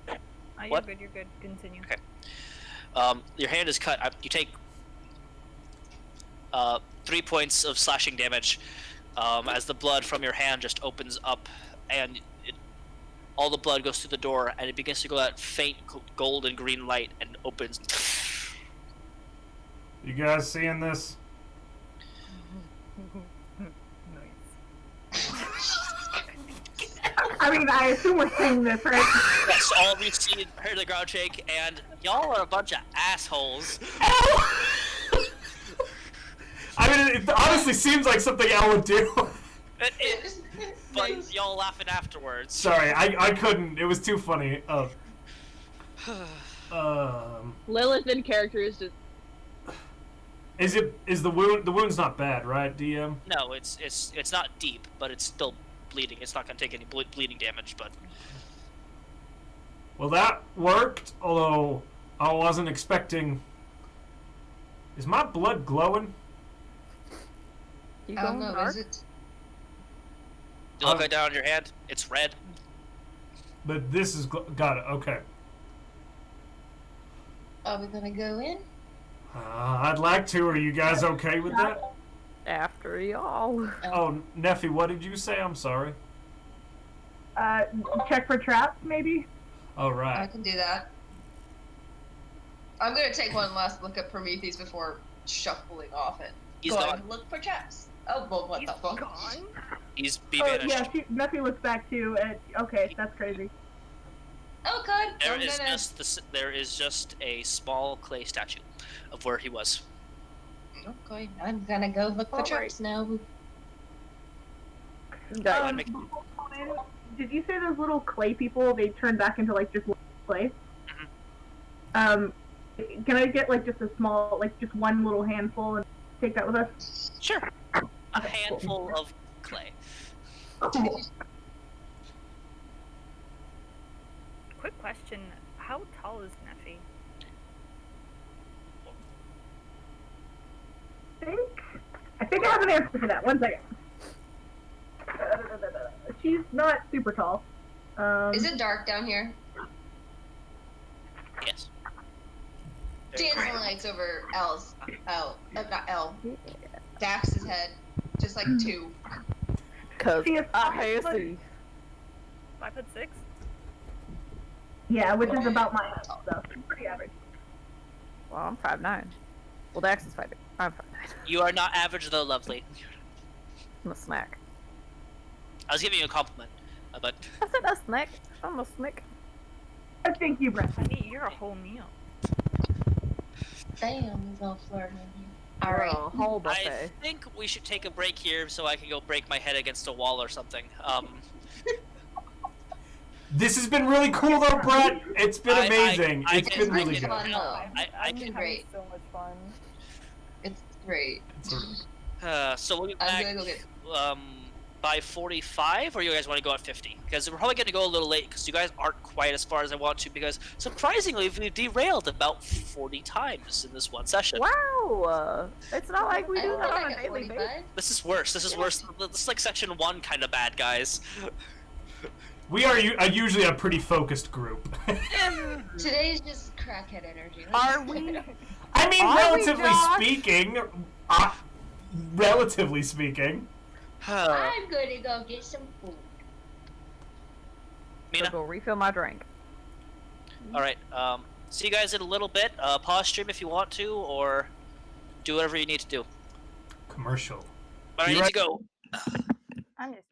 Oh, What? You're good. Continue. Okay. Your hand is cut. You take 3 points of slashing damage as the blood from your hand just opens up, and all the blood goes through the door, and it begins to go that faint gold and green light and opens. You guys seeing this? I mean, I assume we're seeing this, right? Yes, all of you see heard the ground shake, and y'all are a bunch of assholes. I mean, it honestly seems like something I would do. But y'all laughing afterwards. Sorry, I couldn't. It was too funny. Lilith in character is just Is the wound's not bad, right, DM? No, it's not deep, but it's still bleeding. It's not gonna take any bleeding damage, but Well, that worked, although I wasn't expecting... Is my blood glowing? You Oh going no, dark? is it? you look right down on your hand. It's red. But this is... Got it, okay. Are we gonna go in? I'd like to. Are you guys okay with that? After y'all. Oh, Nephe, what did you say? I'm sorry. Check for traps, maybe? All I right. can do that. I'm gonna take one last look at Prometheus before shuffling off it. He's Going gone. to look for traps. Oh, well, what He's the fuck? gone. He's Oh, vanished. yeah, Nephi looks back too, and okay, that's crazy. Oh, God. There I'm is gonna... there is just a small clay statue of where he was. Okay, I'm gonna go look for Alright. traps now. Did you say those little clay people, they turn back into, like, just clay? Can I get, like, just a small, like, just one little handful and take that with us? Sure. A handful of clay. Cool. Quick question: how tall is Nephi? I think I have an answer for that. 1 second. She's not super tall. Is it dark down here? Yes. Dancing lights over not L. Dax's head. Just like 2. Cause She is I 5'6". see. 5'6"? Yeah, which is about my height, so pretty average. Well, I'm 5'9". Well, Dax is 5'8". I'm 5'9". You are not average though, lovely. I'm a snack. I was giving you a compliment, but I said a snack. I'm a snack. Thank you, Brett. Honey, you're a whole meal. Damn, he's all flirting in here. You're Alright. a whole I buffet. think we should take a break here so I can go break my head against a wall or something. This has been really cool, though, Brett. It's been amazing. I It's can- been really I good. Fun, though. I It's can. great. So much fun. It's great. So we'll be I'm back gonna go get... by 45, or you guys want to go at 50? Because we're probably going to go a little late because you guys aren't quite as far as I want to. Because surprisingly, we've derailed about 40 times in this one session. Wow! It's not like we I do don't that know, on like a at daily 45? basis. This is worse. This is worse. This is like section 1 kind of bad, guys. We are usually a pretty focused group. Today's just crackhead energy. Are we? I mean, Are we, relatively Josh? speaking. Relatively speaking. I'm gonna go get some food. Mina? Go refill my drink. Alright, see you guys in a little bit. Pause stream if you want to, or do whatever you need to do. Commercial. But I You need right- to go. I'm just